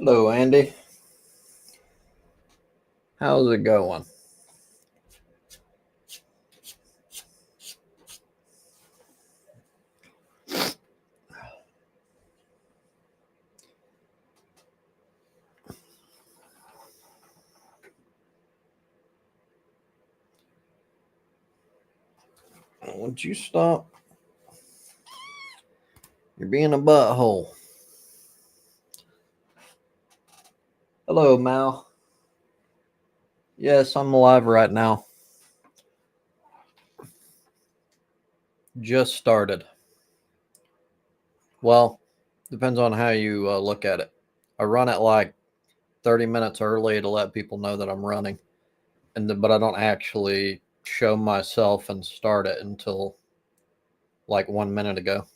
Hello, Andy. How's it going? Would you stop? You're being a butthole. Hello, Mal. Yes, I'm alive right now. Just started. Well, depends on how you look at it. I run it like 30 minutes early to let people know that I'm running, but I don't actually show myself and start it until like 1 minute ago.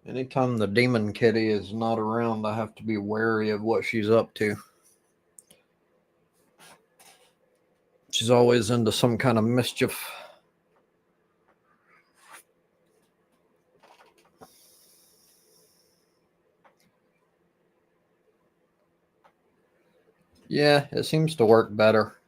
Anytime the demon kitty is not around, I have to be wary of what she's up to. She's always into some kind of mischief. Yeah, it seems to work better.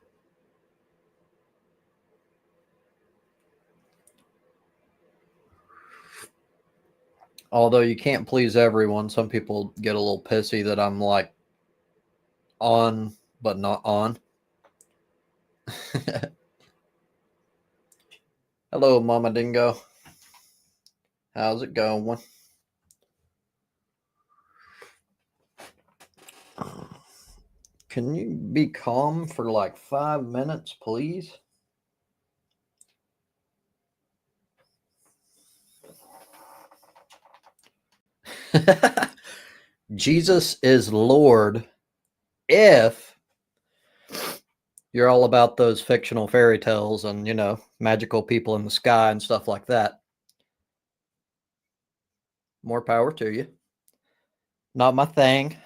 Although you can't please everyone. Some people get a little pissy that I'm like on, but not on. Hello, Mama Dingo. How's it going? Can you be calm for like 5 minutes, please? Jesus is Lord if you're all about those fictional fairy tales and, magical people in the sky and stuff like that. More power to you. Not my thing.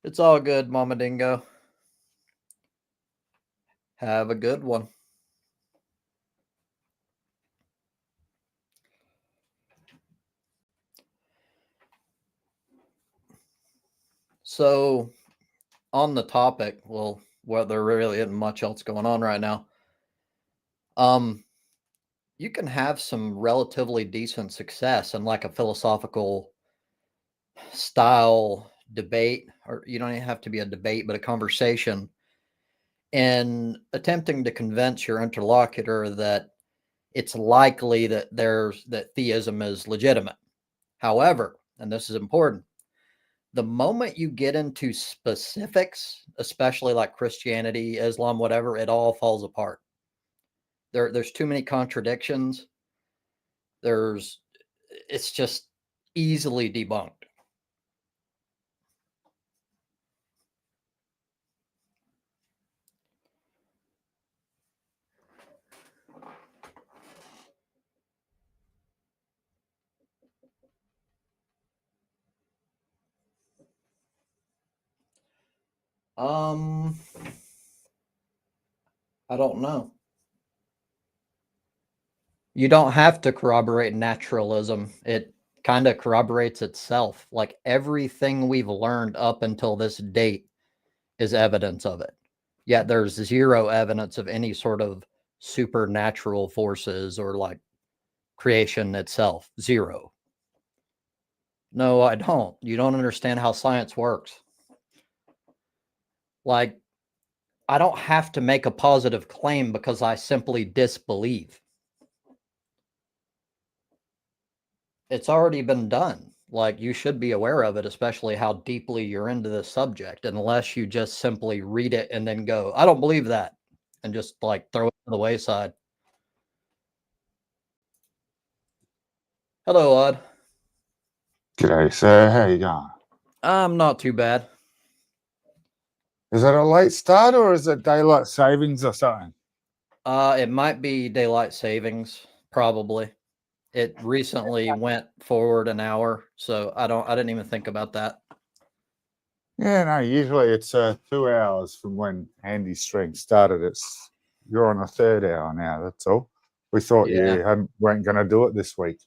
It's all good, Mama Dingo. Have a good one. So, on the topic, well, there really isn't much else going on right now. You can have some relatively decent success in like a philosophical style debate, or you don't even have to be a debate, but a conversation, in attempting to convince your interlocutor that it's likely that theism is legitimate. However, and this is important, the moment you get into specifics, especially like Christianity, Islam, whatever, it all falls apart. There's too many contradictions. It's just easily debunked. Um, I don't know. You don't have to corroborate naturalism. It kind of corroborates itself. Like everything we've learned up until this date is evidence of it. Yet there's zero evidence of any sort of supernatural forces or like creation itself. Zero. No, I don't. You don't understand how science works. Like, I don't have to make a positive claim because I simply disbelieve. It's already been done. Like, you should be aware of it, especially how deeply you're into this subject, unless you just simply read it and then go, I don't believe that, and just like throw it to the wayside. Hello, Odd. G'day, sir. How you going? I'm not too bad. Is it a late start or is it daylight savings or something? It might be daylight savings, probably. It recently went forward an hour, so I didn't even think about that. Yeah, no, usually it's 2 hours from when Andy's stream started. It's you're on the third hour now. That's all. We thought Yeah. you weren't going to do it this week.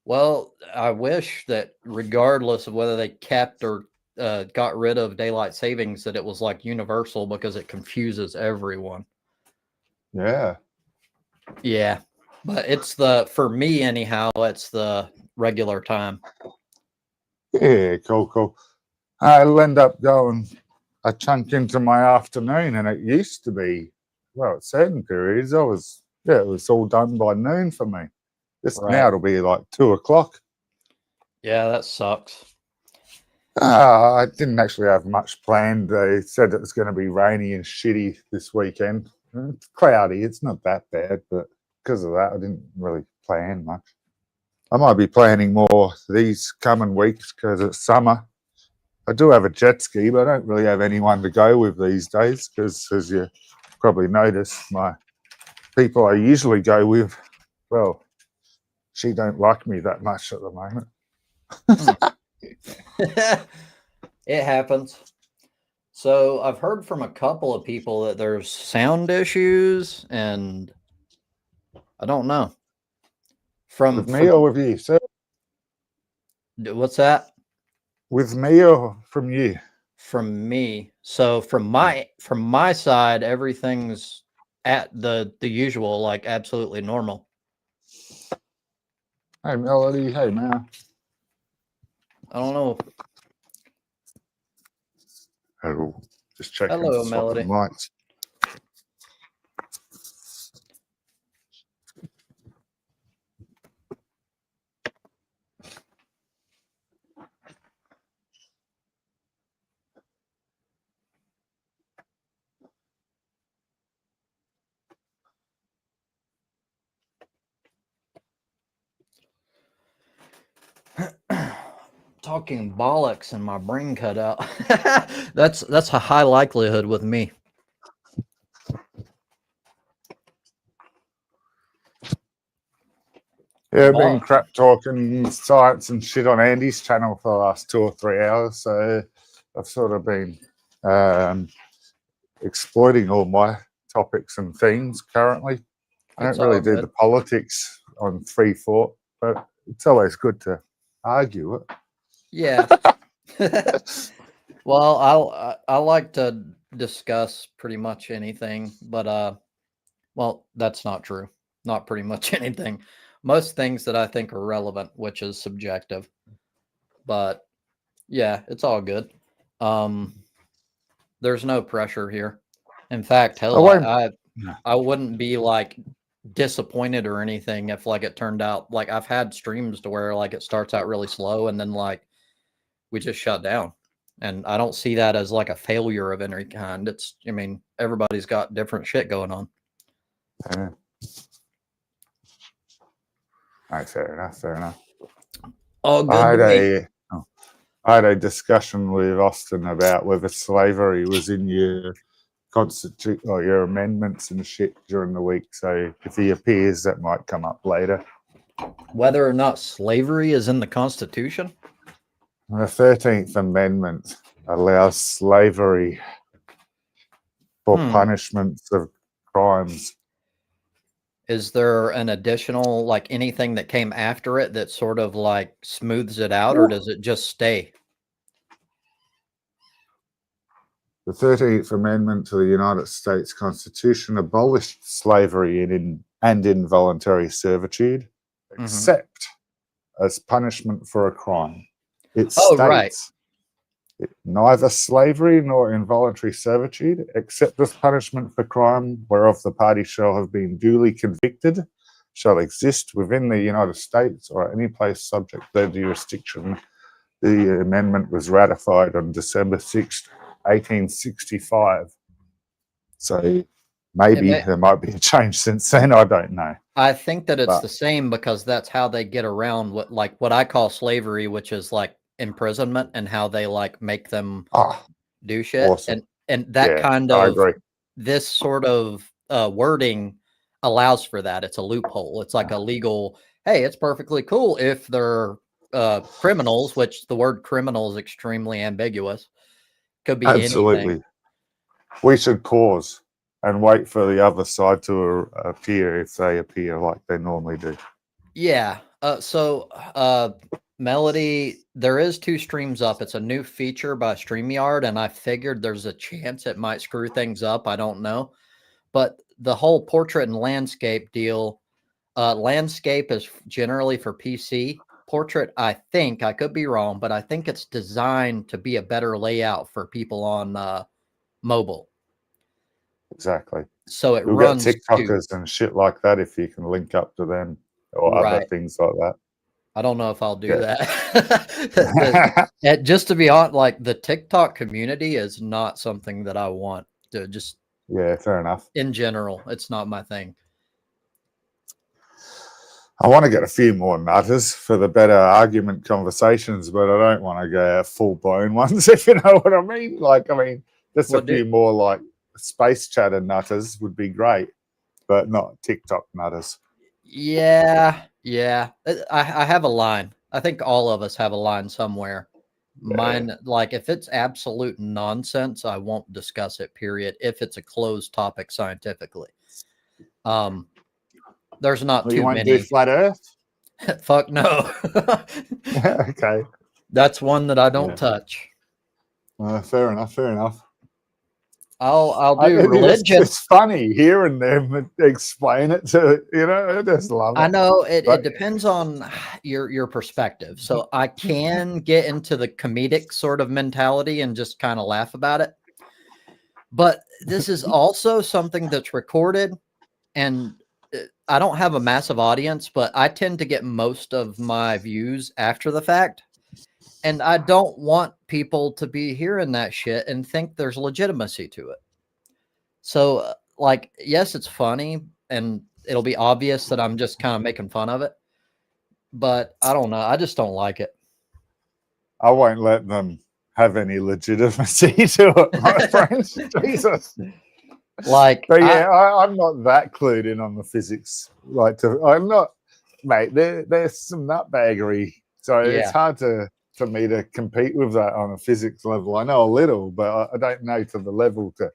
Well, I wish that regardless of whether they kept or got rid of daylight savings, that it was like universal, because it confuses everyone. Yeah. Yeah. But for me anyhow, it's the regular time. Yeah, cool. I'll end up going a chunk into my afternoon, and it used to be, well, at certain periods, it was all done by noon for me. Just Right. now it'll be like 2:00. Yeah, that sucks. I didn't actually have much planned. They said it was going to be rainy and shitty this weekend. It's cloudy. It's not that bad, but because of that, I didn't really plan much. I might be planning more these coming weeks because it's summer. I do have a jet ski, but I don't really have anyone to go with these days because, as you probably noticed, my people I usually go with, well, she don't like me that much at the moment. It happens. So I've heard from a couple of people that there's sound issues, and I don't know. With me or with you, sir? What's that? With me or from you? From me. So from my side, everything's at the usual, like absolutely normal. Hey, Melody. Hey, man. I don't know. Hello. Just checking. Hello, Melody. Lights. Talking bollocks and my brain cut out. That's a high likelihood with me. Yeah, I've been crap talking science and shit on Andy's channel for the last 2 or 3 hours, so I've sort of been exploiting all my topics and themes currently. I don't really do the politics on free thought, but it's always good to argue it. Yeah. Well, I like to discuss pretty much anything, but well, that's not true. Not pretty much anything. Most things that I think are relevant, which is subjective. But yeah, it's all good. There's no pressure here. In fact, hell, I wouldn't be like disappointed or anything if like it turned out like I've had streams to where like it starts out really slow and then like we just shut down. And I don't see that as like a failure of any kind. I mean, everybody's got different shit going on. Yeah. All right, fair enough. All good. I had a discussion with Austin about whether slavery was in your constitute or your amendments and shit during the week. So if he appears, that might come up later. Whether or not slavery is in the Constitution? The 13th Amendment allows slavery for punishments of crimes. Is there an additional, like anything that came after it that sort of like smooths it out, or does it just stay? The 13th Amendment to the United States Constitution abolished slavery and involuntary servitude, except as punishment for a crime. It states neither slavery nor involuntary servitude, except as punishment for crime whereof the party shall have been duly convicted, shall exist within the United States or any place subject to their jurisdiction. The amendment was ratified on December 6th, 1865. So maybe there might be a change since then. I don't know. I think that it's the same because that's how they get around what I call slavery, which is like imprisonment, and how they like make them do shit. Awesome. And that kind of, I agree. This sort of wording allows for that. It's a loophole. It's like a legal, hey, it's perfectly cool if they're criminals, which the word criminal is extremely ambiguous. Could be absolutely anything. We should pause and wait for the other side to appear if they appear like they normally do. Yeah. Melody, there is 2 streams up. It's a new feature by StreamYard, and I figured there's a chance it might screw things up. I don't know. But the whole portrait and landscape deal, landscape is generally for PC. Portrait, I think, I could be wrong, but I think it's designed to be a better layout for people on mobile. Exactly. So it You'll runs get too. TikTokers and shit like that if you can link up to them or other Right. things like that. I don't know if I'll do Yeah. that. Just to be honest, like the TikTok community is not something that I want to just. Yeah, fair enough. In general, it's not my thing. I want to get a few more nutters for the better argument conversations, but I don't want to go full blown ones, if you know what I mean. Like, I mean, just a few more like space chatter nutters would be great, but not TikTok nutters. Yeah. I have a line. I think all of us have a line somewhere. Mine, like if it's absolute nonsense, I won't discuss it, period. If it's a closed topic scientifically. There's not too many. Do flat Earth? Fuck no. Okay. That's one that I don't touch. Fair enough. I'll do religion. It's funny hearing them explain it to, I just love it. I know it depends on your perspective. So I can get into the comedic sort of mentality and just kind of laugh about it. But this is also something that's recorded, and I don't have a massive audience, but I tend to get most of my views after the fact. And I don't want people to be hearing that shit and think there's legitimacy to it. So, like, yes, it's funny, and it'll be obvious that I'm just kind of making fun of it. But I don't know. I just don't like it. I won't let them have any legitimacy to it, my friends. Jesus. Like, but yeah, I'm not that clued in on the physics. I'm not, mate. There's some nutbaggery, so it's hard for me to compete with that on a physics level. I know a little, but I don't know to the level to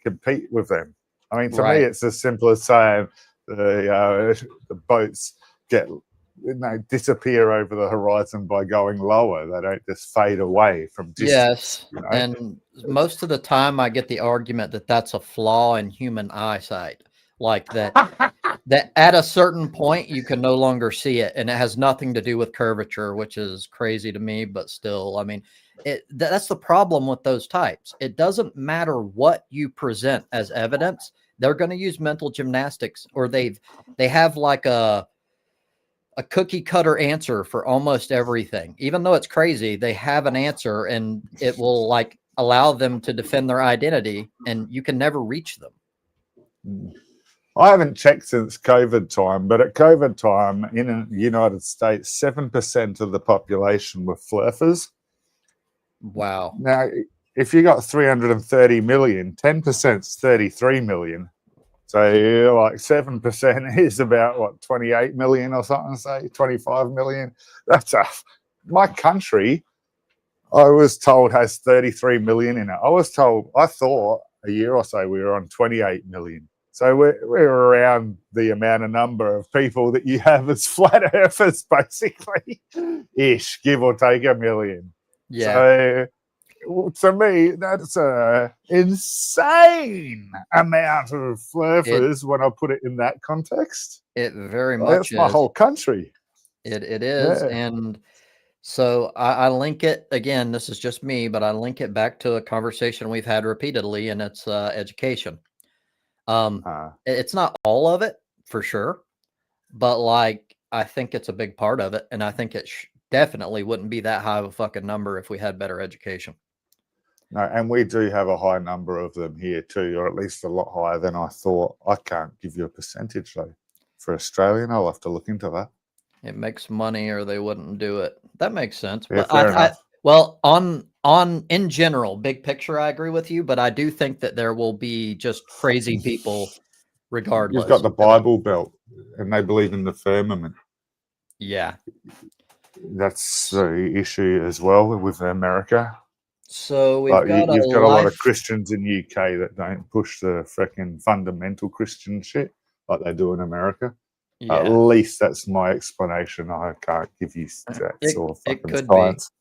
compete with them. I mean, to me, it's as simple as saying the boats disappear over the horizon by going lower. They don't just fade away from distance. Yes, and most of the time I get the argument that that's a flaw in human eyesight, like that that at a certain point you can no longer see it, and it has nothing to do with curvature, which is crazy to me, but still, I mean, that's the problem with those types. It doesn't matter what you present as evidence. They're going to use mental gymnastics, or they have like a cookie cutter answer for almost everything. Even though it's crazy, they have an answer, and it will like allow them to defend their identity, and you can never reach them. I haven't checked since COVID time, but at COVID time in the United States, 7% of the population were flurfers. Wow. Now, if you got 330 million, 10% is 33 million. So like 7% is about what, 28 million or something, say 25 million. That's my country, I was told, has 33 million in it. I thought a year or so we were on 28 million. So we're around the amount of number of people that you have as flat earthers, basically, ish, give or take a million. Yeah. So to me, that's an insane amount of flurfers when I put it in that context. It very much is. My whole country. It is. Yeah. And so I link it, again, this is just me, but I link it back to a conversation we've had repeatedly, and it's education. It's not all of it, for sure, but like, I think it's a big part of it. And I think it definitely wouldn't be that high of a fucking number if we had better education. No, and we do have a high number of them here too, or at least a lot higher than I thought. I can't give you a percentage though. For Australian, I'll have to look into that. It makes money, or they wouldn't do it. That makes sense. Yeah, but well, on in general, big picture, I agree with you, but I do think that there will be just crazy people regardless. You've got the Bible Belt, and they believe in the firmament. Yeah. That's the issue as well with America. So we've Like got a you've got a lot of life. Christians in UK that don't push the freaking fundamental Christian shit like they do in America. At Yeah, least that's my explanation. I can't give you stats or it fucking could be. science.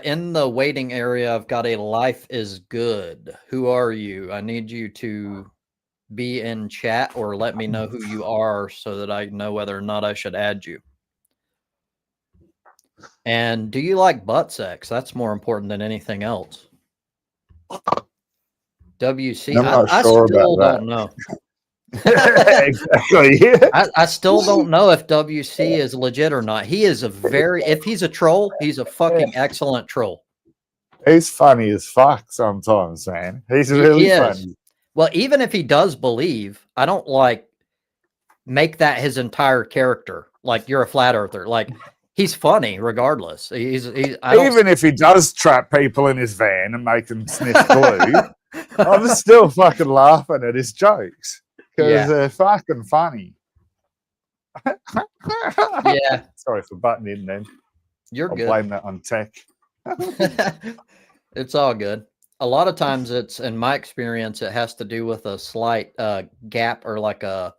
In the waiting area, I've got a life is good. Who are you? I need you to be in chat or let me know who you are so that I know whether or not I should add you. And do you like butt sex? That's more important than anything else. WC, I'm not I sure about still that. don't know. Exactly. I still don't know if WC is legit or not. He is if he's a troll, he's a fucking excellent troll. He's funny as fuck sometimes, man. He's He really is. funny. Well, even if he does believe, I don't like make that his entire character. Like you're a flat earther. Like he's funny regardless. I don't. Even if he does trap people in his van and make them sniff glue, I'm still fucking laughing at his jokes because Yeah. they're fucking funny. Yeah. Sorry for butting in then. You're I'll good. blame that on tech. It's all good. A lot of times it's, in my experience, it has to do with a slight gap or like a,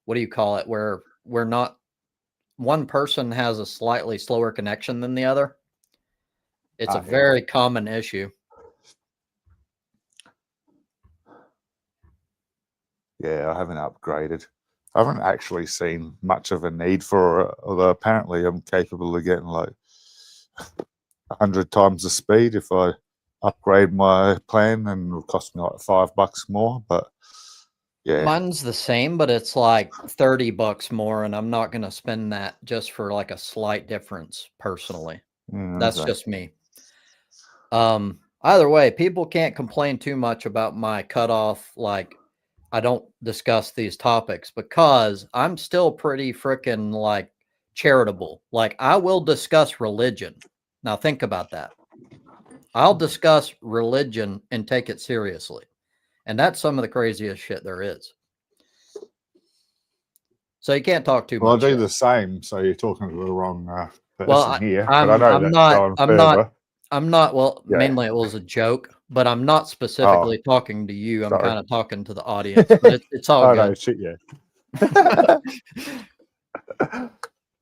what do you call it? Where we're not, one person has a slightly slower connection than the other. It's a very common issue. Yeah, I haven't upgraded. I haven't actually seen much of a need for it, although apparently I'm capable of getting like 100 times the speed if I upgrade my plan, and it'll cost me like $5 more. But yeah, Mine's the same, but it's like $30 more, and I'm not going to spend that just for like a slight difference personally. That's okay. just me. Either way, people can't complain too much about my cutoff. Like, I don't discuss these topics because I'm still pretty freaking like charitable. Like, I will discuss religion. Now, think about that. I'll discuss religion and take it seriously. And that's some of the craziest shit there is. So you can't talk too Well, I much. do Shit. the same. So you're talking to the wrong person Well, here, but I know that's going further. Well, Yeah. mainly it was a joke, but I'm not specifically talking to you. I'm sorry. kind of talking to the audience, but it's all Oh good. no, shit, yeah.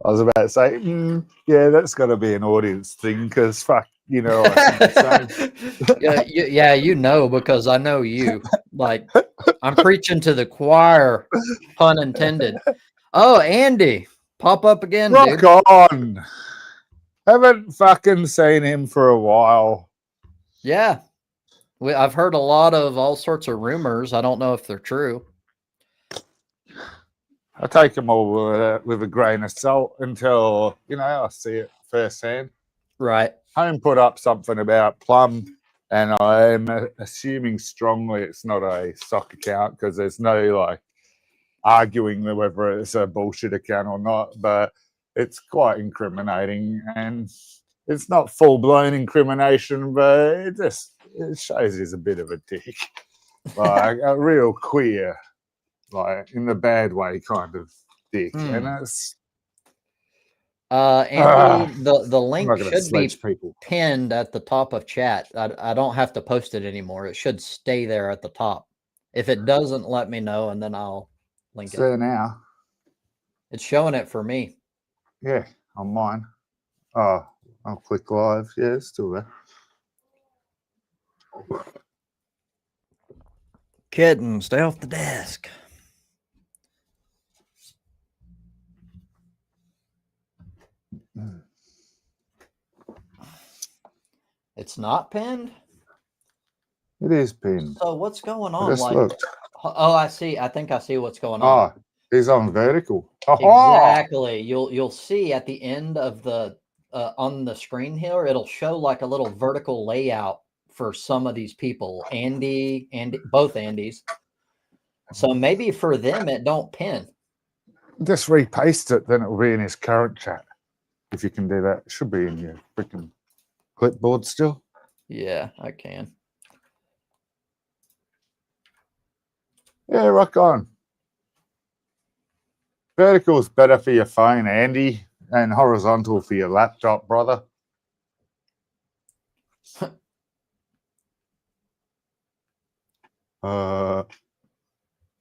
I was about to say, yeah, that's got to be an audience thing because fuck, you know, I think the same. Yeah, you know, because I know you. Like, I'm preaching to the choir, pun intended. Oh, Andy, pop up again, Rock dude. on. Haven't fucking seen him for a while. Yeah, I've heard a lot of all sorts of rumors. I don't know if they're true. I take them all with a grain of salt until, you know, I see it firsthand. Right. Home put up something about Plum, and I'm assuming strongly it's not a stock account because there's no like arguing whether it's a bullshit account or not, but it's quite incriminating, and it's not full-blown incrimination, but it shows he's a bit of a dick, like a real queer, like in the bad way kind of dick. And it's Andy, the link should be people. pinned at the top of chat. I don't have to post it anymore. It should stay there at the top. If it doesn't, let me know, and then I'll link it. There now. It's showing it for me. Yeah, on mine. Oh, I'll click live. Yeah, it's still there. Kitten, stay off the desk. It's not pinned? It is pinned. So what's going on? I just looked. Oh, I see. I think I see what's going on. Oh, he's on vertical. Exactly. You'll see at the end of the on the screen here, it'll show like a little vertical layout for some of these people. Andy, both Andys. So maybe for them it don't pin. Just repaste it, then it will be in his current chat. If you can do that, it should be in your freaking clipboard still. Yeah, I can. Yeah, rock on. Vertical is better for your phone, Andy, and horizontal for your laptop, brother. To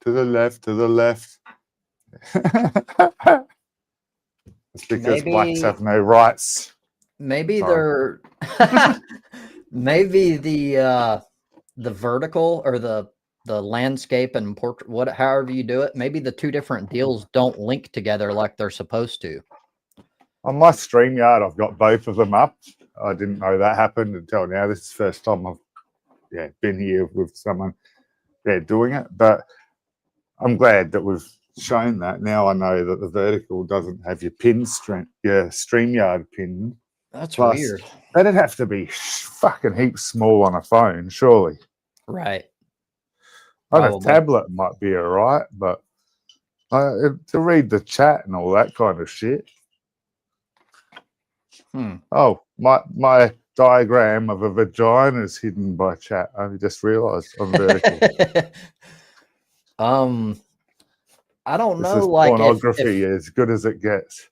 the left, to the left. It's because blacks have no rights. Maybe Sorry. they're maybe the vertical or the landscape and portrait, however you do it, maybe the two different deals don't link together like they're supposed to. On my StreamYard, I've got both of them up. I didn't know that happened until now. This is the first time I've been here with someone doing it. But I'm glad that we've shown that. Now I know that the vertical doesn't have your StreamYard pinned. That's Plus, weird. That'd have to be fucking heaps small on a phone, surely. Right. On a tablet might be all right, but to read the chat and all that kind of shit. Oh, my diagram of a vagina is hidden by chat. I just realised on vertical. I don't this know. Is like pornography as good as it gets.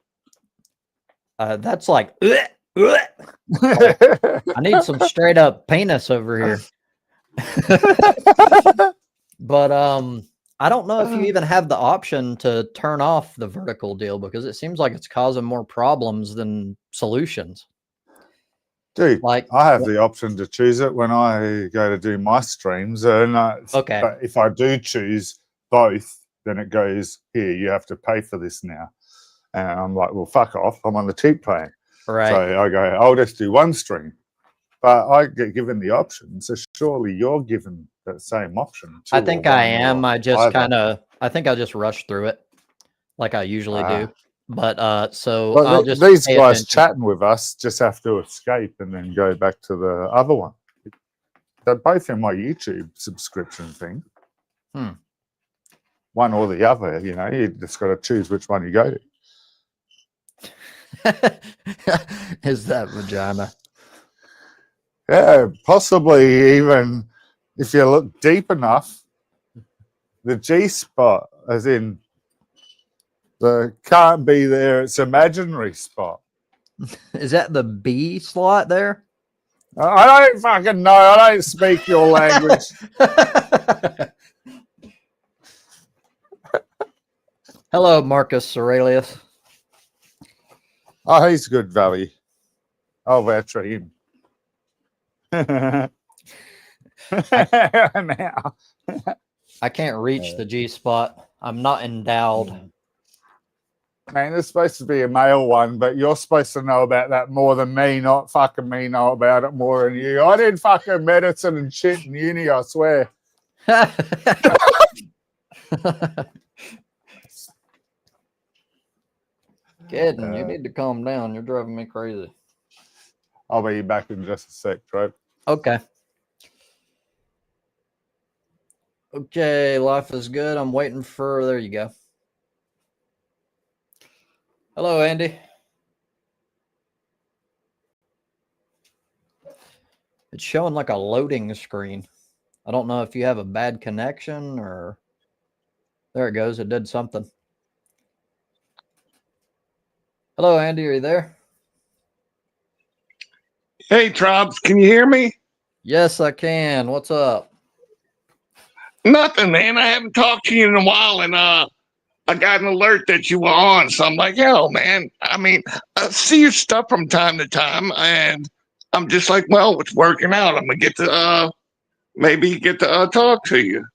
That's like, I need some straight up penis over here. But I don't know if you even have the option to turn off the vertical deal, because it seems like it's causing more problems than solutions. Dude, like I have the option to choose it when I go to do my streams, and okay. But if I do choose both, then it goes, here, you have to pay for this now. And I'm like, well, fuck off. I'm on the cheap plan. Right. So I go, I'll just do one stream. But I get given the option. So surely you're given that same option. I think I am. I just I think I just rush through it like I usually do. But I'll just these guys chatting with us just have to escape and then go back to the other one. They're both in my YouTube subscription thing. One or the other, you just got to choose which one you go to. Is that vagina? Yeah, possibly even if you look deep enough, the G spot, as in the can't be there, it's imaginary spot. Is that the B slot there? I don't fucking know. I don't speak your language. Hello, Marcus Aurelius. Oh, he's good, Valley. I'll vouch for him. Now. I can't reach the G spot. I'm not endowed. Man, there's supposed to be a male one, but you're supposed to know about that more than me, not fucking me know about it more than you. I did fucking medicine and shit in uni, I swear. Kidding, you need to calm down. You're driving me crazy. I'll be back in just a sec, Trev. Okay. Okay, life is good. I'm waiting for, there you go. Hello, Andy. It's showing like a loading screen. I don't know if you have a bad connection or... There it goes. It did something. Hello, Andy. Are you there? Hey, Trobs. Can you hear me? Yes, I can. What's up? Nothing, man. I haven't talked to you in a while, and I got an alert that you were on. So I'm like, yo, man. I mean, I see your stuff from time to time, and I'm just like, well, it's working out. I'm gonna get to maybe get to talk to you.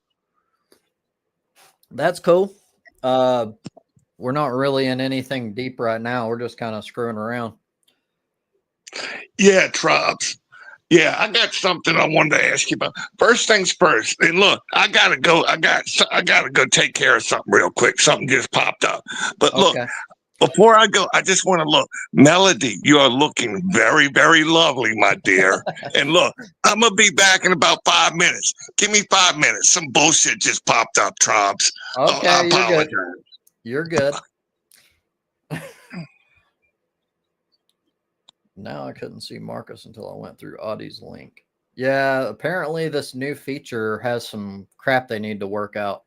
That's cool. We're not really in anything deep right now. We're just kind of screwing around. Yeah, Trobs. Yeah, I got something I wanted to ask you about. First things first. And look, I gotta go. I gotta go take care of something real quick. Something just popped up. But look, before I go, I just want to look. Melody, you are looking very, very lovely, my dear. And look, I'm gonna be back in about 5 minutes. Give me 5 minutes. Some bullshit just popped up, Trobs. Okay, I apologize. You're good. Now I couldn't see Marcus until I went through Audie's link. Yeah, apparently this new feature has some crap they need to work out.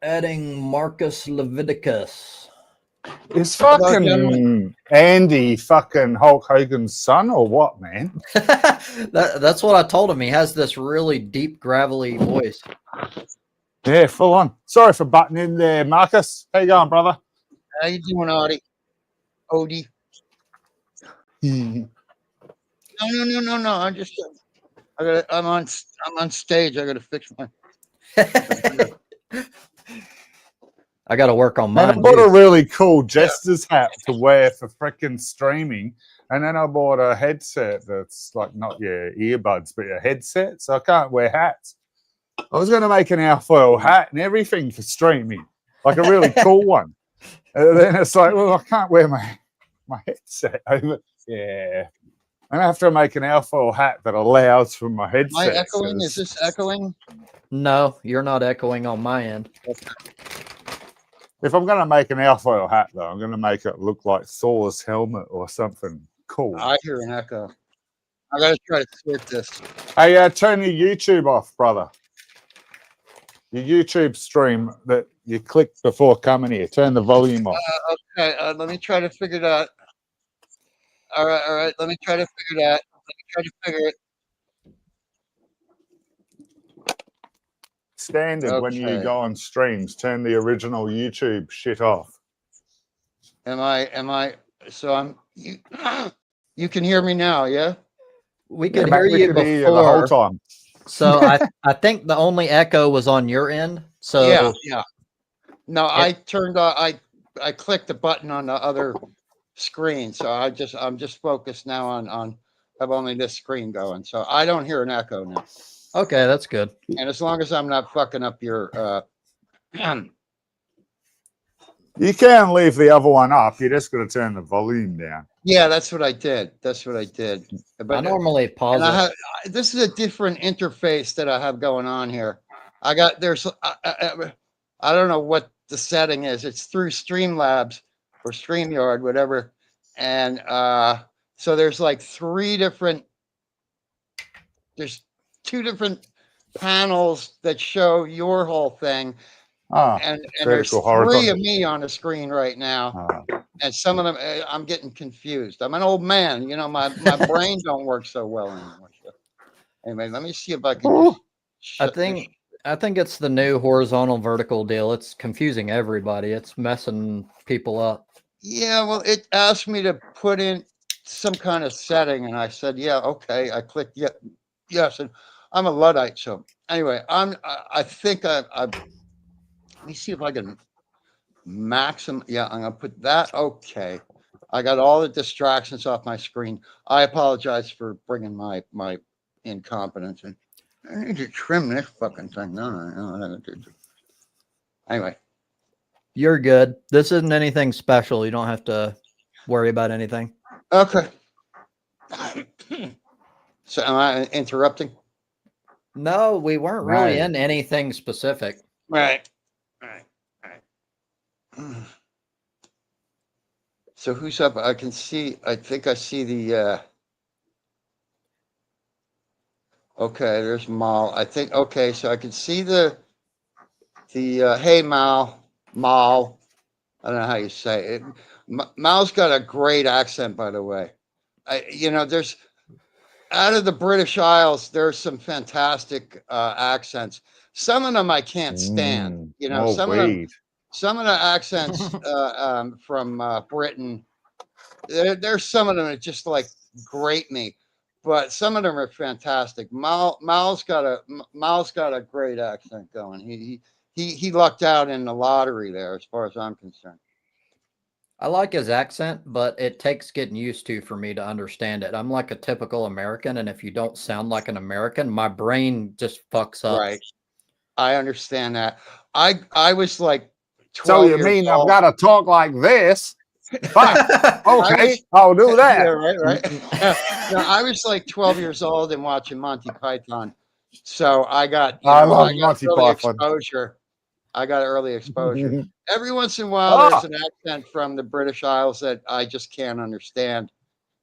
Adding Marcus Leviticus. Is fucking Andy fucking Hulk Hogan's son or what, man? That's what I told him. He has this really deep, gravelly voice. Yeah, full on. Sorry for butting in there, Marcus. How you going, brother? How you doing, Odie? No. I'm on stage. I gotta fix my. I got to work on Man, mine. I bought a really cool Jester's hat to wear for freaking streaming, and then I bought a headset that's like not your earbuds, but your headset, so I can't wear hats. I was going to make an alfoil hat and everything for streaming, like a really cool one. And then it's like, well, I can't wear my headset over. Yeah. I'm going to have to make an alfoil hat that allows for my headset. Am I echoing? Is this echoing? No, you're not echoing on my end. If I'm going to make an alfoil hat, though, I'm going to make it look like Thor's helmet or something cool. I hear an echo. I got to try to switch this. Hey, turn your YouTube off, brother. Your YouTube stream that you clicked before coming here. Turn the volume off. Okay, let me try to figure it out. All right. Let me try to figure it out. It. Standard when you go on streams, turn the original YouTube shit off. Am I? So you can hear me now, yeah? We could hear you before. Hear you the whole time. So I think the only echo was on your end. So yeah. No, I turned on. I clicked the button on the other screen, so I'm just focused now on have only this screen going, so I don't hear an echo now. Okay, that's good. And as long as I'm not fucking up your you can leave the other one up. You just got to turn the volume down. Yeah, that's what I did. But I normally pause it. This is a different interface that I have going on here. I don't know what the setting is. It's through Streamlabs or StreamYard, whatever. And so there's like there's two different panels that show your whole thing. And there's three of me on the screen right now. And some of them, I'm getting confused. I'm an old man. You know, my brain don't work so well anymore. So anyway, let me see if I can I think it's the new horizontal vertical deal. It's confusing everybody. It's messing people up. Yeah, well, it asked me to put in some kind of setting, and I said, yeah, okay. I clicked yes, and I'm a Luddite. So anyway, I think let me see if I can maximum. Yeah, I'm gonna put that. Okay, I got all the distractions off my screen. I apologize for bringing my incompetence in. I need to trim this fucking thing. No. Anyway, you're good. This isn't anything special. You don't have to worry about anything. Okay. So am I interrupting? No, we weren't really in anything specific. Right. So who's up? I think I see the okay, there's Mal. I think okay, so I can see the hey Mal. I don't know how you say it. Mal's got a great accent, by the way. There's out of the British Isles, there's some fantastic accents. Some of them I can't stand. Some of the accents from Britain, there's some of them that just like grate me, but some of them are fantastic. Mal's got a great accent going. He lucked out in the lottery there, as far as I'm concerned. I like his accent, but it takes getting used to for me to understand it. I'm like a typical American, and if you don't sound like an American, my brain just fucks up. Right. I understand that. I was like 12 so you years mean old. I've got to talk like this? Fine. Okay, I'll do that. Yeah, right. No, I was like 12 years old and watching Monty Python, so I got Monty Python exposure. I got early exposure. Every once in a while, there's an accent from the British Isles that I just can't understand.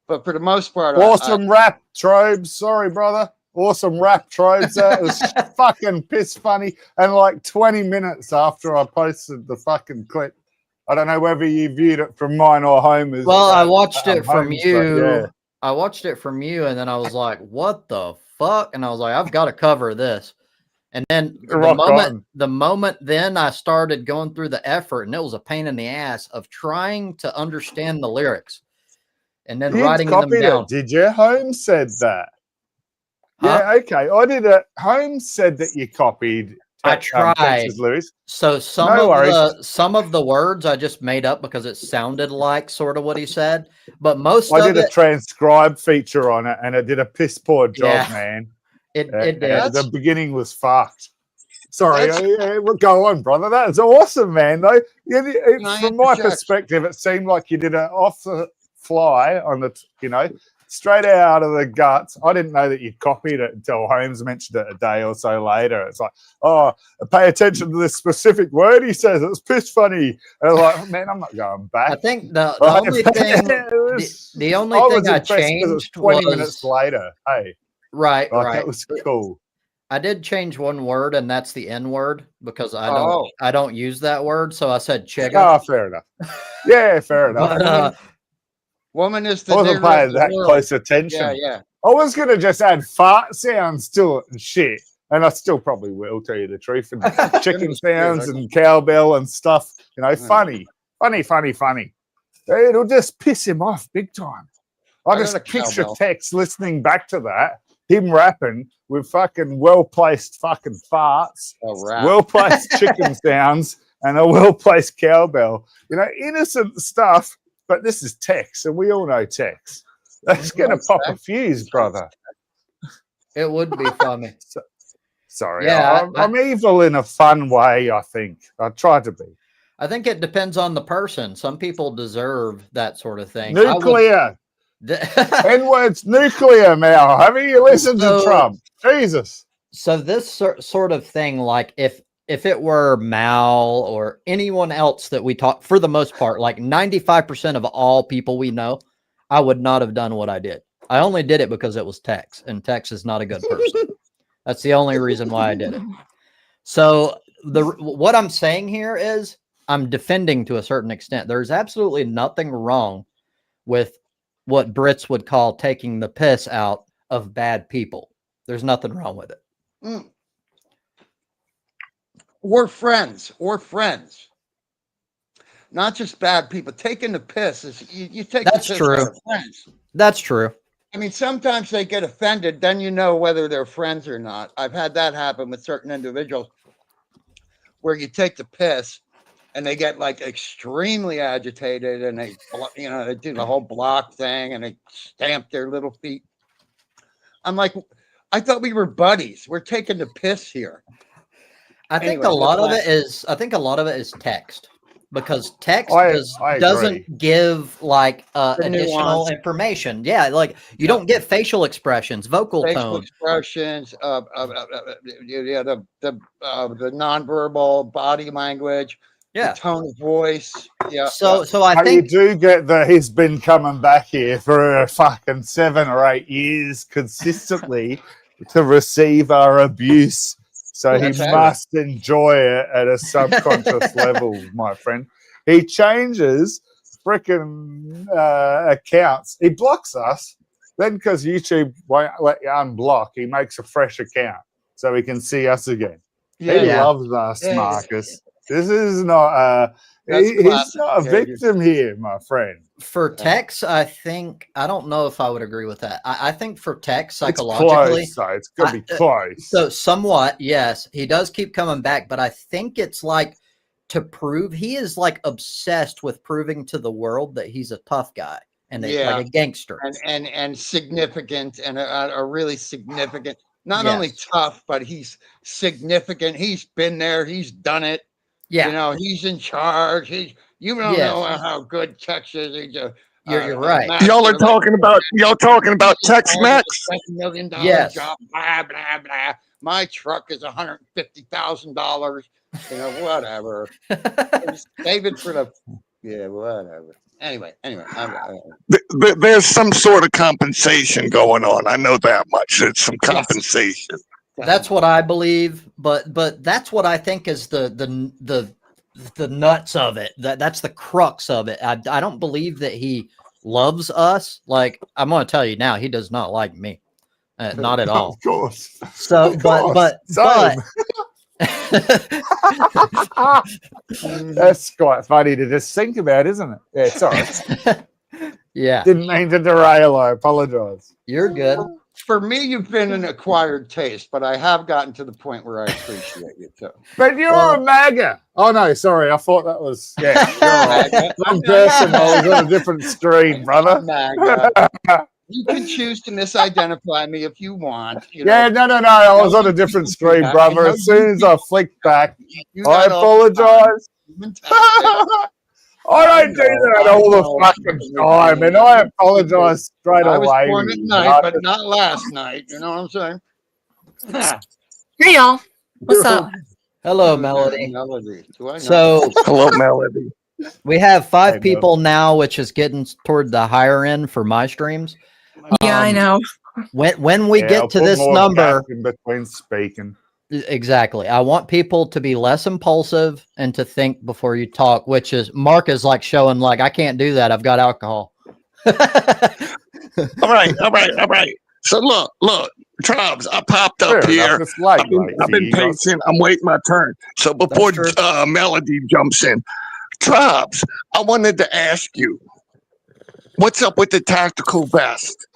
But for the most part, awesome rap, Trobes. Sorry, brother. Awesome rap, Trobes. That was fucking piss funny. And like 20 minutes after I posted the fucking clip, I don't know whether you viewed it from mine or Homer's. Well, I watched it from Holmes, you. yeah. I watched it from you, and then I was like, "What the fuck?" And I was like, "I've got to cover this." And then the moment then I started going through the effort, and it was a pain in the ass of trying to understand the lyrics, and then writing them down. Did you? Holmes said that. Huh? Yeah, okay. I did it. Holmes said that you copied. I tried. Texas lyrics. So some of the words I just made up because it sounded like sort of what he said, but most I of did a transcribe feature on it, and it did a piss poor job, man. It did. The beginning was fucked. Sorry, we'll go on, brother. That is awesome, man. Though, from my perspective, it seemed like you did it off the fly on the, straight out of the guts. I didn't know that you copied it until Holmes mentioned it a day or so later. It's like, oh, pay attention to this specific word he says. It's piss funny. And I was like, man, I'm not going back. I think the only thing, the only thing I changed 20 minutes later. Hey, right. That was cool. I did change one word, and that's the N word, because I don't use that word. So I said chigga. Oh, fair enough. Yeah, fair enough. But, woman is the I wasn't paying that close attention. Yeah. I was going to just add fart sounds to it and shit. And I still probably will, tell you the truth. And chicken sounds and cowbell and stuff. Funny. It'll just piss him off big time. I just picture Tex listening back to that, him rapping with fucking well-placed fucking farts, well-placed chicken sounds, and a well-placed cowbell. Innocent stuff. But this is Tex, and we all know Tex. That's going to pop a fuse, brother. It would be funny. Sorry. Yeah, I'm evil in a fun way, I think. I try to be. I think it depends on the person. Some people deserve that sort of thing. Nuclear. N-words, nuclear, Mal. Haven't you listened to Trump? Jesus. So this sort of thing, like if it were Mal or anyone else that we talk, for the most part, like 95% of all people we know, I would not have done what I did. I only did it because it was Tex, and Tex is not a good person. That's the only reason why I did it. So what I'm saying here is I'm defending to a certain extent. There's absolutely nothing wrong with what Brits would call taking the piss out of bad people. There's nothing wrong with it. Mm. Or friends. Not just bad people. Taking the piss is you take That's the piss true. out of friends. That's true. I mean, sometimes they get offended, then you know whether they're friends or not. I've had that happen with certain individuals where you take the piss and they get like extremely agitated and they do the whole block thing and they stamp their little feet. I'm like, I thought we were buddies. We're taking the piss here. I think a lot of it is text, because text doesn't give like additional information. Yeah, like you don't get facial expressions, vocal tone expressions, the nonverbal body language, the tone of voice. Yeah. So I think you do get that he's been coming back here for fucking 7 or 8 years consistently to receive our abuse. So he must enjoy it at a subconscious level, my friend. He changes freaking accounts. He blocks us. Then because YouTube won't let you unblock, he makes a fresh account so he can see us again. He loves us, Marcus. This is not he's not a victim here, my friend. For Tex, I don't know if I would agree with that. I think for Tex, psychologically, it's going to be close. So somewhat, yes, he does keep coming back, but I think it's like to prove he is like obsessed with proving to the world that he's a tough guy and like a gangster and significant and a really significant. Not only tough, but he's significant. He's been there. He's done it. Yeah, he's in charge. You don't know how good Texas is. You're right. Y'all are talking about Tex-Mex. $1 million job. Blah blah blah. My truck is $150,000. Whatever. Save it for the whatever. Anyway. There's some sort of compensation going on. I know that much. It's some compensation. That's what I believe, but that's what I think is the the nuts of it. That's the crux of it. I don't believe that he loves us. Like, I'm going to tell you now, he does not like me. Not at all. Of course. So, Of course. but That's quite funny to just think about, isn't it? Yeah, sorry. yeah, Didn't mean to derail. I apologize. you're good. For me, you've been an acquired taste, but I have gotten to the point where I appreciate you too. But you're a MAGA. Oh no, sorry. I thought that was you're right. MAGA. One person. I was on a different screen, brother. MAGA. You can choose to misidentify me if you want. You know. Yeah, no. I was on a different screen, brother. As soon as I flicked back, I apologize. I don't do that all the fucking time, and I apologize straight away. I was born at night, but not last night. You know what I'm saying? Hey y'all, what's up? Hello, Melody. Melody. Do I know? So Hello, Melody. we have 5 Hey, people now, which is getting toward the higher end for my streams. Yeah, I know. When we I'll get to put this more number, gap in between speaking. exactly. I want people to be less impulsive and to think before you talk, which is Mark is like showing like, I can't do that. I've got alcohol. All right. So look, Tribes, I popped up Fair here. enough, it's late, I've been you got- patient. I'm waiting my turn. So before true. Melody jumps in, Tribes, I wanted to ask you, what's up with the tactical vest?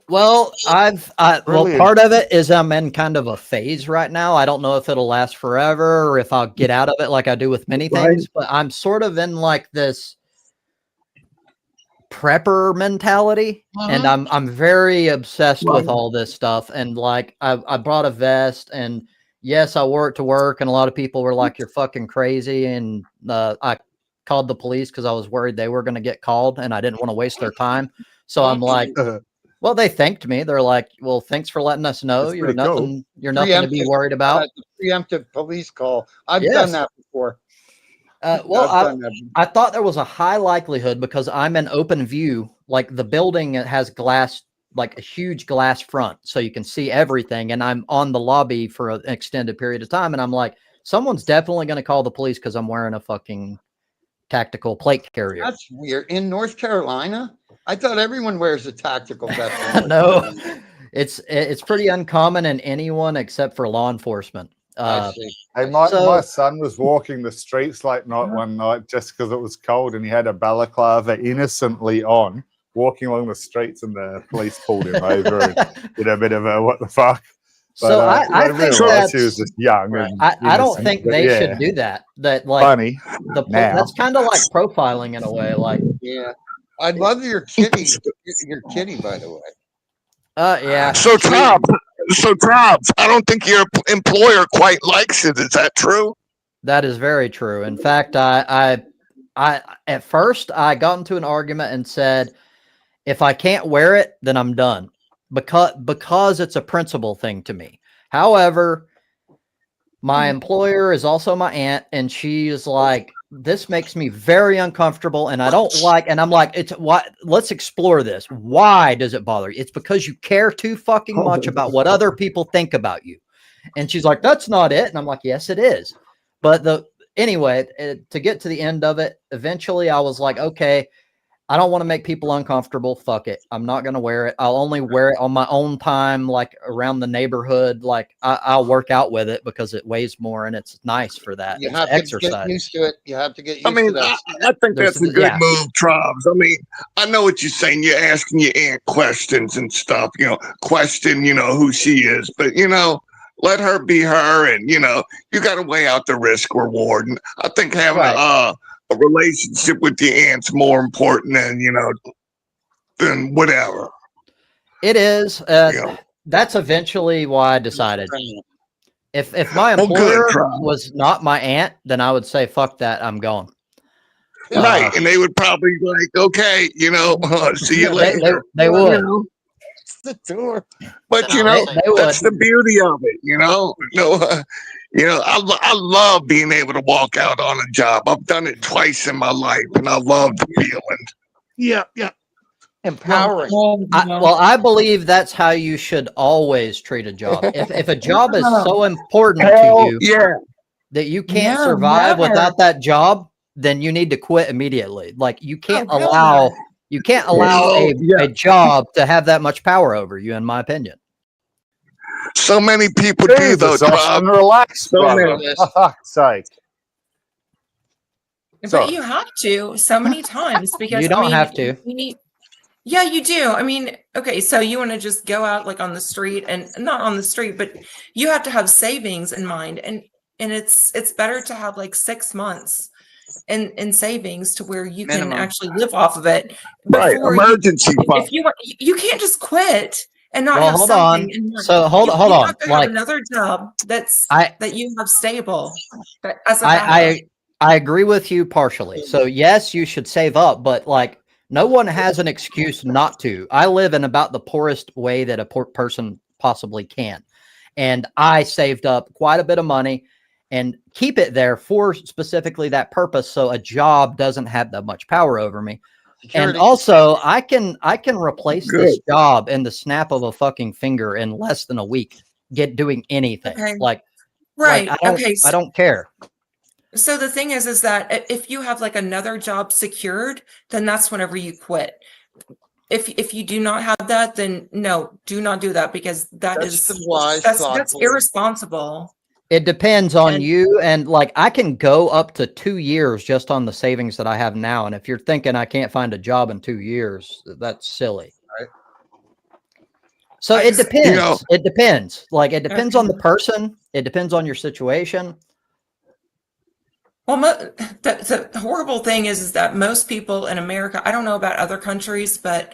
Well, well, Brilliant. part of it is I'm in kind of a phase right now. I don't know if it'll last forever or if I'll get out of it like I do with many things, but I'm sort of in like this prepper mentality, and I'm very obsessed with all this stuff. And like I brought a vest, and yes, I wore it to work, and a lot of people were like, "You're fucking crazy," and I called the police because I was worried they were going to get called, and I didn't want to waste their time. So I'm like, well, they thanked me. They're like, "Well, thanks for letting us know. That's You're pretty nothing. cool. You're nothing to be worried about." The preemptive police call. I've Yes. done that before. Well, I've done that. I thought there was a high likelihood because I'm in open view. Like the building has glass, like a huge glass front, so you can see everything. And I'm on the lobby for an extended period of time, and I'm like, someone's definitely going to call the police because I'm wearing a fucking tactical plate carrier. That's weird. In North Carolina, I thought everyone wears a tactical vest. in North No, Carolina. it's pretty uncommon in anyone except for law enforcement. I see. Hey, my So- son was walking the streets late night one night just because it was cold, and he had a balaclava innocently on, walking along the streets, and the police pulled him over and did a bit of a what the fuck. So I didn't think realize he was that's, just young. Right. And I don't innocent, think but they yeah, should do that. That like funny. Now. that's kind of like profiling in a way. Like, Yeah. I love your kitty. Your kitty, by the way. yeah. So Tribes, I don't think your employer quite likes it. Is that true? That is very true. In fact, I at first I got into an argument and said, if I can't wear it, then I'm done, because it's a principle thing to me. However, my employer is also my aunt, and she is like, this makes me very uncomfortable, and I don't like. And I'm like, it's what? Let's explore this. Why does it bother you? It's because you care too fucking much about what other people think about you. And she's like, that's not it. And I'm like, yes, it is. But anyway, to get to the end of it, eventually I was like, okay, I don't want to make people uncomfortable. Fuck it. I'm not going to wear it. I'll only wear it on my own time, like around the neighborhood. Like I'll work out with it because it weighs more and it's nice for that. You It's have to exercise. get used to it. You have to get used I mean, to that. I think that's a good yeah. move, Tribes. I mean, I know what you're saying. You're asking your aunt questions and stuff, question, who she is. But, let her be her. And, you got to weigh out the risk reward. And I think having Right. a relationship with the aunt's more important than whatever. It is. That's eventually why I decided. If my Well, good, employer Rob. was not my aunt, then I would say, fuck that. I'm going. Right. And they would probably like, okay, see you They, later. they would. The tour. But They would. that's the beauty of it. I love being able to walk out on a job. I've done it twice in my life, and I love the feeling. Yeah. Empowering. I believe that's how you should always treat a job. If a job is so important to you, Yeah, that you can't No, survive never. without that job, then you need to quit immediately. Like you can't Oh, hell allow no. you can't allow a job to have that much power over you, in my opinion. So many people do though, Jesus, Austin, Rob. relax, So brother. many. For fuck's sake. But Sorry. you have to so many times because You don't have to. you need. Yeah, you do. I mean, okay, so you want to just go out like on the street and not on the street, but you have to have savings in mind, and it's better to have like 6 months in savings to where you can Minimum. actually live off of it Right, before emergency fund. if you can't just quit and not Well, have hold something on. in mind. So hold You on. have to have Like another job that you have stable as a backup. I agree with you partially. So yes, you should save up, but like no one has an excuse not to. I live in about the poorest way that a poor person possibly can. And I saved up quite a bit of money and keep it there for specifically that purpose. So a job doesn't have that much power over me. Security. And also I can replace Good. this job in the snap of a fucking finger in less than a week, doing anything. Okay. Like Right. I don't care. So the thing is that if you have like another job secured, then that's whenever you quit. If you do not have that, then no, do not do that because That's the wise, that's thoughtful. irresponsible. It depends on And- you. And like, I can go up to 2 years just on the savings that I have now. And if you're thinking I can't find a job in 2 years, that's silly. Right. So it depends. You know- It depends. Like, it depends on the Okay. person. It depends on your situation. Well, the horrible thing is that most people in America, I don't know about other countries, but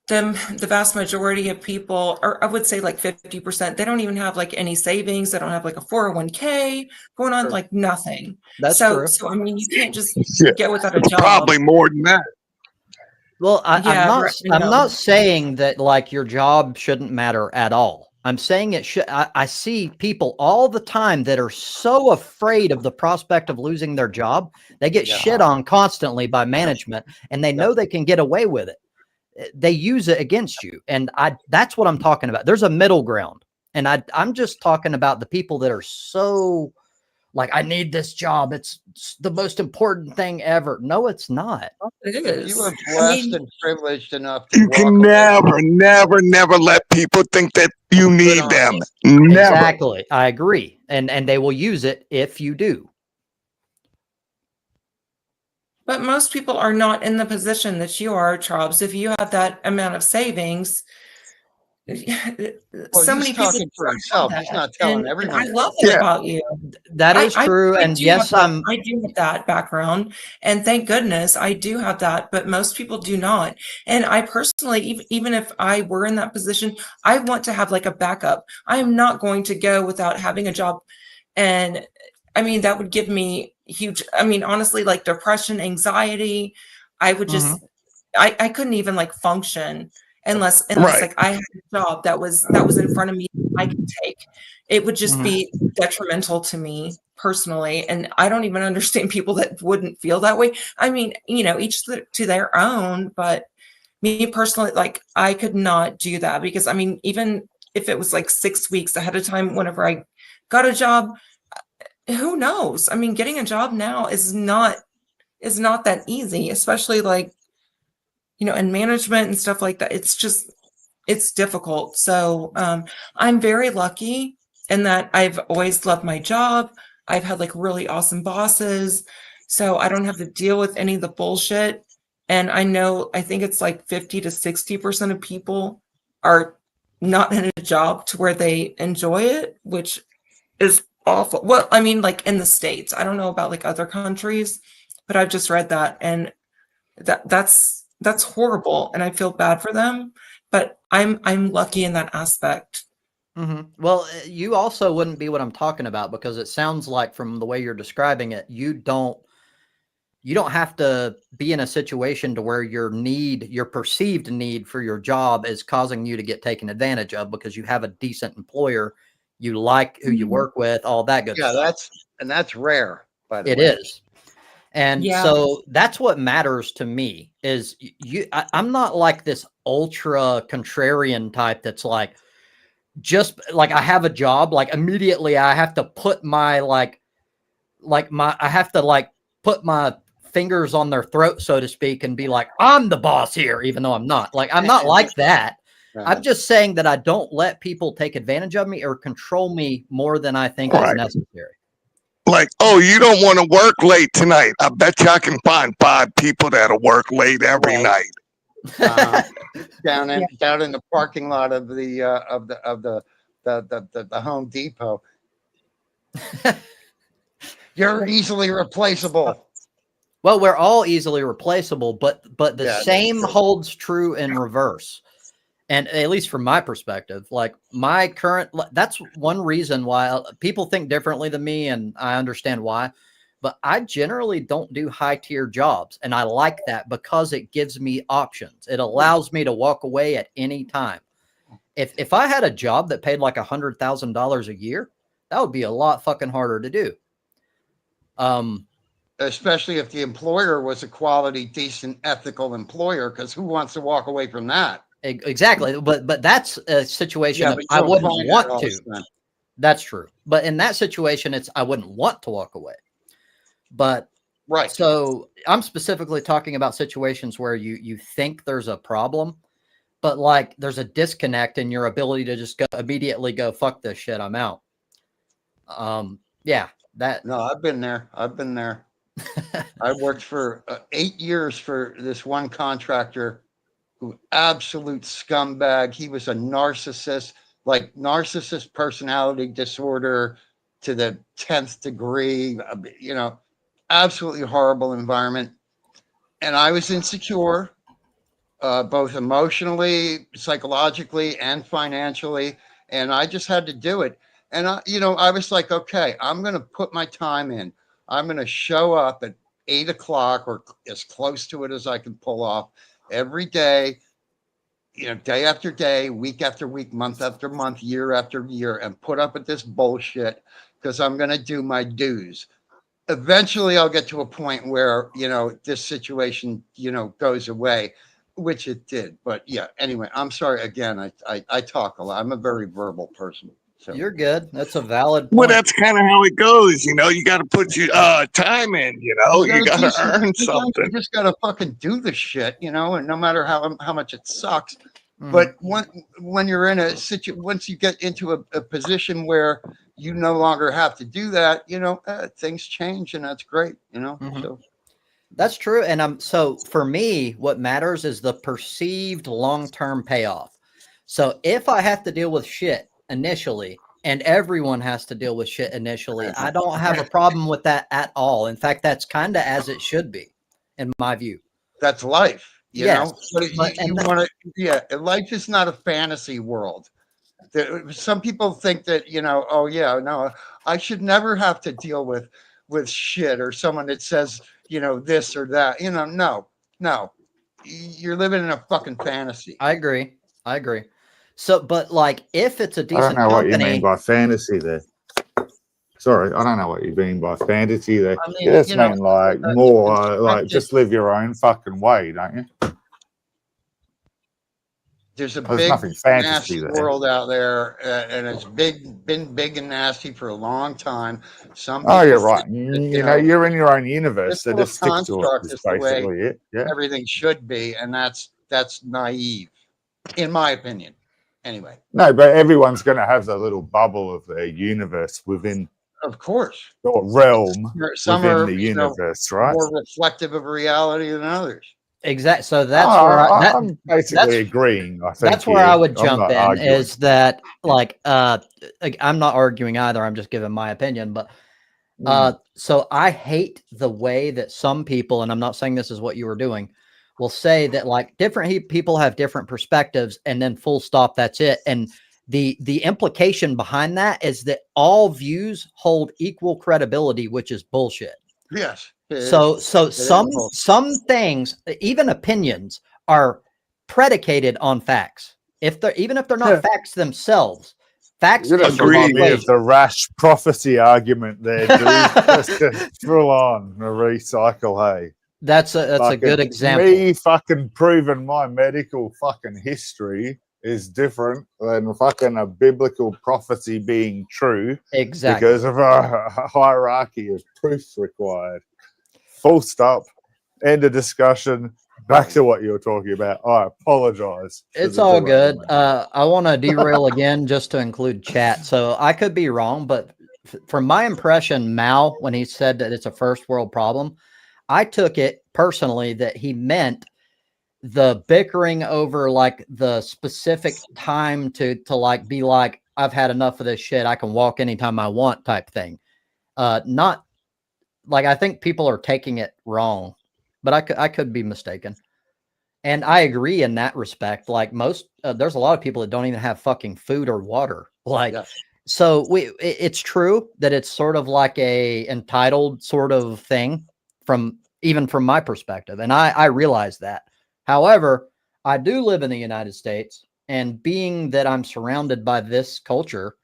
the vast majority of people, or I would say like 50%, they don't even have like any savings. They don't have like a 401k going on, Sure. like nothing. That's so, true. So, I mean, you can't just Yeah. get without a It's job. probably more than that. Well, Yeah, I'm not saying that like your job shouldn't matter at all. I'm saying it should. I see people all the time that are so afraid of the prospect of losing their job. They get shit on constantly by management and they know they can get away with it. They use it against you. And that's what I'm talking about. There's a middle ground. And I'm just talking about the people that are so like, I need this job. It's the most important thing ever. No, it's not. It If is. you are I blessed mean, and privileged enough to You walk can away, never let people think that you need on them. you. Never. Exactly. I agree. And they will use it if you do. but most people are not in the position that you are, Charles. If you have that amount of savings, Well, so he's many people talking for don't himself. have He's that. not telling And everyone I that. love that Yeah. about you. That is true. And do yes, have that. I do have that background, and thank goodness I do have that. But most people do not. And I personally, even if I were in that position, I want to have like a backup. I am not going to go without having a job, and I mean that would give me huge. I mean, honestly, like depression, anxiety. I would just, I couldn't even like function unless Right. like I had a job that was in front of me I could take. It would just be detrimental to me personally, and I don't even understand people that wouldn't feel that way. I mean, each to their own, but me personally, like I could not do that because I mean, even if it was like 6 weeks ahead of time whenever I got a job, who knows? I mean, getting a job now is not that easy, especially like in management and stuff like that. It's difficult. So I'm very lucky in that I've always loved my job. I've had like really awesome bosses, so I don't have to deal with any of the bullshit. And I think it's like 50 to 60% of people are not in a job to where they enjoy it, which is awful. Well, I mean, like in the States, I don't know about like other countries, but I've just read that, and that's horrible, and I feel bad for them. But I'm lucky in that aspect. Well, you also wouldn't be what I'm talking about because it sounds like from the way you're describing it, you don't have to be in a situation to where your perceived need for your job is causing you to get taken advantage of because you have a decent employer, you like who you work with, all that good stuff. That's rare, by the way. It is. And Yeah. so that's what matters to me is I'm not like this ultra contrarian type that's like, just like I have a job, like immediately I have to put my like I have to like put my fingers on their throat, so to speak, and be like, I'm the boss here, even though I'm not. Like, I'm not like that. I'm just saying that I don't let people take advantage of me or control me more than I think is necessary. Like, oh, you don't want to work late tonight. I bet you I can find 5 people that'll work late every night. Down in the parking lot of the Home Depot. You're easily replaceable. Well, we're all easily replaceable, but the same holds true in reverse. And at least from my perspective, like my current, that's one reason why people think differently than me, and I understand why. But I generally don't do high tier jobs, and I like that because it gives me options. It allows me to walk away at any time. If I had a job that paid like $100,000 a year, that would be a lot fucking harder to do. Especially if the employer was a quality, decent, ethical employer, because who wants to walk away from that? Exactly. But that's a situation that I wouldn't want to. That's true. But in that situation, I wouldn't want to walk away. But right. So I'm specifically talking about situations where you think there's a problem, but like there's a disconnect in your ability to just immediately go, fuck this shit, I'm out. Yeah. No, I've been there. I worked for 8 years for this one contractor who absolute scumbag. He was a narcissist, like narcissist personality disorder to the 10th degree, absolutely horrible environment. And I was insecure, both emotionally, psychologically, and financially. And I just had to do it. And I was like, okay, I'm going to put my time in. I'm going to show up at 8 o'clock or as close to it as I can pull off every day, day after day, week after week, month after month, year after year, and put up with this bullshit because I'm going to do my dues. Eventually I'll get to a point where, this situation, goes away, which it did. But yeah, anyway, I'm sorry. Again, I talk a lot. I'm a very verbal person. So. You're good. That's a valid point. Well, that's kind of how it goes. You got to put your time in, you got to earn something. You just got to fucking do the shit, and no matter how much it sucks. But when you're in a situation, once you get into a position where you no longer have to do that, things change, and that's great, So. That's true. And so for me, what matters is the perceived long-term payoff. So if I have to deal with shit initially, and everyone has to deal with shit initially, I don't have a problem with that at all. In fact, that's kind of as it should be, in my view. That's life. You know, but life is not a fantasy world. Some people think that, oh yeah, no, I should never have to deal with shit or someone that says, this or that, no, you're living in a fucking fantasy. I agree. So, but like, if it's a decent I don't know company, what you mean by fantasy there. Sorry, I don't know what you mean by fantasy there. I mean, you just mean like more like just live your own fucking way, don't you? There's a There's big nothing fantasy nasty there. world out there, and it's been big and nasty for a long time. You're right. You're in your own universe, so just stick to it. Is basically it. Yeah. Everything should be, and that's naive, in my opinion. Anyway. No, but everyone's going to have the little bubble of their universe within, of course, or realm some within are, the universe, right? More reflective of reality than others. Exactly. So that's where I'm basically agreeing. I think that's where I would jump in. Arguing. Is that like I'm not arguing either. I'm just giving my opinion. But so I hate the way that some people, and I'm not saying this is what you were doing, will say that like different people have different perspectives, and then full stop. That's it. And the implication behind that is that all views hold equal credibility, which is bullshit. Yes. So some things, even opinions, are predicated on facts. Even if they're not facts themselves, facts. You're going to remind me of the rash prophecy argument there, dude. Full on a recycle, hey. That's a good example. Me fucking proving my medical fucking history is different than fucking a biblical prophecy being true. Exactly. Because of a hierarchy of proofs required. Full stop. End of discussion. Back to what you were talking about. I apologize. It's all good. I want to derail again just to include chat. So I could be wrong, but from my impression, Mao, when he said that it's a first world problem, I took it personally that he meant the bickering over like the specific time to like be like, I've had enough of this shit. I can walk anytime I want type thing. Not like, I think people are taking it wrong, but I could be mistaken. And I agree in that respect. Like most, there's a lot of people that don't even have fucking food or water. Like, so it's true that it's sort of like a entitled sort of thing from my perspective. And I realize that. However, I do live in the United States, and being that I'm surrounded by this culture,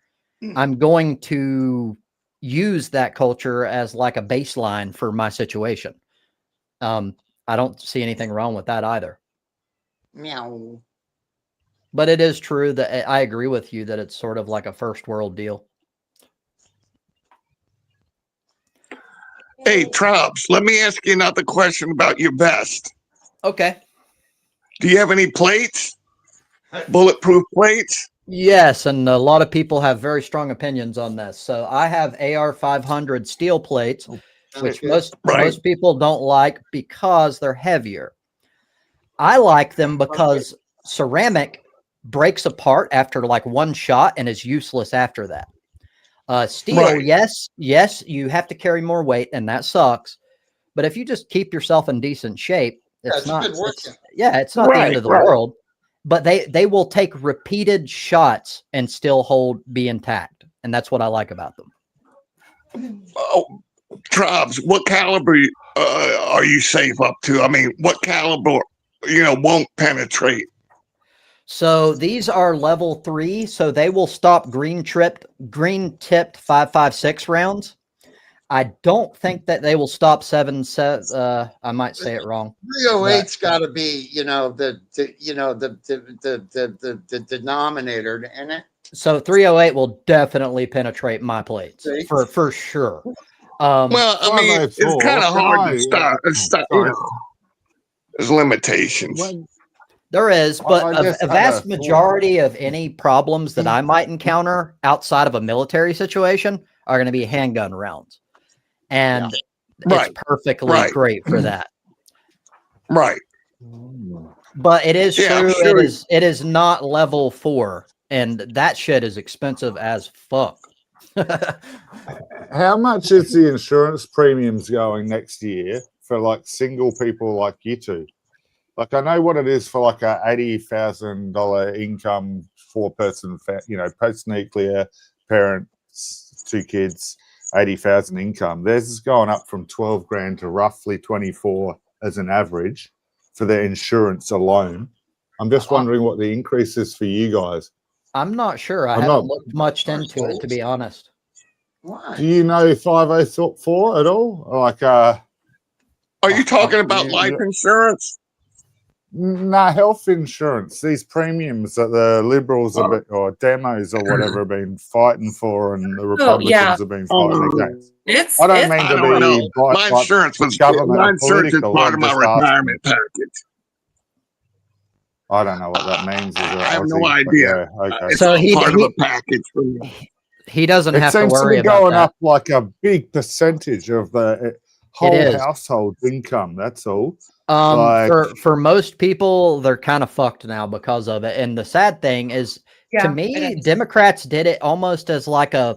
I'm going to use that culture as like a baseline for my situation. I don't see anything wrong with that either. Meow. But it is true that I agree with you that it's sort of like a first world deal. Hey, Trubs, let me ask you another question about your vest. Okay. Do you have any plates? Bulletproof plates? Yes, and a lot of people have very strong opinions on this. So I have AR-500 steel plates, which most people don't like because they're heavier. I like them because ceramic breaks apart after like one shot and is useless after that. Steel, yes, you have to carry more weight, and that sucks. But if you just keep yourself in decent shape, it's not the end of the world. But they will take repeated shots and still be intact, and that's what I like about them. Oh, Trubs, what caliber are you safe up to? I mean, what caliber won't penetrate? So these are level 3, so they will stop green tipped 5.56 rounds. I don't think that they will stop 7.7. I might say it wrong. 308's got to be, the denominator in it. So 308 will definitely penetrate my plates for sure. Well, I mean, it's kind of hard to start. There's limitations. There is, but a vast majority of any problems that I might encounter outside of a military situation are going to be handgun rounds. And it's perfectly great for that. Right. But it is true. Sure. It is not level 4, and that shit is expensive as fuck. How much is the insurance premiums going next year for like single people like you two? Like, I know what it is for like a $80,000 income, 4-person, post-nuclear, parents, 2 kids, 80,000 income. Theirs is going up from 12 grand to roughly 24 as an average for their insurance alone. I'm just wondering what the increase is for you guys. I'm not sure. I haven't looked much into it, to be honest. Why? Do you know 504 at all? Like, are you talking about life insurance? Nah, health insurance. These premiums that the Liberals or demos or whatever have been fighting for, and the Republicans have been fighting against. I don't mean to be my insurance was my insurance is part of my retirement package. I don't know what that means. I have no idea. Okay. So he part of a package for me. He doesn't have to worry about that. It seems to be going up like a big percentage of the whole household income. That's all. For most people, they're kind of fucked now because of it. And the sad thing is, to me, Democrats did it almost as like a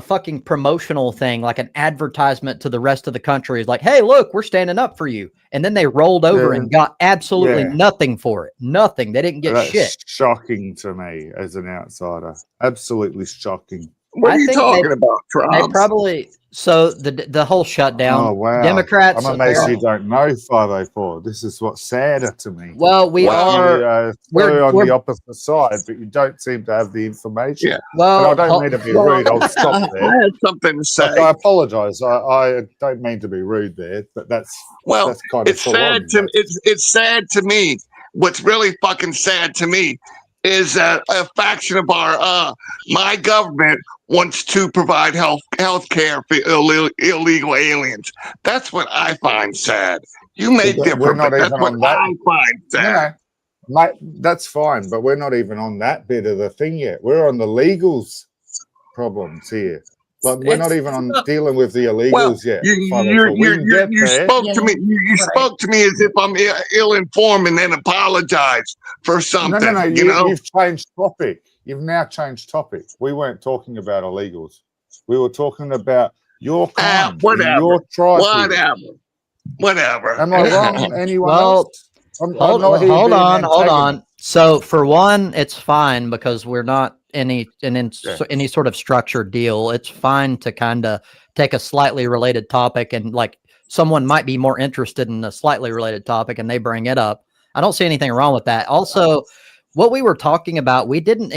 fucking promotional thing, like an advertisement to the rest of the country. Is like, hey, look, we're standing up for you. And then they rolled over and got absolutely nothing for it. Nothing. They didn't get shit. Shocking to me as an outsider. Absolutely shocking. What are you talking about, Trump? They probably the whole shutdown. Oh wow! Democrats. I'm amazed you don't know 504. This is what's sadder to me. Well, we're on the opposite side, but you don't seem to have the information. Yeah. Well, and I don't mean to be rude. I'll stop there. I had something to say. I apologize. I don't mean to be rude there, but that's kind of it's sad to it's sad to me. What's really fucking sad to me is that a faction of our my government wants to provide health care for illegal aliens. That's what I find sad. You may We're differ, not but that's even what on that. I find sad. No, mate, that's fine, but we're not even on that bit of the thing yet. We're on the legals problems here. Like we're not even on dealing with the illegals yet. You spoke to me. You spoke to me as if I'm ill-informed, and then apologize for something. No. You you've changed topic. You've now changed topic. We weren't talking about illegals. We were talking about your kind, your tribe. Whatever. Am I wrong? Anyone else? Hold on. So for one, it's fine because we're not any sort of structured deal. It's fine to kind of take a slightly related topic and like someone might be more interested in a slightly related topic and they bring it up. I don't see anything wrong with that. Also, what we were talking about, we didn't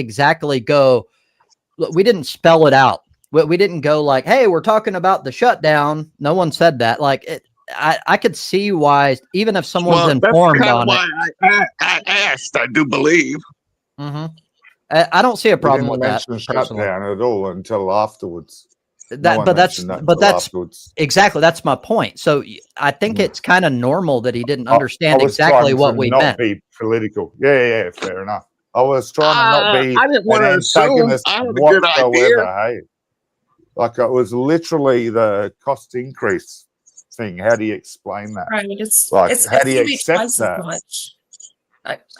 spell it out. We didn't go like, hey, we're talking about the shutdown. No one said that. Like I could see why, even if someone's informed on it. I asked, I do believe. Mm-hmm. I don't see a problem with that. Shutdown at all until afterwards. Exactly, that's my point. So I think it's kind of normal that he didn't understand exactly what we meant. Be political. Yeah, fair enough. I was trying to not be I didn't want to assume. I had a good idea. Hey, like it was literally the cost increase thing. How do you explain that? Right. How do you accept that?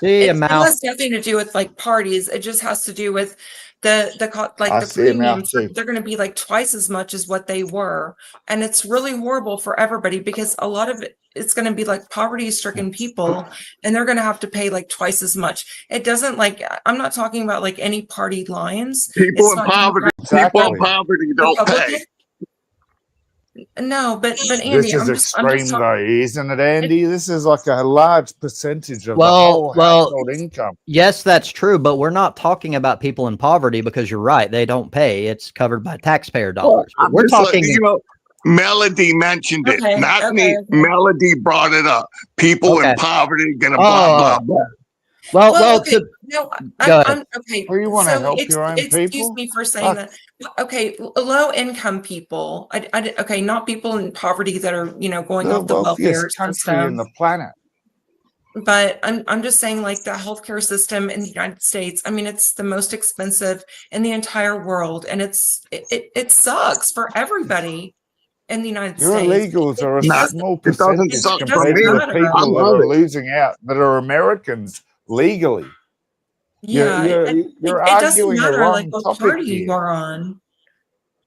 It has nothing to do with like parties. It just has to do with the premiums. They're going to be like twice as much as what they were, and it's really horrible for everybody because a lot of it's going to be like poverty-stricken people, and they're going to have to pay like twice as much. It doesn't like I'm not talking about like any party lines. People in poverty don't pay. No, but Andy, this is extreme though, isn't it, Andy? This is like a large percentage of the whole household income. Yes, that's true, but we're not talking about people in poverty because you're right; they don't pay. It's covered by taxpayer dollars. We're talking. Melody mentioned it, not me. Okay. Melody brought it up. People in poverty gonna blah blah blah. Well, okay. I'm okay. Or you want to help your own people? Excuse me for saying that. Okay, low income people. Okay, not people in poverty that are going off the welfare country in the planet. But I'm just saying, like the healthcare system in the United States. I mean, it's the most expensive in the entire world, and it sucks for everybody in the United States. Your illegals are a small percentage compared to the people that are losing out that are Americans legally. Yeah, you're it doesn't matter like what party you are on.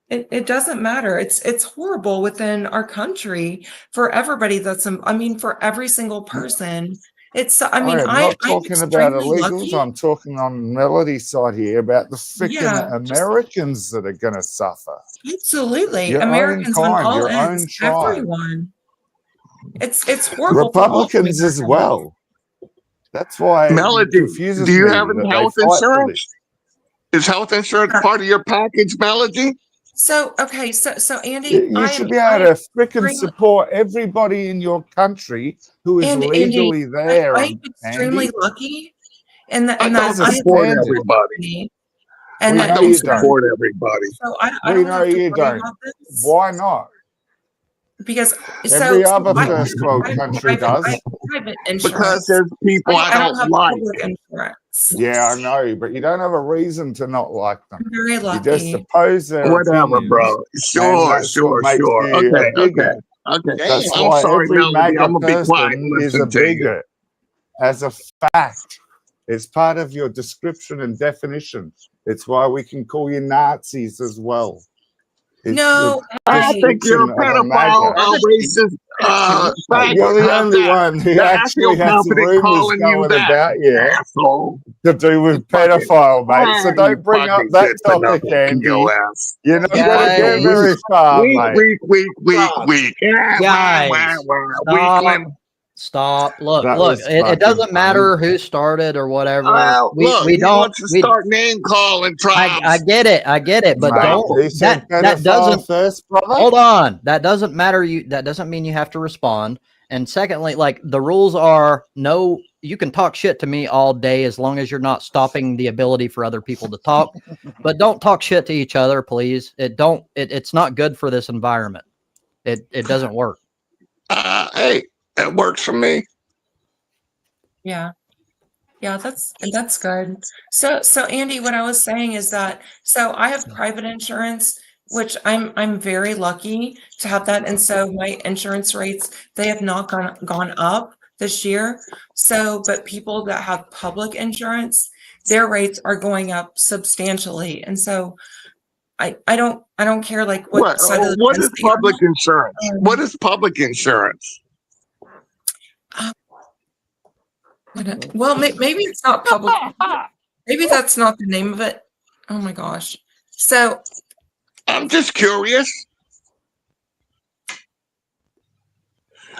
It doesn't matter. It's horrible within our country for everybody. For every single person. I'm not talking about illegals. I'm talking on Melody's side here about the freaking Americans that are going to suffer. Absolutely, your Americans on all ends, everyone. It's horrible. Republicans as well. That's why Melody, do you have health insurance? Is health insurance part of your package, Melody? So Andy, you should be able to freaking support everybody in your country who is legally there. I'm extremely lucky, and I don't support everybody. And I don't support everybody. So I don't know you don't. Why not? Because every other first world country does. Because there's people I don't like. Yeah, I know, but you don't have a reason to not like them. I'm very lucky. You just oppose their whatever, bro. Sure. Okay. That's why every MAGA person is a bigot. As a fact, it's part of your description and definition. It's why we can call you Nazis as well. I think you're a pedophile, racist. You're the only one who actually has rumors going about you to do with pedophile, mate. So don't bring up that topic, Andy. You're not going to get very far, mate. Weak. Guys, stop. Look. It doesn't matter who started or whatever. We don't start name calling tribes. I get it, but that doesn't. First, hold on. That doesn't matter. That doesn't mean you have to respond. And secondly, like the rules are no. you can talk shit to me all day as long as you're not stopping the ability for other people to talk. But don't talk shit to each other, please. It's not good for this environment. It doesn't work. Hey, that works for me. Yeah. Yeah, that's good. So Andy, what I was saying is that I have private insurance, which I'm very lucky to have that, and so my insurance rates, they have not gone up this year. So, but people that have public insurance, their rates are going up substantially, and so I don't care like what side of the What fence is that you're public on. insurance? What is public insurance? Well, maybe it's not public. Maybe that's not the name of it. Oh my gosh. So I'm just curious.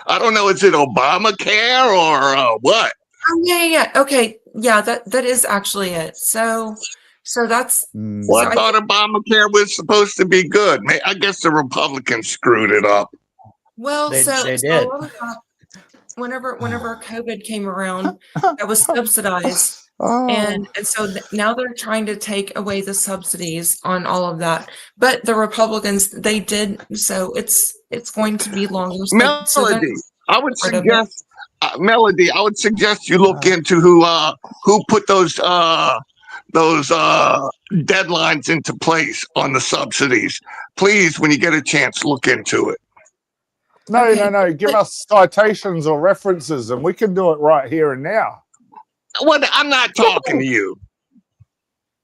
I don't know. Is it Obamacare or what? oh, yeah. Okay. Yeah, that is actually it. So that's Well, so I thought Obamacare was supposed to be good. I guess the Republicans screwed it up. well, They so did. a lot of that, whenever COVID came around, that was subsidized. And so now they're trying to take away the subsidies on all of that. But the Republicans, they did, so it's going to be longer. Melody, I would suggest Melody, I would suggest you look into who put those deadlines into place on the subsidies. Please, when you get a chance, look into it. No. Give us citations or references, and we can do it right here and now. What? I'm not talking to you.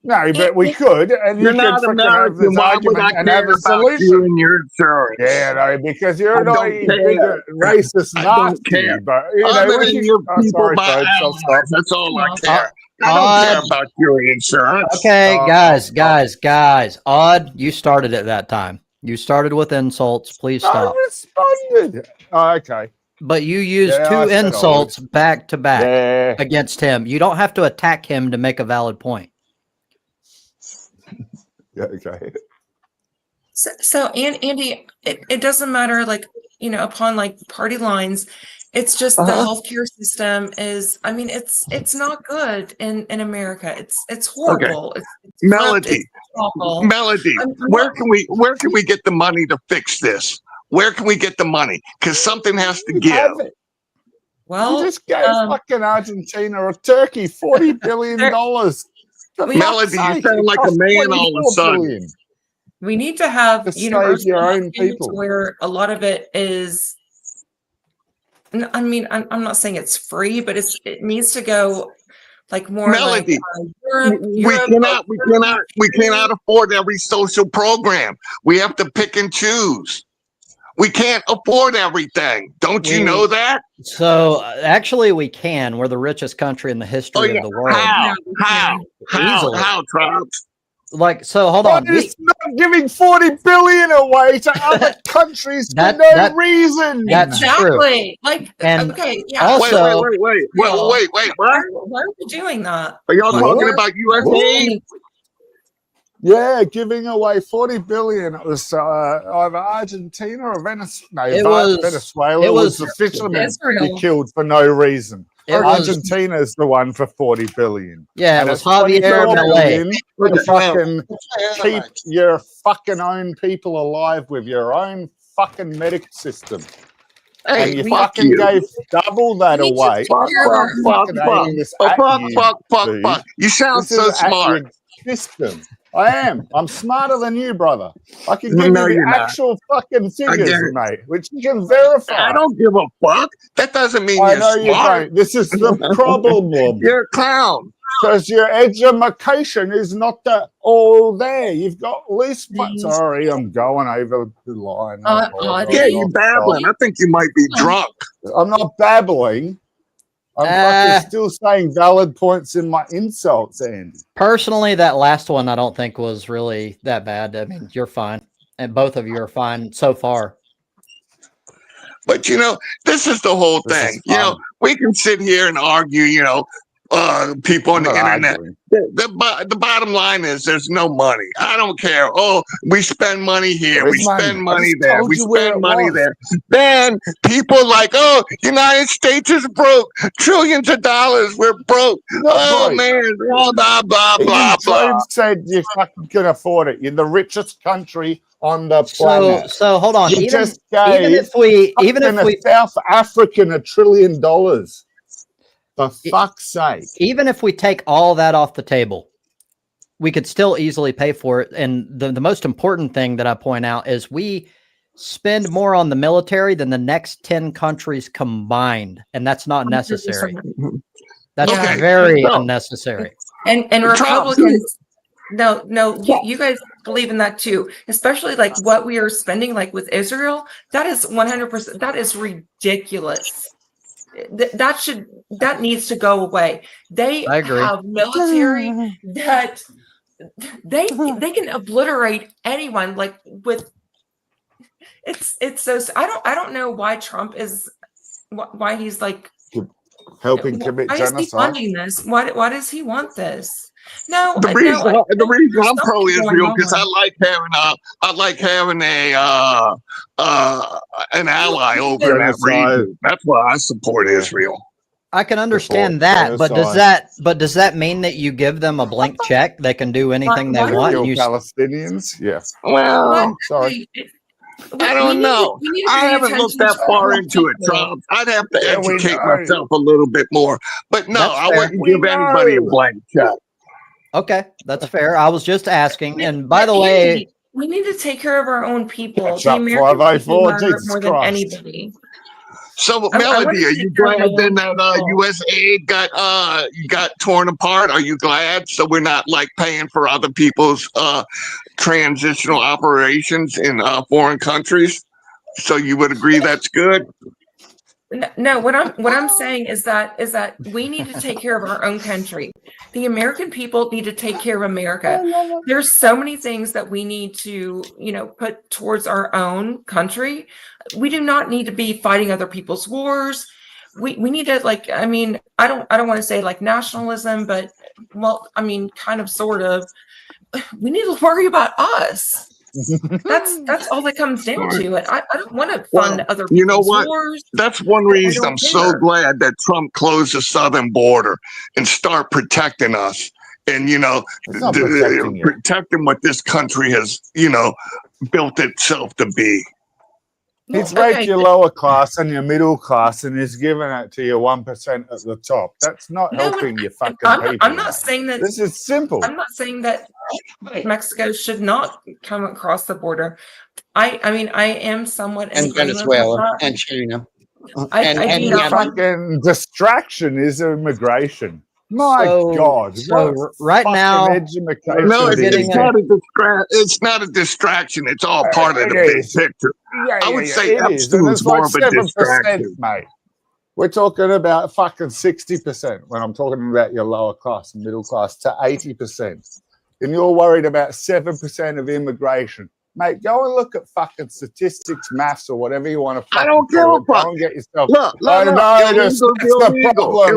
No, but we could, and You're you not could freaking have American. this Why would I argument and care have a about you solution. and your insurance? Yeah, no, because you're I not don't a care. bigot, racist I don't Nazi. care. But you know, Other we than can, your people, sorry, my folks, I'll stop. allies. That's all I care. I don't care about your insurance. Okay, guys. Odd, you started at that time. You started with insults. Please stop. I responded. Oh, okay. But you used Yeah, I two said I insults back to back Yeah. against him. You don't have to attack him to make a valid point. Yeah, okay. So Andy, it doesn't matter, like, upon like party lines, it's just the healthcare system is, I mean, it's not good in America. It's horrible. Okay. It's Melody, it's awful. Melody, where can we get the money to fix this? Where can we get the money? Because something has to give. Well, you just gave fucking Argentina or Turkey $40 billion. Melody, you sound like a man all of a sudden. We need to have universal your own people, where a lot of it is. I mean, I'm not saying it's free, but it needs to go like more. Melody, like, we cannot afford every social program. We have to pick and choose. We can't afford everything. Don't you know that? So actually, we can. We're the richest country in the history of the world. How, Travis? Like, so hold on. It's not giving $40 billion away to other countries for no reason. That's exactly. True. Like, and okay, yeah. Also, wait. What? Why are we doing that? Are y'all talking about USA? Yeah, giving away $40 billion. It was either Argentina or Venezuela. Venezuela it was the fishermen Israel. he killed for no reason. Argentina is the one for $40 billion. Yeah, it was Javier Milei. To fucking keep your fucking own people alive with your own fucking medical system. Hey, and you fucking gave double that away. Fuck. You sound so smart. System. I am. I'm smarter than you, brother. I can give you the actual fucking figures, mate, which you can verify. I don't give a fuck. That doesn't mean you're smart. You don't. This is the problem. You're a clown. Because your education is not all there. You've got at least. Sorry, I'm going over the line. Yeah, you're babbling. I think you might be drunk. I'm not babbling. I'm fucking still saying valid points in my insults, Andy. Personally, that last one I don't think was really that bad. I mean, you're fine. And both of you are fine so far. But, this is the whole thing. We can sit here and argue, people on the I'm not internet. arguing. The bottom line is there's no money. I don't care. Oh, we spend money here. There We is money. spend I money just there. told We you where spend it money was. there. Then people like, oh, United States is broke. Trillions of dollars. We're broke. You're not Oh, broke. man. Blah, blah, blah, Even blah, blah. Trump said you fucking can afford it. You're the richest country on the planet. So hold on. You Even just gave if we South African $1 trillion. For fuck's sake. even if we take all that off the table, we could still easily pay for it. And the most important thing that I point out is we spend more on the military than the next 10 countries combined, and that's not necessary. That's Yeah. very No. unnecessary. And Trump, Republicans, no, you guys believe in that too, especially like what we are spending, like with Israel. That is 100%. That is ridiculous. That needs to go away. They I agree. have military that they can obliterate anyone. Like with it's so. I don't know why Trump is why he's like Helping commit why is he genocide. funding this? Why does he want this? No, The reason there's I'm pro something going Israel because on. I like having an ally over in that Genocide. region. That's why I support Israel. I can understand Support that, but genocide. does that mean that you give them a blank check? They can do anything they Why- want. Kill And you Palestinians? Yes. Well, Sorry. I don't know. I haven't looked that far into it, Trump. I'd have to Yeah, we educate know. myself a little bit more. But no, That's I fair. wouldn't We give anybody a know. blank check. Okay, that's fair. I was just asking. And by the way, we need to take care of our own people. Catch The up, American 504, people matter Jesus more than Christ. anybody. So, I Melody, wanna are take you care of my glad then own that people. U.S. aid got torn apart? Are you glad? So we're not like paying for other people's transitional operations in foreign countries. So you would agree that's good? No, what I'm saying is that we need to take care of our own country. The American people need to take care of America. There's so many things that we need to, put towards our own country. We do not need to be fighting other people's wars. We need to I don't want to say like nationalism, but kind of sort of. We need to worry about us. That's all that comes down to it. I don't want to fund other people's you know what? wars. That's one reason I'm so glad that Trump closed the southern border and start protecting us. And, It's not protecting you. protecting what this country has, built itself to be. He's raped your lower class and your middle class and he's giving it to your 1% at the top. That's not helping your fucking people. I'm not saying that. This is simple. I'm not saying that Mexico should not come across the border. I am somewhat in And Venezuela and China. I do not want fucking distraction is immigration. My God! So right now, education no, it's not a distraction. It's all part of the big picture. Yeah, I would say it is. Epstein's more of a 7%, distraction, mate. We're talking about fucking 60% when I'm talking about your lower class and middle class to 80%. And you're worried about 7% of immigration. Mate, go and look at fucking statistics, maths, or whatever you want to. I don't give a fuck. Go and get yourself. Look, That's the problem.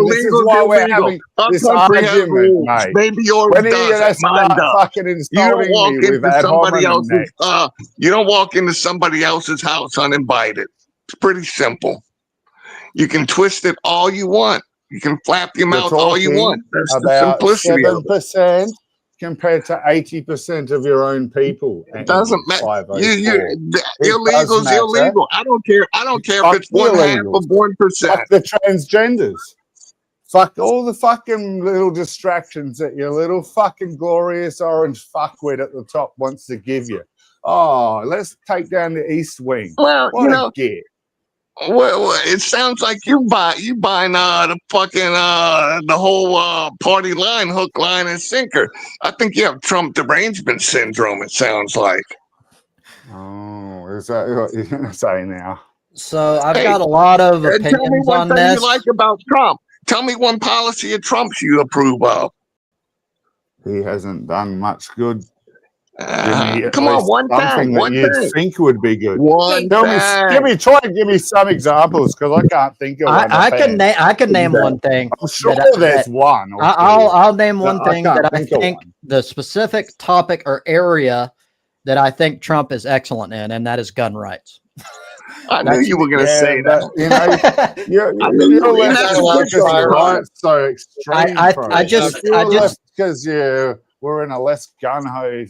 This is why we're having this argument, mate. Maybe yours When are you does. gonna Mine start does. fucking You insulting don't walk me with into ad somebody hominem else's. next? You don't walk into somebody else's house uninvited. It's pretty simple. You can twist it all you want. You can flap your mouth all you want. That's the about simplicity of it. 7% compared to 80% of your own people. It doesn't matter. Illegal's matter. illegal. I don't care. I don't care if it's 1/2 of 1%. Fuck the transgenders. Fuck all the fucking little distractions that your little fucking glorious orange fuckwit at the top wants to give you. Oh, let's take down the East Wing. Well, what a git. Well, it sounds like you buying the fucking the whole party line, hook, line, and sinker. I think you have Trump derangement syndrome. It sounds like. Oh, is that what you're gonna say now? So I've got a lot of opinions tell me one on thing this. you like about Trump. Tell me one policy of Trump's you approve of. He hasn't done much good. Come on, one something thing. that One you'd thing. think would be good. One thing. Try and give me some examples because I can't think of one. I can name one thing. I'm sure that- there's that- one. Or I'll name one I thing can't that I think of think one. the specific topic or area that I think Trump is excellent in, and that is gun rights. I knew you were going to say that. You know, you're left that's a good because try, your Ron. right's so extreme. I just because we're in a less gun ho.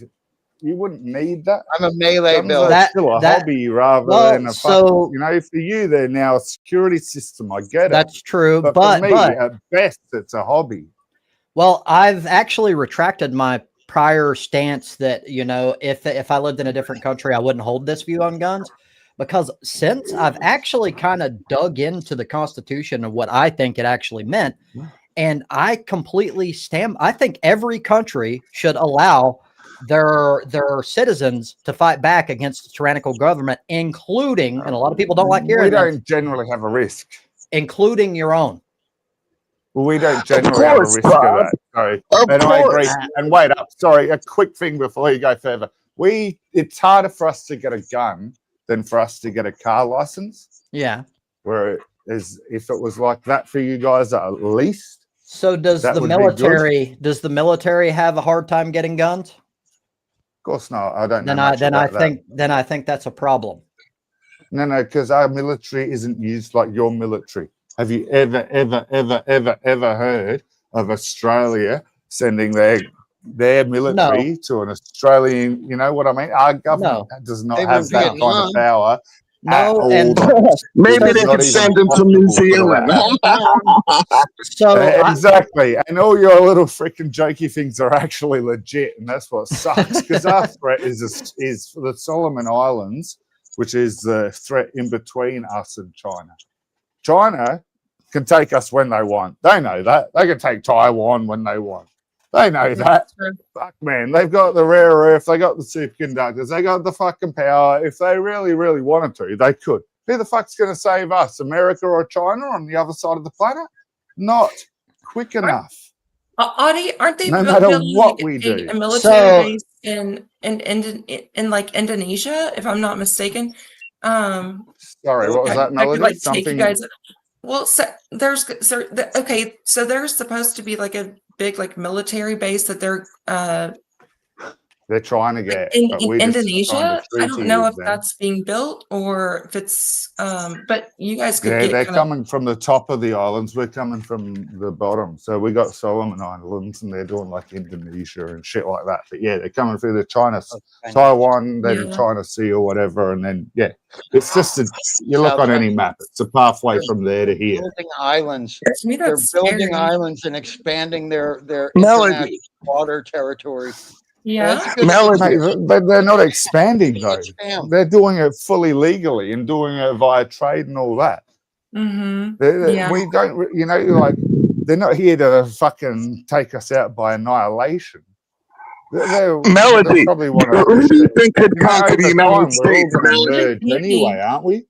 You wouldn't need that. I'm a melee Guns bill. are still a hobby rather than a so- you know, for you they're now a security system. I get it. That's true, But but for me, at best, it's a hobby. well, I've actually retracted my prior stance that, you know, if I lived in a different country, I wouldn't hold this view on guns, because since I've actually kind of dug into the Constitution and what I think it actually meant, and I completely stand. I think every country should allow their citizens to fight back against the tyrannical government, including, and a lot of people don't like hearing We this, don't generally have a risk. including your own. Well, we don't generally have a risk of that. So, and I agree. And wait up. Sorry, a quick thing before you go further. It's harder for us to get a gun than for us to get a car license. Yeah. Whereas if it was like that for you guys at least. So does that the would be good. military have a hard time getting guns? Of course not. I don't know. Then I think that's a problem. No, because our military isn't used like your military. Have you ever heard of Australia sending their military to an Australian? You know what I mean? Our government does not have that kind of power. No, and maybe they could send them to New Zealand. So exactly, and all your little freaking jokey things are actually legit, and that's what sucks. Because our threat is the Solomon Islands, which is the threat in between us and China. China can take us when they want. They know that. They can take Taiwan when they want. They know that. Fuck, man. They've got the rare earth. They got the superconductors. They got the fucking power. If they really, really wanted to, they could. Who the fuck's going to save us? America or China on the other side of the planet? Not quick enough. Audie, aren't they No matter building what we do. a military base in like Indonesia, if I'm not mistaken? Sorry, what was that, Melody? I could take you guys. Well, so there's supposed to be like a big like military base that they're trying to get in Indonesia. I don't know if that's being built or if it's but you guys could get they're coming from the top of the islands. We're coming from the bottom. So we got Solomon Islands and they're doing like Indonesia and shit like that. But yeah, they're coming through the Taiwan, then China Sea or whatever, and then it's just you look on any map, it's a pathway from there to here. Building islands. They're building islands and expanding their international water territory. Yeah, Melody, but they're not expanding though. They're doing it fully legally and doing it via trade and all that. Mm-hmm. We don't, you know, like they're not here to fucking take us out by annihilation. Melody, probably who do you think could conquer the United States? Anyway, aren't we?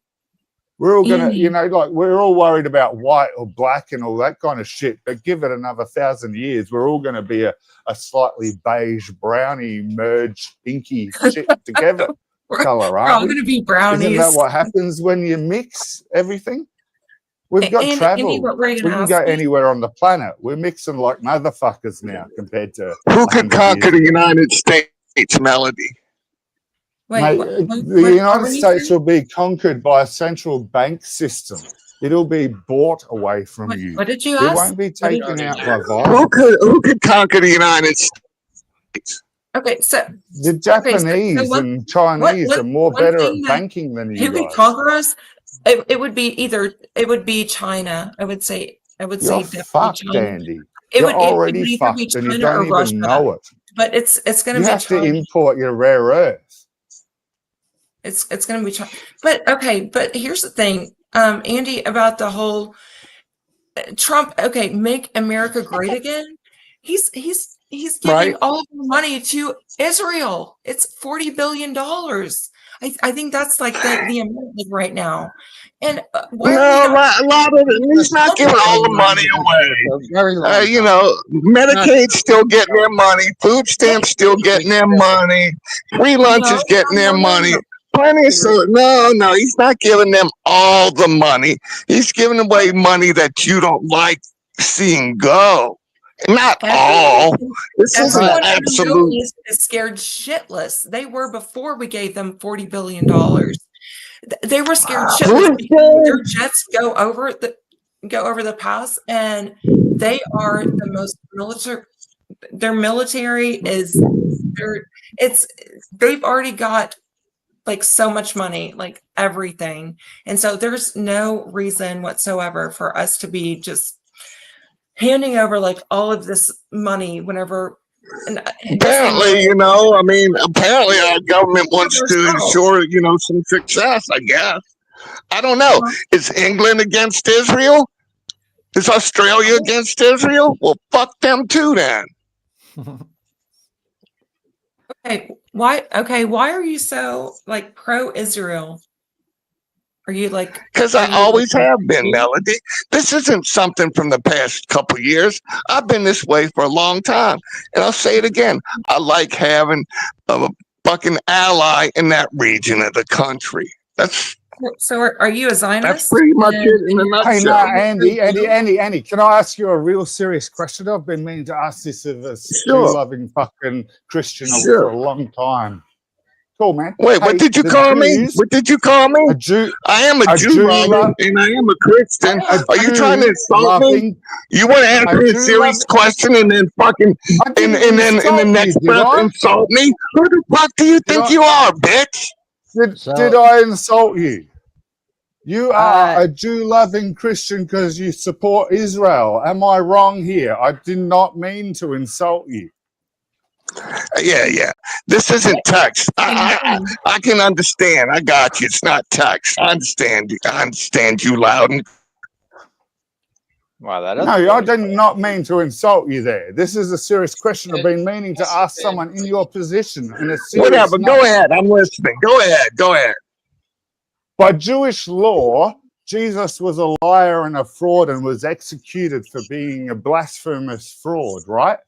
We're all gonna, you know, like we're all worried about white or black and all that kind of shit. But give it another 1,000 years, we're all going to be a slightly beige, brownie, merged, inky shit together color, we're all aren't we? going to be brownies. Isn't that what happens when you mix everything? We've got travel. Andy, we can go anywhere on the planet. We're mixing like motherfuckers now compared to who could conquer the United States, Melody? Mate, the United States will be conquered by a central bank system. It'll be bought away from you. What did you ask? It won't be taken out by violence. Who could conquer the United States? Okay, so the Japanese and Chinese are more better at banking than you guys. Who could conquer us? It would be China. I would say definitely fucked, China. Andy. You're already fucked and you don't even know it. But it's going to be You have to import your rare earth. It's going to be China. But okay, but here's the thing, Andy, about the whole Trump. Okay, make America great again. He's giving all of the money to Israel. It's $40 billion. I think that's like the American right now. And No, a lot of it. He's not giving all the money away. Very long. You know, Medicaid's still getting their money. Food stamps still getting their money. Free lunch is getting their money. Plenty of so no, he's not giving them all the money. He's giving away money that you don't like seeing go. Not all. This isn't absolute. Is scared shitless. They were before we gave them $40 billion. They were scared shitless because their jets go over the pass, and they are the most military. Their military is they've already got like so much money, like everything, and so there's no reason whatsoever for us to be just handing over like all of this money whenever. And apparently, you know, I mean, apparently our government wants to ensure, you know, some success, I guess. I don't know. Is England against Israel? Is Australia against Israel? Well, fuck them too then. Why are you so like pro-Israel? Are you like? Because I always have been, Melody. This isn't something from the past couple of years. I've been this way for a long time. And I'll say it again. I like having a fucking ally in that region of the country. So are you a Zionist? That's pretty much it in a nutshell. Hey, Andy, can I ask you a real serious question? I've been meaning to ask this of a Jew-loving fucking Christian for a long time. Cool, man. Wait, what did you call me? What did you call me? A Jew. I am a Jew lover, and I am a Christian. Are you trying to insult me? You want to answer a serious question and then fucking and then in the next breath insult me? Who the fuck do you think you are, bitch? Did I insult you? You are a Jew-loving Christian because you support Israel. Am I wrong here? I did not mean to insult you. Yeah. This isn't text. I can understand. I got you. It's not text. I understand you loud and. Wow, I did not mean to insult you there. This is a serious question. I've been meaning to ask someone in your position. And whatever. Go ahead. I'm listening. Go ahead. By Jewish law, Jesus was a liar and a fraud and was executed for being a blasphemous fraud, right?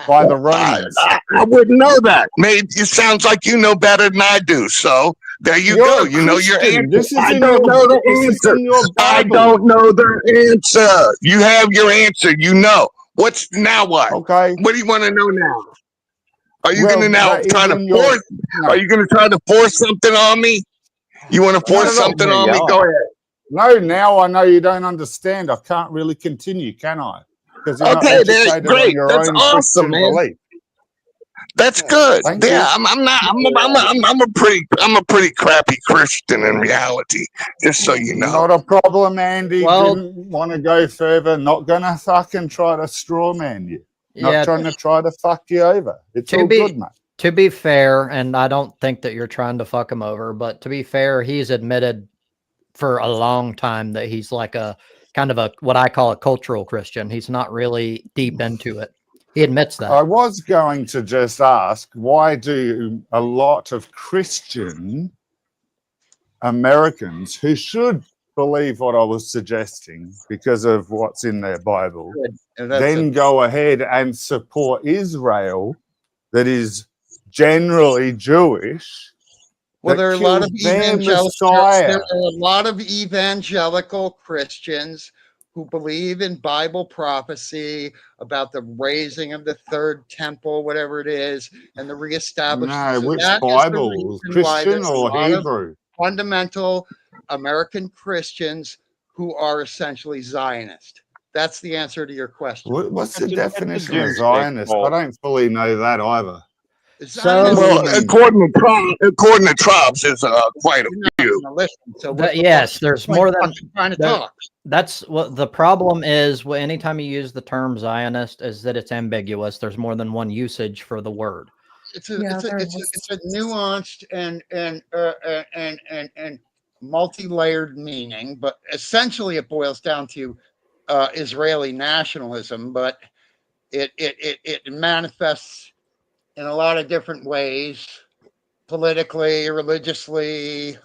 By the Romans. I wouldn't know that. Maybe it sounds like you know better than I do. So there you go. You know your answer. I don't know the answer. I don't know the answer. You have your answer. You know. What's now what? Okay. What do you want to know now? Are you going to now try to force? Are you going to try to force something on me? You want to force something on me? Go ahead. No, now I know you don't understand. I can't really continue, can I? Okay, that's great. That's awesome, man. Belief. That's good. Thank you. I'm a pretty crappy Christian in reality. Just so you know. Not a problem, Andy. Didn't want to go further. Not gonna fucking try to straw man you. Not trying to try to fuck you over. It's all good, mate. To be fair, and I don't think that you're trying to fuck him over, but to be fair, he's admitted for a long time that he's like a kind of what I call a cultural Christian. He's not really deep into it. He admits that. I was going to just ask, why do a lot of Christian Americans who should believe what I was suggesting because of what's in their Bible, then go ahead and support Israel that is generally Jewish? Well, there are a lot of evangelical Christians who believe in Bible prophecy about the raising of the third temple, whatever it is, and the reestablishment. No, which Bible? Christian or Hebrew? Fundamental American Christians who are essentially Zionist. That's the answer to your question. What's the definition of Zionist? I don't fully know that either. According to Trumps, is quite a few. Yes, there's more than trying to talk. That's what the problem is. Anytime you use the term Zionist, is that it's ambiguous. There's more than one usage for the word. It's a nuanced and multi-layered meaning, but essentially it boils down to Israeli nationalism. But it manifests in a lot of different ways, politically, religiously,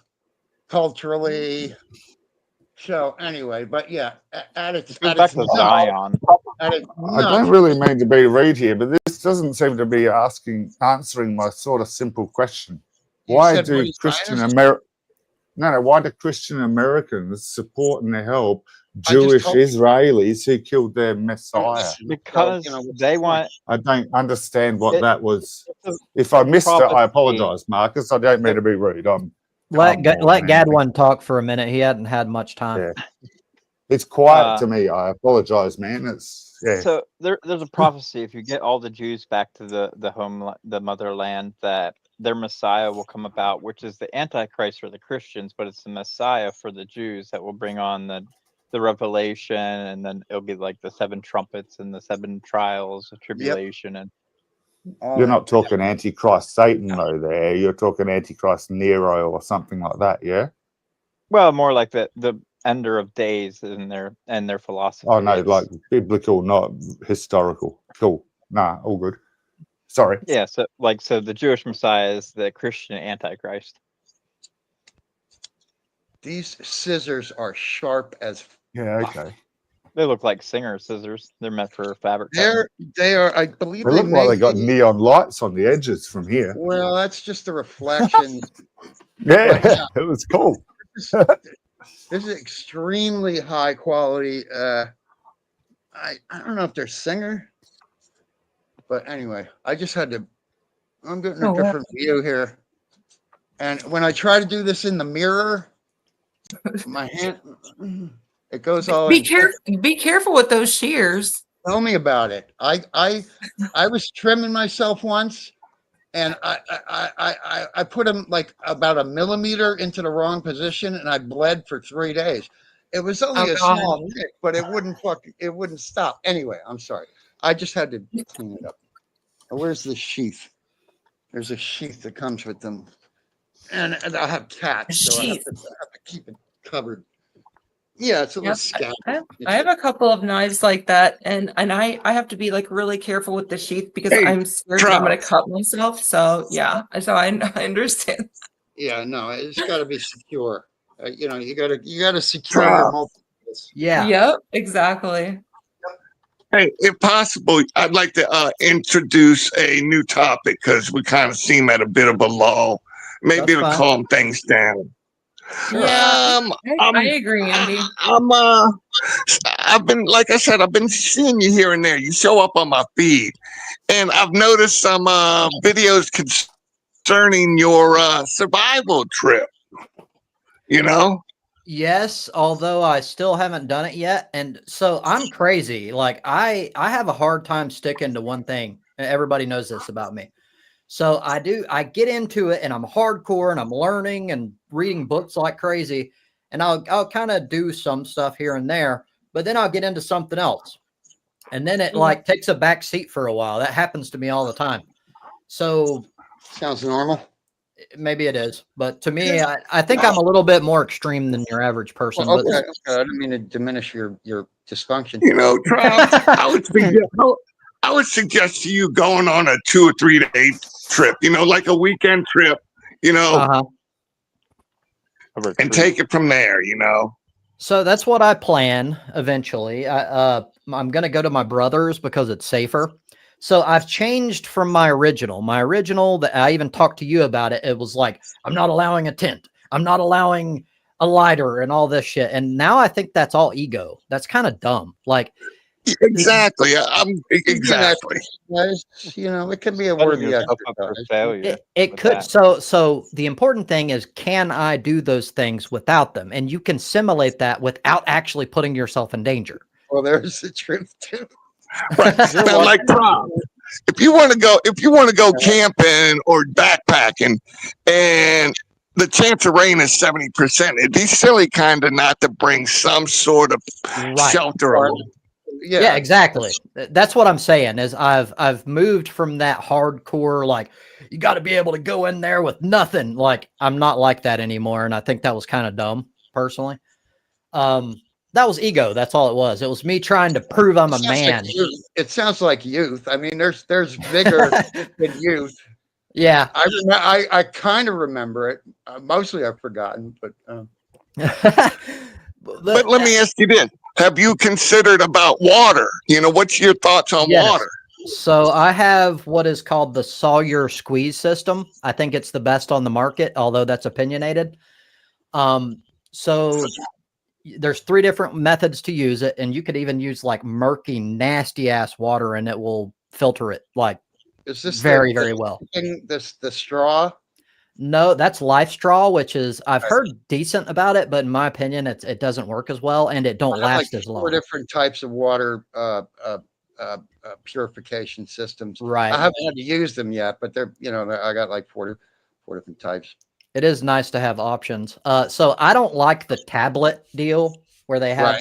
culturally. So anyway, but yeah, at its Goes back to nuts, Zion. at its I don't nuts, really mean to be rude here, but this doesn't seem to be answering my sort of simple question. you Why said, do what is Christian Zionist? why do Christian Americans support and help I just Jewish told you. Israelis who killed their Messiah? Listen, Because so, what's they the point? want I don't understand what it, that was. it's If I missed it, I prophecy. apologize, Marcus. I don't mean to be rude. Let more let than anything. Gadwin talk for a minute. He hadn't had much time. Yeah. It's quiet to me. I apologize, man. It's So there's a prophecy. If you get all the Jews back to the motherland, that their Messiah will come about, which is the Antichrist for the Christians, but it's the Messiah for the Jews that will bring on the revelation, and then it'll be like the 7 trumpets and the 7 trials of tribulation. And you're not talking Antichrist Satan though. There, you're talking Antichrist Nero or something like that. Yeah. well, more like the ender of days in their philosophy. Oh no, like biblical, not historical. Cool. Nah, all good. Sorry. Yeah, so the Jewish Messiah is the Christian Antichrist. These scissors are sharp as Yeah. fuck. Okay. They look like Singer scissors. They're meant for fabric. They are. I believe They look like they got neon lights on the edges from here. Well, that's just the reflection. Yeah, it was cool. This is extremely high quality. I don't know if they're Singer, but anyway, I just had to. I'm getting a different view here, and when I try to do this in the mirror, my hand it goes all. Be careful with those shears. Tell me about it. I was trimming myself once, and I put them like about a millimeter into the wrong position, and I bled for 3 days. It was only a small nick, but it wouldn't stop. Anyway, I'm sorry. I just had to clean it up. Where's the sheath? There's a sheath that comes with them, and I have cats, so I have to keep it covered. Yeah, it's a little scab. I have a couple of knives like that, and I have to be like really careful with the sheath because I'm scared that I'm going to cut myself. So yeah, so I understand. Yeah, no, it's got to be secure. You got to secure your multiples. Yeah. Yep. Exactly. Hey, if possible, I'd like to introduce a new topic because we kind of seem at a bit of a lull. Maybe it'll calm things down. Yeah, I agree, Andy. I've been, like I said, I've been seeing you here and there. You show up on my feed, and I've noticed some videos concerning your survival trip. You know? Yes, although I still haven't done it yet. And so I'm crazy. Like I have a hard time sticking to one thing. Everybody knows this about me. So I get into it and I'm hardcore and I'm learning and reading books like crazy. And I'll kind of do some stuff here and there, but then I'll get into something else. And then it like takes a back seat for a while. That happens to me all the time. So sounds normal. Maybe it is, but to me, I think I'm a little bit more extreme than your average person. Well, okay, I didn't mean to diminish your dysfunction. You know, I would suggest to you going on a 2 or 3 day trip. You know, like a weekend trip. You know, and take it from there. You know. So that's what I plan eventually. I'm going to go to my brother's because it's safer. So I've changed from my original. My original, that I even talked to you about it. It was like, I'm not allowing a tent. I'm not allowing a lighter and all this shit. And now I think that's all ego. That's kind of dumb. Like, exactly. Exactly. You know, it can be a worthy exercise. It could. So the important thing is, can I do those things without them? And you can simulate that without actually putting yourself in danger. Well, there's the truth too. Right. Now, like if you want to go camping or backpacking, and the chance of rain is 70%, it'd be silly kind of not to bring some sort of shelter along. Yeah, exactly. That's what I'm saying. Is I've moved from that hardcore, like you got to be able to go in there with nothing. Like I'm not like that anymore, and I think that was kind of dumb, personally. That was ego. That's all it was. It was me trying to prove I'm a man. It sounds like youth. I mean, there's vigor in youth. Yeah. I kind of remember it. Mostly I've forgotten, but. But let me ask you this: have you considered about water? What's your thoughts on water? So I have what is called the Sawyer squeeze system. I think it's the best on the market, although that's opinionated. So there's 3 different methods to use it, and you could even use like murky, nasty ass water, and it will filter it like is this very well. The straw? No, that's Life Straw, which is I've heard decent about it, but in my opinion, it doesn't work as well, and it don't last as long. 4 different types of water purification systems. Right. I haven't had to use them yet, but they're I got like 4 different types. It is nice to have options. So I don't like the tablet deal where they have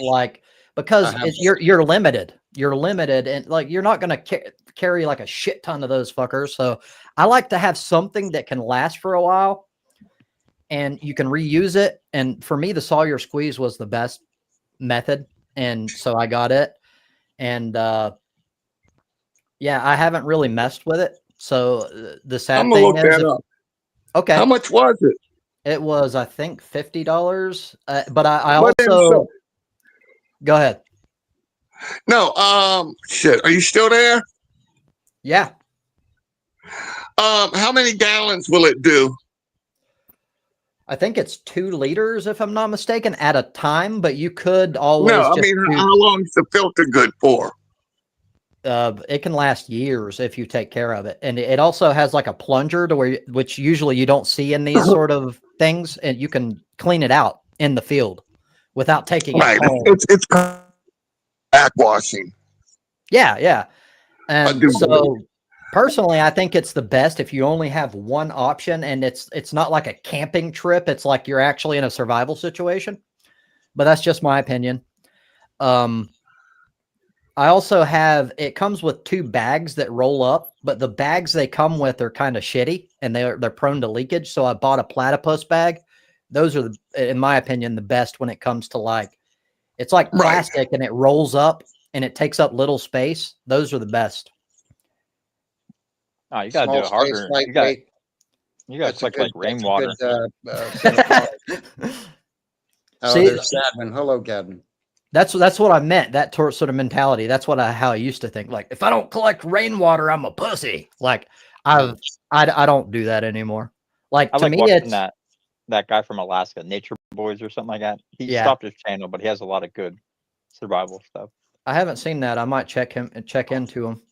because you're limited. You're limited, and like you're not going to carry like a shit ton of those fuckers. So I like to have something that can last for a while, and you can reuse it. And for me, the Sawyer squeeze was the best method, and so I got it. And yeah, I haven't really messed with it. So the sad thing is, okay, how much was it? It was, I think, $50. But I also go ahead. No, shit. Are you still there? Yeah. How many gallons will it do? I think it's 2 liters, if I'm not mistaken, at a time. But you could always. No, I mean, how long is the filter good for? It can last years if you take care of it, and it also has like a plunger to which usually you don't see in these sort of things, and you can clean it out in the field without taking it home. It's backwashing. Yeah. And so personally, I think it's the best if you only have one option, and it's not like a camping trip. It's like you're actually in a survival situation. But that's just my opinion. I also have, it comes with 2 bags that roll up, but the bags they come with are kind of shitty, and they're prone to leakage. So I bought a platypus bag. Those are, in my opinion, the best when it comes to like, it's like plastic and it rolls up and it takes up little space. Those are the best. Oh, you got to do it harder. You got to collect like rainwater. There's Gadman. Hello, Gadman. That's what I meant. That sort of mentality. That's how I used to think. Like, if I don't collect rainwater, I'm a pussy. Like, I don't do that anymore. Like, I to like me, watching it's that guy from Alaska, Nature Boys or something like that. He stopped his channel, but he has a lot of good survival stuff. I haven't seen that. I might check into him.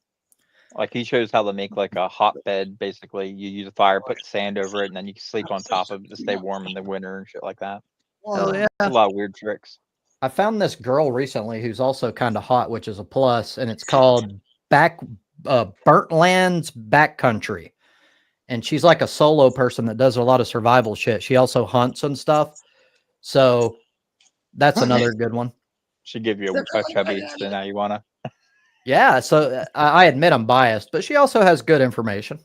Like, he shows how to make like a hot bed. Basically, you use a fire, put sand over it, and then you can sleep on top of it to stay warm in the winter and shit like that. Hell yeah. A lot of weird tricks. I found this girl recently who's also kind of hot, which is a plus, and it's called Burnt Lands Backcountry. And she's like a solo person that does a lot of survival shit. She also hunts and stuff. So that's another good one. She give you a chubby, so now you wanna. Yeah, so I admit I'm biased, but she also has good information.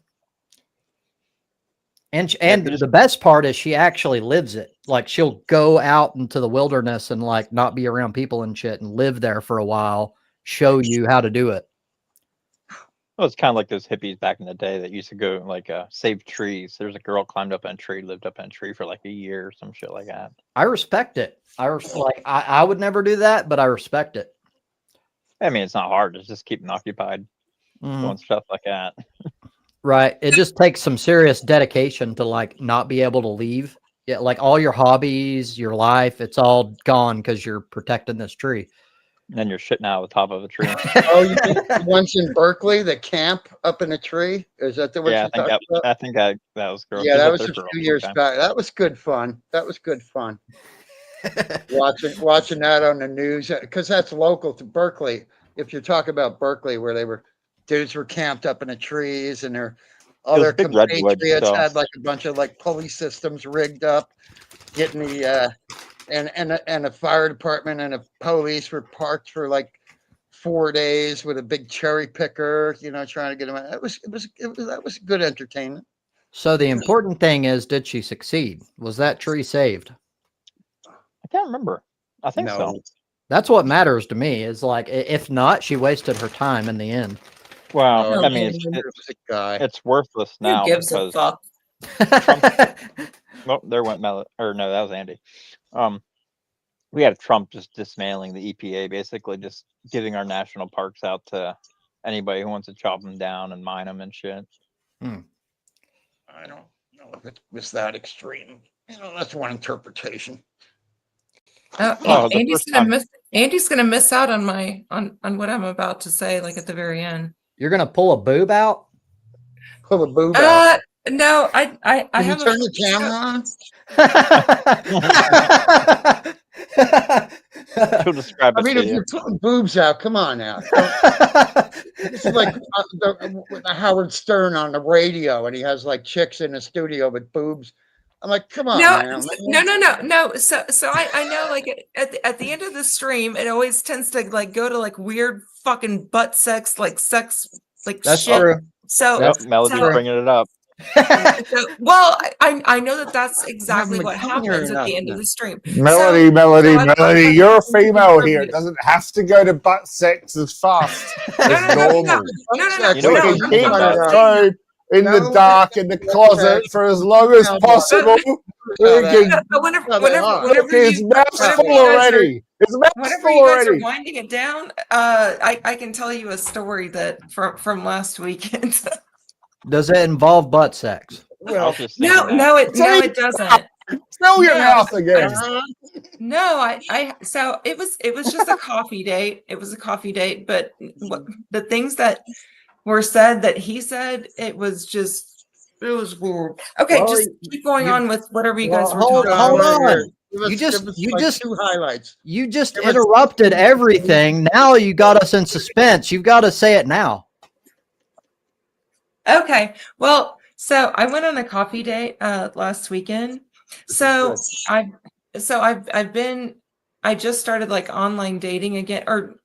And the best part is she actually lives it. Like, she'll go out into the wilderness and like not be around people and shit and live there for a while, show you how to do it. Well, it's kind of like those hippies back in the day that used to go like save trees. There's a girl climbed up on a tree, lived up on a tree for like a year or some shit like that. I respect it. I would never do that, but I respect it. I mean, it's not hard. It's just keeping occupied doing stuff like that. Right. It just takes some serious dedication to like not be able to leave. Yeah, like all your hobbies, your life, it's all gone because you're protecting this tree. And then you're shitting out of the top of a tree. Oh, you mean the ones in Berkeley, the camp up in a tree? Is that the one you're talking about? I think that was girl. Yeah, that was a few years back. That was good fun. Watching that on the news, because that's local to Berkeley. If you're talking about Berkeley, where dudes were camped up in the trees, and their other compatriots had like a bunch of like pulley systems rigged up, getting the and a fire department and a police were parked for like 4 days with a big cherry picker, trying to get them out. That was good entertainment. So the important thing is, did she succeed? Was that tree saved? I can't remember. I think so. That's what matters to me, is like, if not, she wasted her time in the end. Well, Oh, I mean, terrific guy. it's worthless Who now gives a because fuck? well, there went Mel, or no, that was Andy. We had Trump just dismantling the EPA, basically just giving our national parks out to anybody who wants to chop them down and mine them and shit. I don't know if it was that extreme. That's one interpretation. Oh, the Andy's first gonna time. miss. Andy's gonna miss out on my on what I'm about to say, like at the very end. You're gonna pull a boob out? Pull a boob out. No, I Can you have turn the camera on? She'll describe I it mean, to if you. you're pulling boobs out, come on now. This is like the Howard Stern on the radio, and he has like chicks in the studio with boobs. I'm like, come on now. No. So I know, like at the end of the stream, it always tends to like go to like weird fucking butt sex, like That's shit. true. So Yep, Melody's bringing it up. well, I know that's exactly what Come here happens at enough the end of now. the stream. Melody, I- you're a female here. It doesn't have to go to butt sex as fast as normal. You know We what can she's keep talking it about. so in the dark, in the closet for as long as possible. We can. But whenever Look, his mouth's whenever full you guys are- already. His mouth's whenever full you guys are already. winding it down, I can tell you a story that from last weekend. Does it involve butt sex? I was just thinking that. No, it doesn't. Fill your No, mouth again. No, so it was just a coffee date. It was a coffee date, but the things that were said that he said, it was weird. Okay, Well, just keep going you- on with whatever you guys were hold talking about. on. You just two highlights. You just interrupted everything. Now you got us in suspense. You've got to say it now. Okay, well, so I went on a coffee date last weekend. So I just started like online dating again, or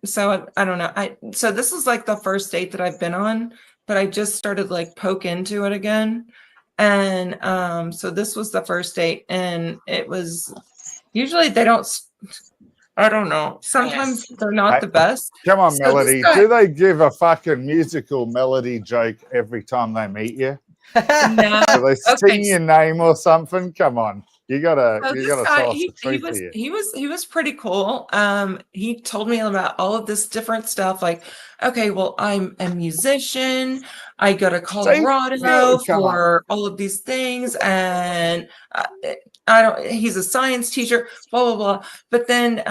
so I don't know. So this is like the first date that I've been on, but I just started like poke into it again. And so this was the first date, and it was usually they don't. I don't know. Sometimes they're not the best. Come on, So Melody. this guy- Do they give a fucking musical melody joke every time they meet you? No. Do they sing Okay, your name or something? Come on. You gotta So you this gotta guy, tell us the truth here. he was pretty cool. He told me about all of this different stuff. Like, okay, well, I'm a musician. I go to Colorado for all of these things, and I don't. He's a science teacher. Blah blah blah. But then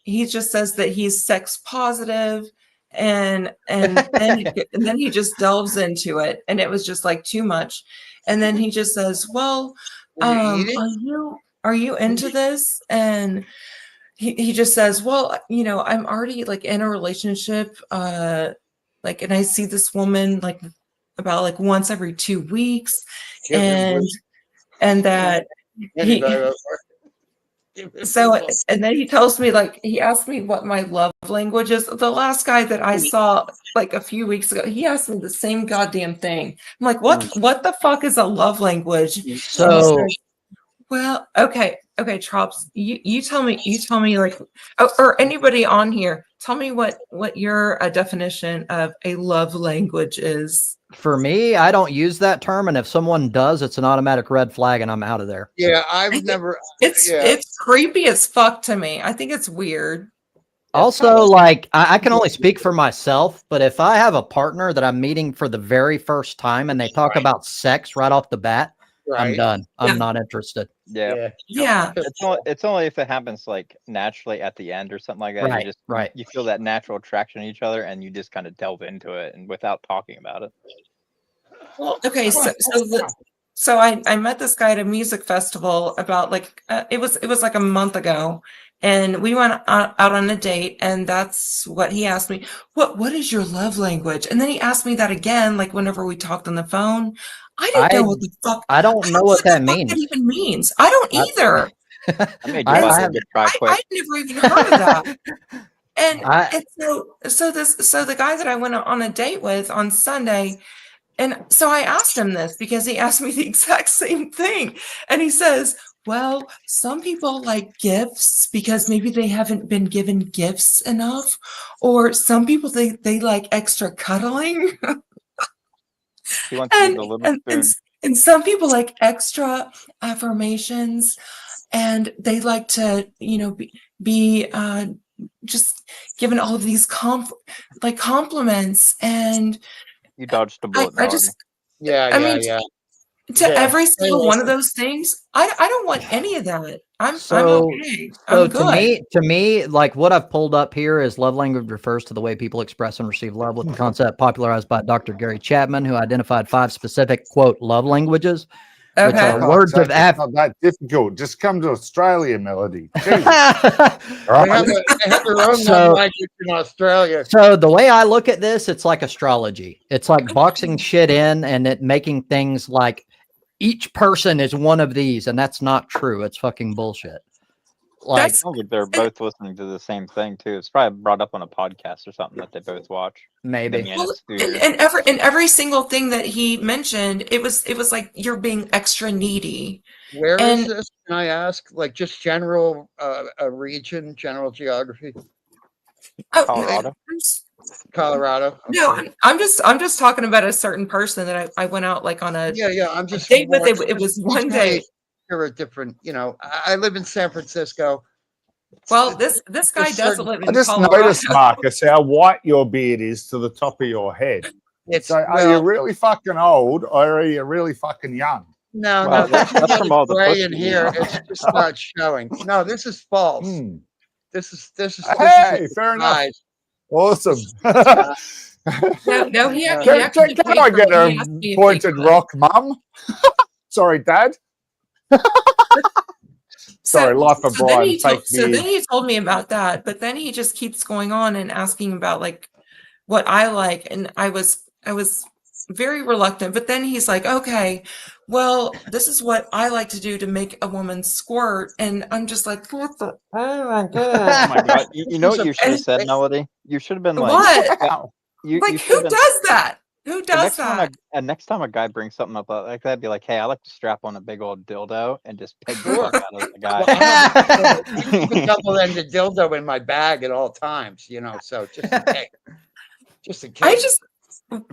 he just says that he's sex positive, and then he just delves into it, and it was just like too much. And then he just says, well. Are you into this? And he just says, well, I'm already like in a relationship, like, and I see this woman like about like once every 2 weeks, and that so, and then he tells me, like, he asked me what my love language is. The last guy that I saw like a few weeks ago, he asked me the same goddamn thing. I'm like, what the fuck is a love language? So, well, okay, Trops, you tell me like, or anybody on here, tell me what your definition of a love language is. for me, I don't use that term, and if someone does, it's an automatic red flag, and I'm out of there. Yeah, I've never. It's creepy as fuck to me. I think it's weird. Also, like, I can only speak for myself, but if I have a partner that I'm meeting for the very first time and they talk about sex right off the bat, I'm done. I'm not interested. Yeah. It's only if it happens like naturally at the end or something like that. You feel that natural attraction to each other, and you just kind of delve into it and without talking about it. Well, okay, so I met this guy at a music festival about like it was like a month ago, and we went out on a date, and that's what he asked me. What is your love language? And then he asked me that again, like whenever we talked on the phone. I didn't know what the fuck. I don't know what that means. That even means. I don't either. I never even heard of that. And so the guy that I went on a date with on Sunday, and so I asked him this because he asked me the exact same thing, and he says, well, some people like gifts because maybe they haven't been given gifts enough, or some people they like extra cuddling. He wants to be and, the little and and spoon. and some people like extra affirmations, and they like to be just given all of these compliments. And You dodged a I, bullet, I Melody. just Yeah, I yeah, mean, yeah. to Yeah. every Hey, single one of listen. those things, I don't want any of that. I'm So, okay. so I'm good. to me, like what I've pulled up here is love language refers to the way people express and receive love, with the concept popularized by Dr. Gary Chapman, who identified 5 specific quote love languages, which Okay. are Oh, words of it's not that difficult. Just come to Australia, Melody. Jeez. affirmation. All They have, right. they have their own So- love language in Australia. So the way I look at this, it's like astrology. It's like boxing shit in and it making things like each person is one of these, and that's not true. It's fucking bullshit. Like, That's I think they're both listening to the same thing too. It's probably brought up on a podcast or something that they both watch. maybe. Then, yeah, well, it's studio. and every single thing that he mentioned, it was like you're being extra needy. Where is And this? Can I ask? Like just general a region, general geography? oh, Colorado? Colorado. No, Okay. I'm just talking about a certain person that I went out like on a Yeah. I'm just date with. wondering- It was just one in day. case You're a different. I live in San Francisco. Well, this guy There's doesn't certain- live I in just Colorado. noticed, Marcus, how white your beard is to the top of your head. It's So are you really fucking old or are you really fucking young? no, Well, there's that's a from lot all of the gray pussy in you here. know. It's just not showing. No, this is false. Hmm. This is Hey, fair enough. eyes. Awesome. No, he Can actually I paid for get me. He a asked me if he pointed could. rock, Mum? Sorry, Dad. Sorry, Life of then Brian, he fake told, so beard. then he told me about that, but then he just keeps going on and asking about like what I like, and I was very reluctant. But then he's like, okay, well, this is what I like to do to make a woman squirt, and I'm just like, what the? Oh my Oh god! my god! You know what you should have said, And- Melody? You should have been like, What? Wow. you Like, should who have been. does that? Who And does that? next time a guy brings something up like that, be like, "Hey, I like to strap on a big old dildo and just peg the Sure. fuck out of the Well, guy." I keep a double-ended dildo in my bag at all times, so just in case. Just in case. I just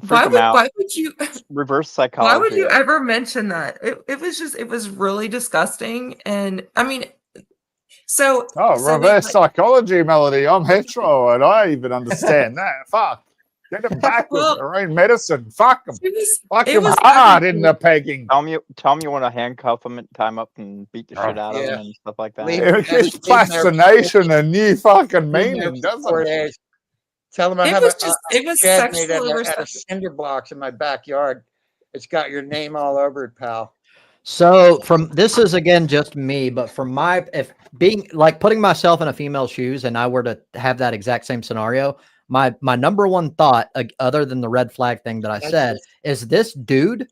Freak 'em out. why would you Reverse why psychology. would you ever mention that? It was really disgusting. And I mean, so Reverse psychology, Melody. I'm hetero and I even understand that. Fuck. Get them back with Well, their own medicine. Fuck them. Fuck it them was hard in the pegging. Tell me you want to handcuff him and tie him up and beat the shit out of Yeah. him and stuff like that. Leave- It gives fascination a new fucking meaning, doesn't 4 it? days. Tell them I It have was a just it was shed made sexual out of cinder blocks in my backyard. It's got your name all over it, pal. So this is again just me, but from if being like putting myself in a female's shoes and I were to have that exact same scenario, my number one thought, other than the red flag thing that I said, is this dude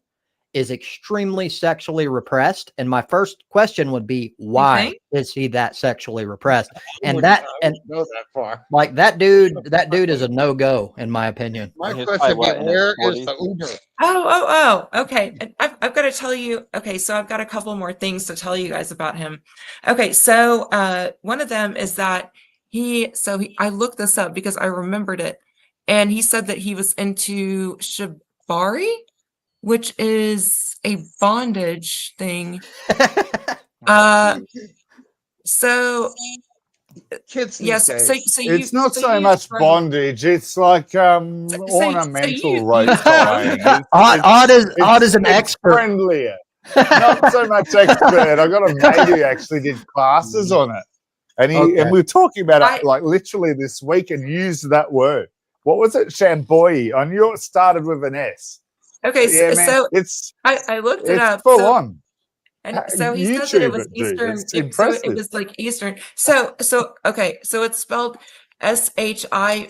is extremely sexually repressed. And my first question would be, why is he that sexually repressed? And I and wouldn't go that far. like that dude is a no-go in my opinion. My He's question probably, would be, what, in his where is 40s? the Uber? Oh, okay. And I've got to tell you, okay, so I've got a couple more things to tell you guys about him. Okay, so one of them is that I looked this up because I remembered it, and he said that he was into shibari, which is a bondage thing. So Kids these yes, days. so It's you, not so so you much throw- bondage. It's like ornamental rope tying. Odd is an it's expert. friendlier. Not so much expert. I got a mate who actually did classes on it, and Okay. and we were talking about I- it like literally this week and used that word. What was it? Shamboy. I knew it started with an S. Okay, But yeah, man, so it's I looked it up. full so, on. And so he said that it YouTube was it, dude. Eastern. It's So it impressive. was like Eastern. So okay. So it's spelled Shibari.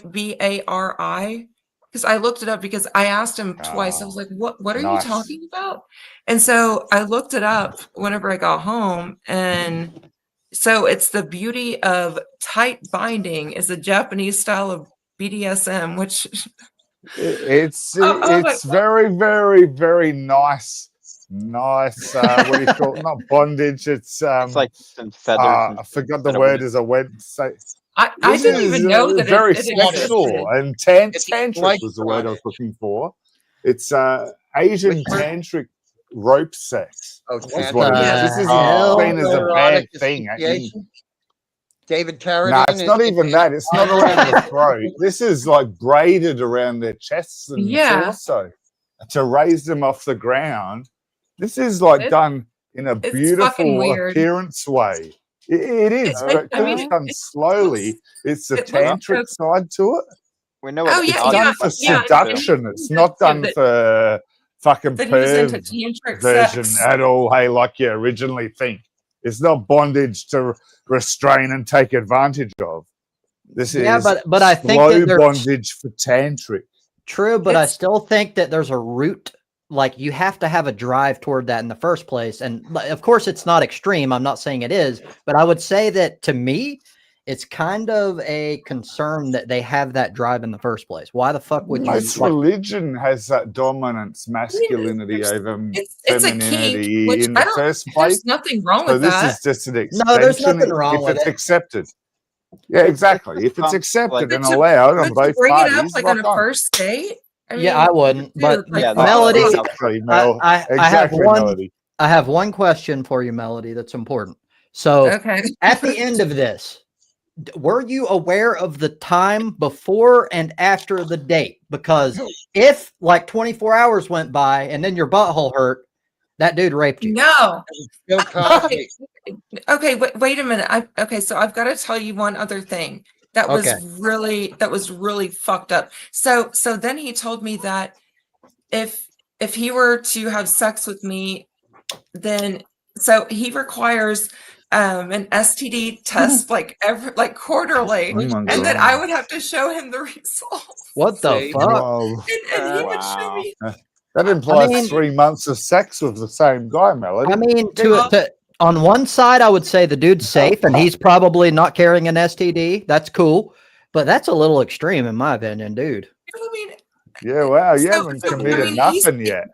Because I looked it up because I asked him twice. I was like, "What are Nice. you talking about?" And so I looked it up whenever I got home, and so it's the beauty of tight binding is a Japanese style of BDSM, which It's Oh my God. very, very, very nice nice. What do you call it? Not bondage. It's like some feathers. I forgot the word. Is a word. Say I this didn't is even know that very it sexual, existed. and It's tantric like was the word I on was looking for. It's Asian Which word? tantric rope sex. Oh, Is tantric. what it is. the This isn't hell? seen as a bad Erotic thing. asphyxiation? David Carradine. No, it's not even that. It's not around the throat. This is like braided around their chests and Yeah. torso to raise them off the ground. This is like It- done in a it's fucking beautiful weird. appearance way. It is, It- but I mean, because it's done slowly, it's the it looks tantric so- side to it. We know what Oh, the yeah, It's audience done for likes to yeah. do. seduction. It's not done That- for fucking that he's into perv tantric version sex. at all. Hey, like you originally think. It's not bondage to restrain and take advantage of. This Yeah, is but I think slow that there's bondage for tantric. true, but I It's- still think that there's a root. Like you have to have a drive toward that in the first place. And of course, it's not extreme. I'm not saying it is, but I would say that to me, it's kind of a concern that they have that drive in the first place. Why the fuck would you? Most religion has that dominance, masculinity there's- over it's a kink, femininity which in I the don't. first There's place. nothing wrong So with this that. is just an extension. No, there's nothing wrong if with it's it. accepted. Yeah, exactly. If it's accepted But and to- allowed on But to both bring it up parties, like on rock a on. first date. Yeah, I wouldn't. But dude, like, Yeah, what that's the Melody, fuck? Exactly, Mel. I have Exactly, one. Melody. I have one question for you, Melody. That's important. So Okay. at the end of this, were you aware of the time before and after the date? Because if like 24 hours went by and then your butthole hurt, that dude raped you. No. Bill Cosby. Okay, wait a minute. Okay, so I've got to tell you one other thing that was Okay. really fucked up. So then he told me that if he were to have sex with me, then so he requires an STD test like quarterly, Oh my and then God. I would have to show him the results. What the See? fuck? Well, And he would show Wow. me. that implies mean- 3 months of sex with the same guy, Melody. I mean, to on one side, I would say the dude's safe and he's probably not carrying an STD. That's cool, but that's a little extreme in my opinion, dude. I mean, Yeah, wow, you So- haven't so, I committed mean, nothing yet.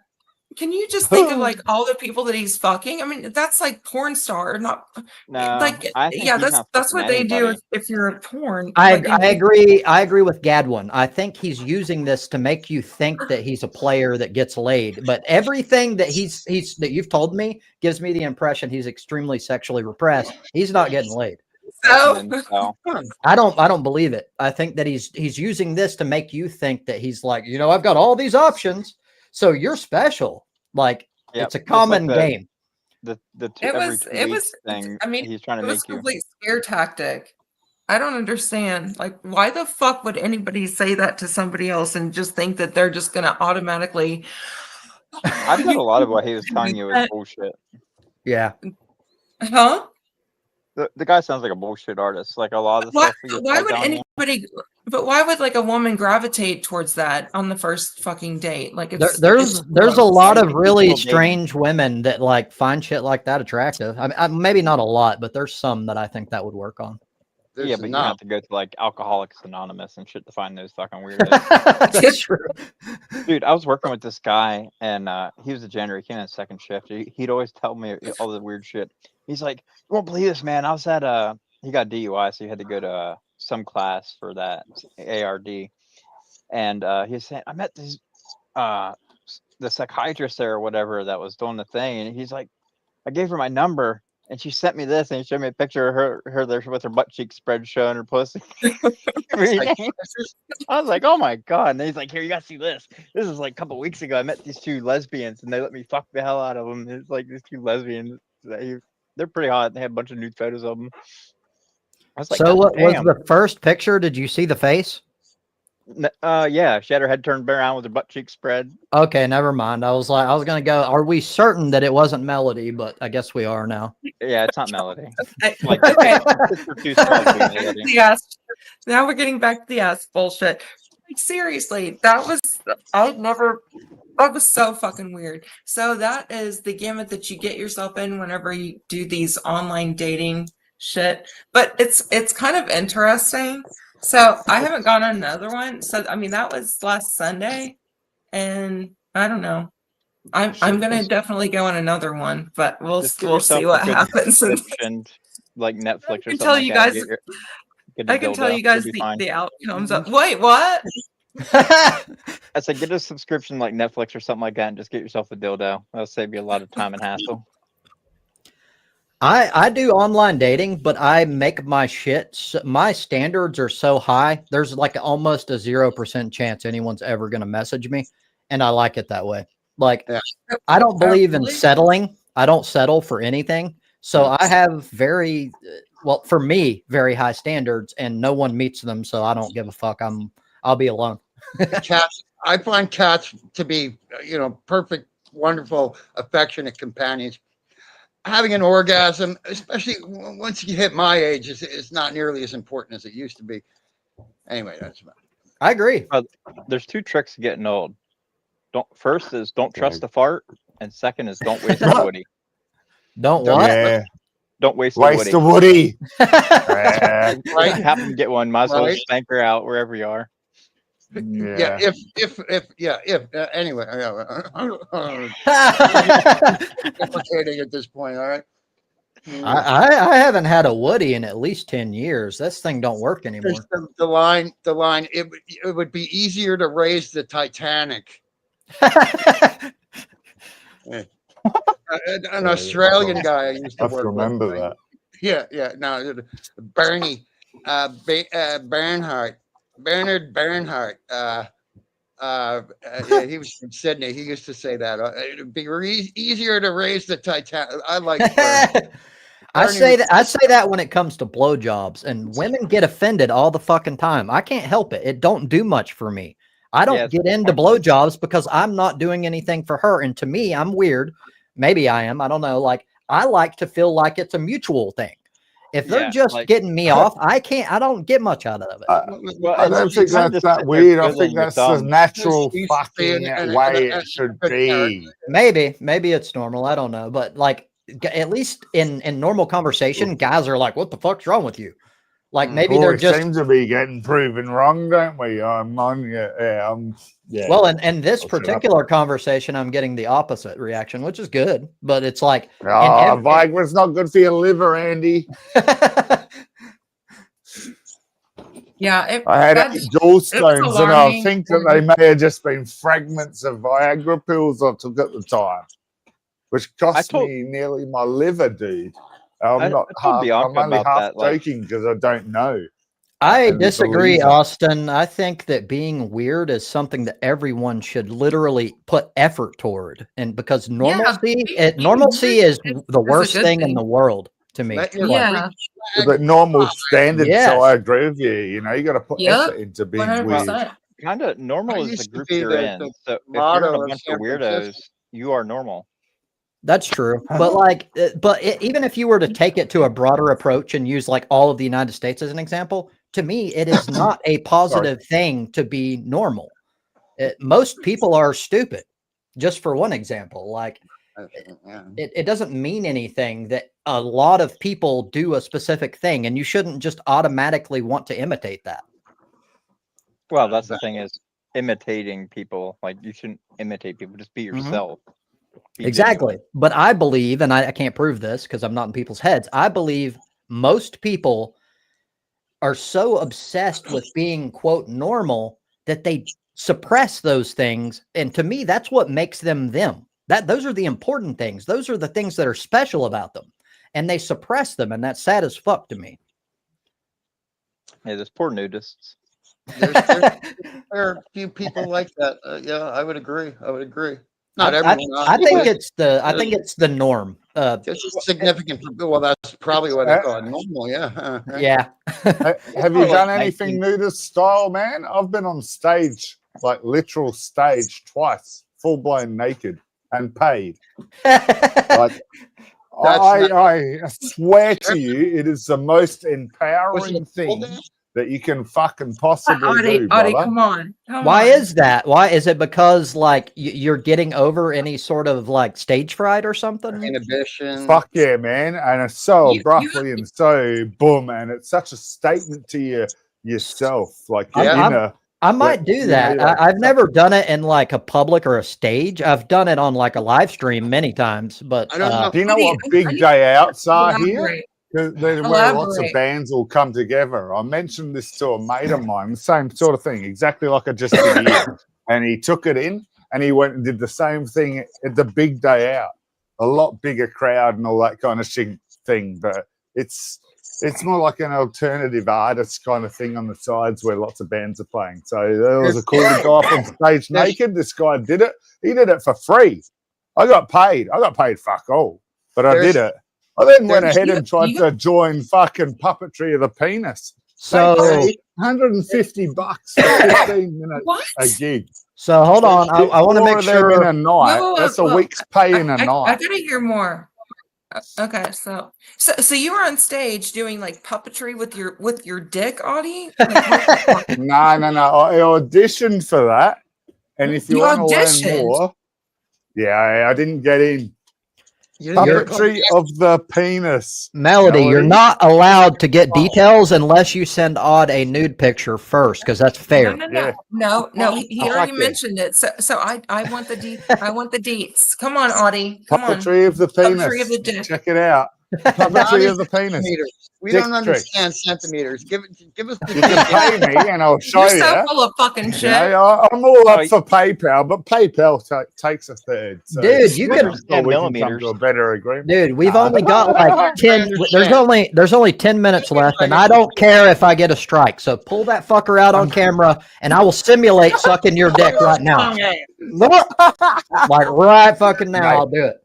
can you just think of like all the people that he's fucking? I mean, that's like porn star, not No, like I think yeah. he's That's not what they fucking do anybody. if you're a porn. I like, and- agree. I agree with Gadwin. I think he's using this to make you think that he's a player that gets laid. But everything that he's that you've told me gives me the impression he's extremely sexually repressed. He's not getting laid. So So, I don't believe it. I think that he's using this to make you think that he's like, you know, I've got all these options, so you're special. Like yep, it's a just like common game. The it every was 2 it was. weeks thing. I mean, he's trying it to was make a you. complete scare tactic. I don't understand. Like, why the fuck would anybody say that to somebody else and just think that they're just gonna automatically? I bet a lot of what he was telling you was bullshit. Yeah. Huh? The guy sounds like a bullshit artist. Like a lot of the Why, stuff he was why would telling you. anybody? But why would like a woman gravitate towards that on the first fucking date? Like, it's, There's it's a gross. lot I of think really people dating- strange women that like find shit like that attractive. I mean, maybe not a lot, but there's some that I think that would work on. There's Yeah, but you enough. have to go to like Alcoholics Anonymous and shit to find those fucking weirdos. That's true. Dude, I was working with this guy, and he was a janitor. He came in second shift. He'd always tell me all the weird shit. He's like, "You won't believe this, man. I was at he got DUI, so he had to go to some class for that ARD." And he was saying, "I met these the psychiatrist there or whatever that was doing the thing," and he's like, "I gave her my number." And she sent me this, and she showed me a picture of her there with her butt cheek spread showing her pussy. I was like, oh my God. And he's like, here, you gotta see this. This is like a couple weeks ago. I met these two lesbians, and they let me fuck the hell out of them. It's like these two lesbians. They're pretty hot. They had a bunch of nude photos of them. I was like, So "God what was damn." the first picture? Did you see the face? Yeah, she had her head turned around with her butt cheek spread. Okay, never mind. I was gonna go. Are we certain that it wasn't Melody? But I guess we are now. Yeah, it's not Melody. Like, okay. It's her too small to be Melody. Yes. Now we're getting back to the ass bullshit. Like, seriously, that was so fucking weird. So that is the gamut that you get yourself in whenever you do these online dating shit. But it's kind of interesting. So I haven't gone on another one. So I mean that was last Sunday, and I don't know. I'm gonna definitely go on another one, but we'll Just get see yourself a what good happens. subscription, like Netflix or I can something tell like you that. guys. Get a I can tell dildo. you guys You'll be fine. the outcomes of. Wait, what? I said get a subscription like Netflix or something like that, and just get yourself a dildo. That'll save you a lot of time and hassle. I do online dating, but I make my shit. My standards are so high. There's like almost a 0% chance anyone's ever going to message me. And I like it that way. Like, Yeah. I don't believe in Really? settling. I don't settle for anything. So I have well, for me, very high standards, and no one meets them. So I don't give a fuck. I'll be alone. Cats. I find cats to be, perfect, wonderful, affectionate companions. Having an orgasm, especially once you hit my age, is not nearly as important as it used to be. Anyway, that's about it. I agree. There's 2 tricks to getting old. First is don't trust a fart, and second is don't waste a woody. Don't what? Yeah. Don't waste Waste a a woody. woody. Yeah. Right? Happen to get one, might as well Right. spank her out wherever you are. Yeah. Anyway, complicating at this point. All right. I haven't had a Woody in at least 10 years. This thing don't work anymore. The line. It would be easier to raise the Titanic. An Australian guy I used to I have to work remember with. that. Yeah. No, Bernie, Bernhardt, Bernard Bernhardt. Yeah, he was from Sydney. He used to say that it'd be easier to raise the Titanic. I like Bernie. I say that when it comes to blowjobs, and women get offended all the fucking time. I can't help it. It don't do much for me. I don't get into blowjobs because I'm not doing anything for her. And to me, I'm weird. Maybe I am. I don't know. Like, I like to feel like it's a mutual thing. If they're just getting me off, I don't get much out of it. I don't think that's that weird. I think that's the natural fucking way it should be. Maybe it's normal. I don't know. But like, at least in normal conversation, guys are like, what the fuck's wrong with you? Like, maybe they're just seem to be getting proven wrong, don't we? Yeah. Well, and this particular conversation, I'm getting the opposite reaction, which is good. But it's like, Viagra's not good for your liver, Andy. Yeah, I had gallstones, and I think that they may have just been fragments of Viagra pills I took at the time, which cost me nearly my liver, dude. I'm only half joking because I don't know. I disagree, Austin. I think that being weird is something that everyone should literally put effort toward, and because normalcy is the worst thing in the world to me. But normal standards. Yes. So I agree with you. You know, you got to put effort into being 100%. Weird. Kind of normal is the group you're in. So if you're in a bunch of weirdos, you are normal. That's true. But even if you were to take it to a broader approach and use like all of the United States as an example, to me, it is not a positive thing to be normal. Most people are stupid. Just for one example, like it doesn't mean anything that a lot of people do a specific thing, and you shouldn't just automatically want to imitate that. Well, that's the thing is imitating people. Like, you shouldn't imitate people. Just be yourself. Exactly. But I believe, and I can't prove this because I'm not in people's heads, I believe most people are so obsessed with being, quote, normal that they suppress those things. And to me, that's what makes them them. Those are the important things. Those are the things that are special about them. And they suppress them, and that's sad as fuck to me. Yeah, there's poor nudists. There are a few people like that. Yeah, I would agree. Not everyone. I think it's the norm. It's significant. Well, that's probably what they call it, normal. Yeah. Yeah. Have you done anything nudist style, man? I've been on stage, like literal stage, twice, full blown naked and paid. Like, I swear to you, it is the most empowering thing that you can fucking possibly do, brother. Come on. Why is that? Why is it? Because like you're getting over any sort of like stage fright or something? Inhibition. Fuck yeah, man! And it's so abruptly and so boom, and it's such a statement to yourself, like your inner. I might do that. I've never done it in like a public or a stage. I've done it on like a live stream many times, but I don't know. Do you know what big day outs are here? Elaborate. Where lots of Elaborate. bands will come together. I mentioned this to a mate of mine, the same sort of thing, exactly like I just did here. And he took it in and he went and did the same thing at the big day out. A lot bigger crowd and all that kind of shit thing, but it's more like an alternative artist kind of thing on the sides where lots of bands are playing. So there was a cool guy up on stage naked. This guy did it. He did it for free. I got paid fuck all, but I did it. I then went ahead and tried to join fucking Puppetry of the Penis. so $150 for 15 minutes What? a gig. so hold on. I want to Four make of them sure. in a night. Whoa, That's a whoa. week's pay in a I night. gotta hear more. Okay, so you were on stage doing like puppetry with your dick, Audie? Like, No. I auditioned for that. And if you You want to learn auditioned? more, yeah, I didn't get in. You didn't get Puppetry of the Penis. Melody, you're Melody? not allowed to get details unless you send Odd a nude picture first, because that's fair. No. He already Okay. mentioned it. So I want the I want the deets. Come on, Audie. Come on. Puppetry of the Puppetry Penis. of the dick. Check it out. Puppetry of the Penis. Centimeters. We Dick don't trick. understand centimeters. Give us the You can pay me and I'll show You're you. so full of fucking You shit. know, I'm all up for PayPal, but PayPal takes a third. So Dude, you could- we can come millimeters. to a better agreement. Dude, we've Nah, only but- got like 10. There's only 10 minutes left, and I don't care if I get a strike. So pull that fucker out on camera, and I will simulate sucking your dick right now. Like right fucking now, I'll do it.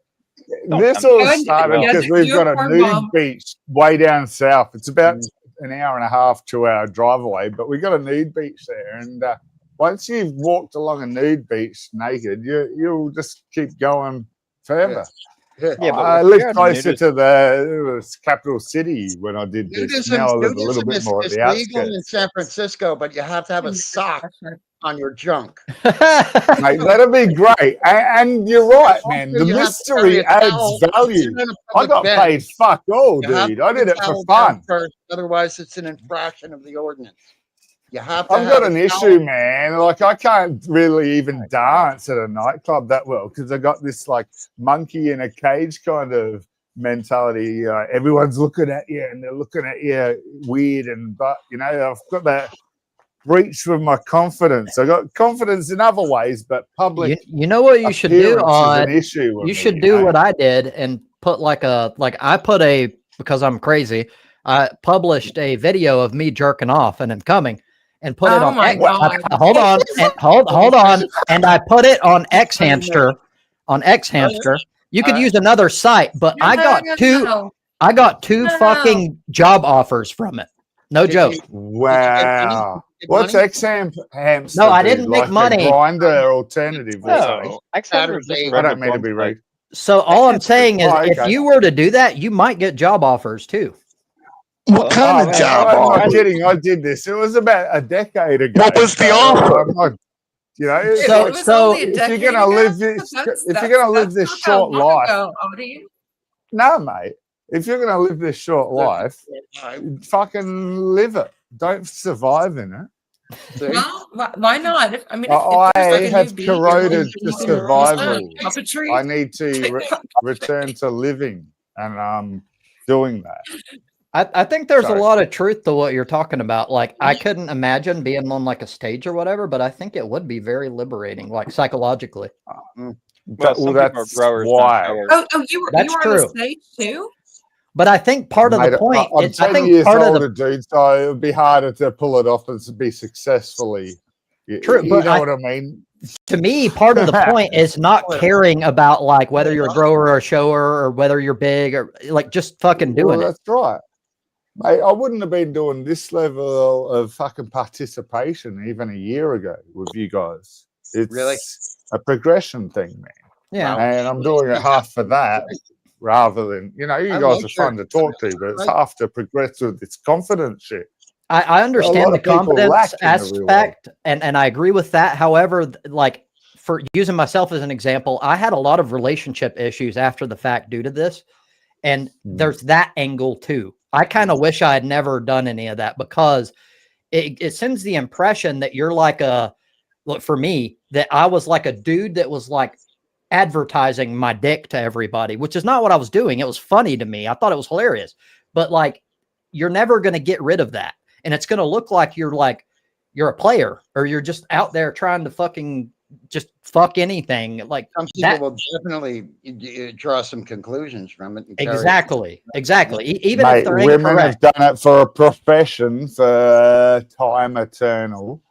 This all Good. started Yeah, because we've you're got a poor nude mom. beach way down south. It's about an hour and a half, 2 hour drive away, but we got a nude beach there. And once you've walked along a nude beach naked, you'll just keep going forever. Yeah, Yeah, but I if lived you're closer nudist- to the capital city when I did this. Now I live a little nudism bit more at is the legal in outskirts. San Francisco, but you have to have a sock on your junk. Mate, that'd be great. And you're right, man. The You have to carry mystery a adds towel. value. You're in a I public got bed. paid fuck all, You have dude. to I put did a it for towel down fun. first, otherwise it's an infraction of the ordinance. You have to I've have got an a issue, towel. man. Like I can't really even dance at a nightclub that well because I got this like monkey in a cage kind of mentality. Everyone's looking at you and they're looking at you weird, but I've got that breach with my confidence. I got confidence in other ways, but public. You know what you should do, appearance is Odd? an issue with You me, should do what I did and put because I'm crazy. I published a video of me jerking off and him coming, and put it Oh on. my X, God. hold on, and hold on, and I put it on X Hamster. On X Hamster, you could use another site, but I got two. No. I got two No. fucking job offers from it. No Did joke. you- Wow. Get What's money? Hamster? No, I do? didn't make Like money. A grinder alternative. or something? No, Xhamster is just a I I regular don't mean to porn be site. rude. So all I'm saying is, Oh, if okay. you were to do that, you might get job offers too. What kind Oh, of job I'm offer? not kidding. I did this. It was about a decade ago. What was the So, offer? I'm not, So- It was so only a if you're decade gonna ago? live this- That's- if you're gonna live that's this not that short long life- ago, Audie. no, mate. If you're going to live this short life, fucking live it. Don't survive in it. Well, why not? If there's I like a new have beat, corroded you to can- survival. Puppetry? I need to return to living, and I'm doing that. I think there's Sorry. a lot of truth to what you're talking about. Like, I couldn't imagine being on like a stage or whatever, but I think it would be very liberating, like psychologically. Well, Well, some people are that's growers, not why. showers. Oh, you were That's on true. the stage too? But I think part of Mate, the point, I'm I 10 think years part of older, the dude, so it would be harder to pull it off and to be successfully. True, You but know I- what I mean? to me, part of the point is not caring about like whether you're a grower or a shower or whether you're big or like just fucking doing Well, it. that's right. Mate, I wouldn't have been doing this level of fucking participation even a year ago with you guys. It's Really? a progression thing, man. Yeah. And I'm doing it half for that rather than, you I guys love are fun to talk to, but it's half to progress with this confidence shit. I understand lot the of people confidence lack in the real world. aspect, and I agree with that. However, like for using myself as an example, I had a lot of relationship issues after the fact due to this, and there's that angle too. I kind of wish I had never done any of that because it sends the impression that you're like look, for me, that I was like a dude that was like advertising my dick to everybody, which is not what I was doing. It was funny to me. I thought it was hilarious, but like, you're never going to get rid of that. And it's going to look like you're a player, or you're just out there trying to fucking just fuck anything. Like some people will definitely draw some conclusions from it. Exactly. Even Mate, if they're women incorrect. have done it for a profession for time eternal.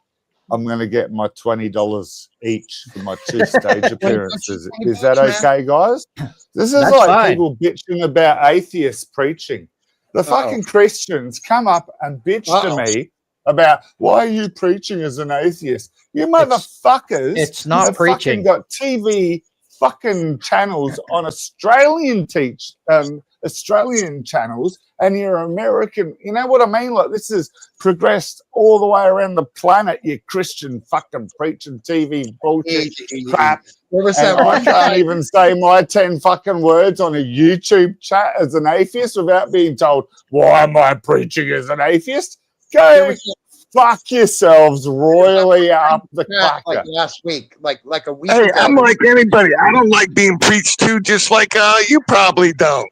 I'm going to get my $20 each for my 2-stage appearances. Is that okay, guys? This is That's like fine. people bitching about atheists preaching. The fucking Christians come up and bitch to me about, why are you preaching as an atheist? You motherfuckers. It's not preaching. Fucking got TV fucking channels on Australian channels, and you're American. You know what I mean? Like, this has progressed all the way around the planet, you Christian fucking preaching TV bullshit crap. And I can't even say my 10 fucking words on a YouTube chat as an atheist without being told, why am I preaching as an atheist? Go fuck yourselves royally up the clacker. Like last week, like a week Hey, ago. I'm like anybody. I don't like being preached to, just like you probably don't.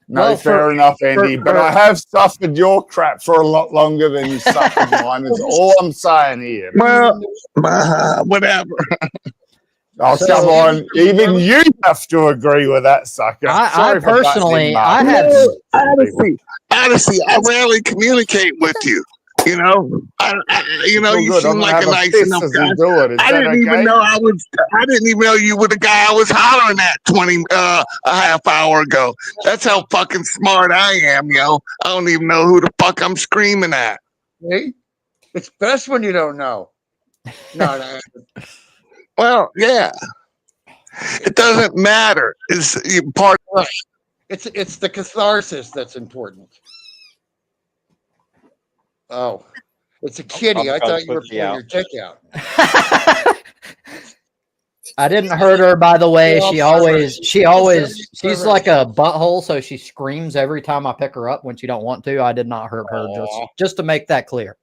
No, Well, fair enough, Andy. But I have suffered your crap for a lot longer than you suffered mine. Is all I'm saying here. Well, whatever. Oh, So- come on. Even you have to agree with that, sucker. I Sorry for butting personally, in, Mark. I have. Honestly, I rarely communicate with you. You know, you Good. seem I'm like gonna a have nice piss enough as guy. we do it. Is I that didn't okay? even know I didn't even know you were the guy I was hollering at a half hour ago. That's how fucking smart I am, yo. I don't even know who the fuck I'm screaming at. See? It's best when you don't know. No. Well, yeah. It doesn't matter. It's part of It's the catharsis that's important. Oh, it's a kitty. I thought you were pulling your dick out. I didn't hurt her, by the way. She's like a butthole, so she screams every time I pick her up when she don't want to. I did not hurt her, just to make that clear.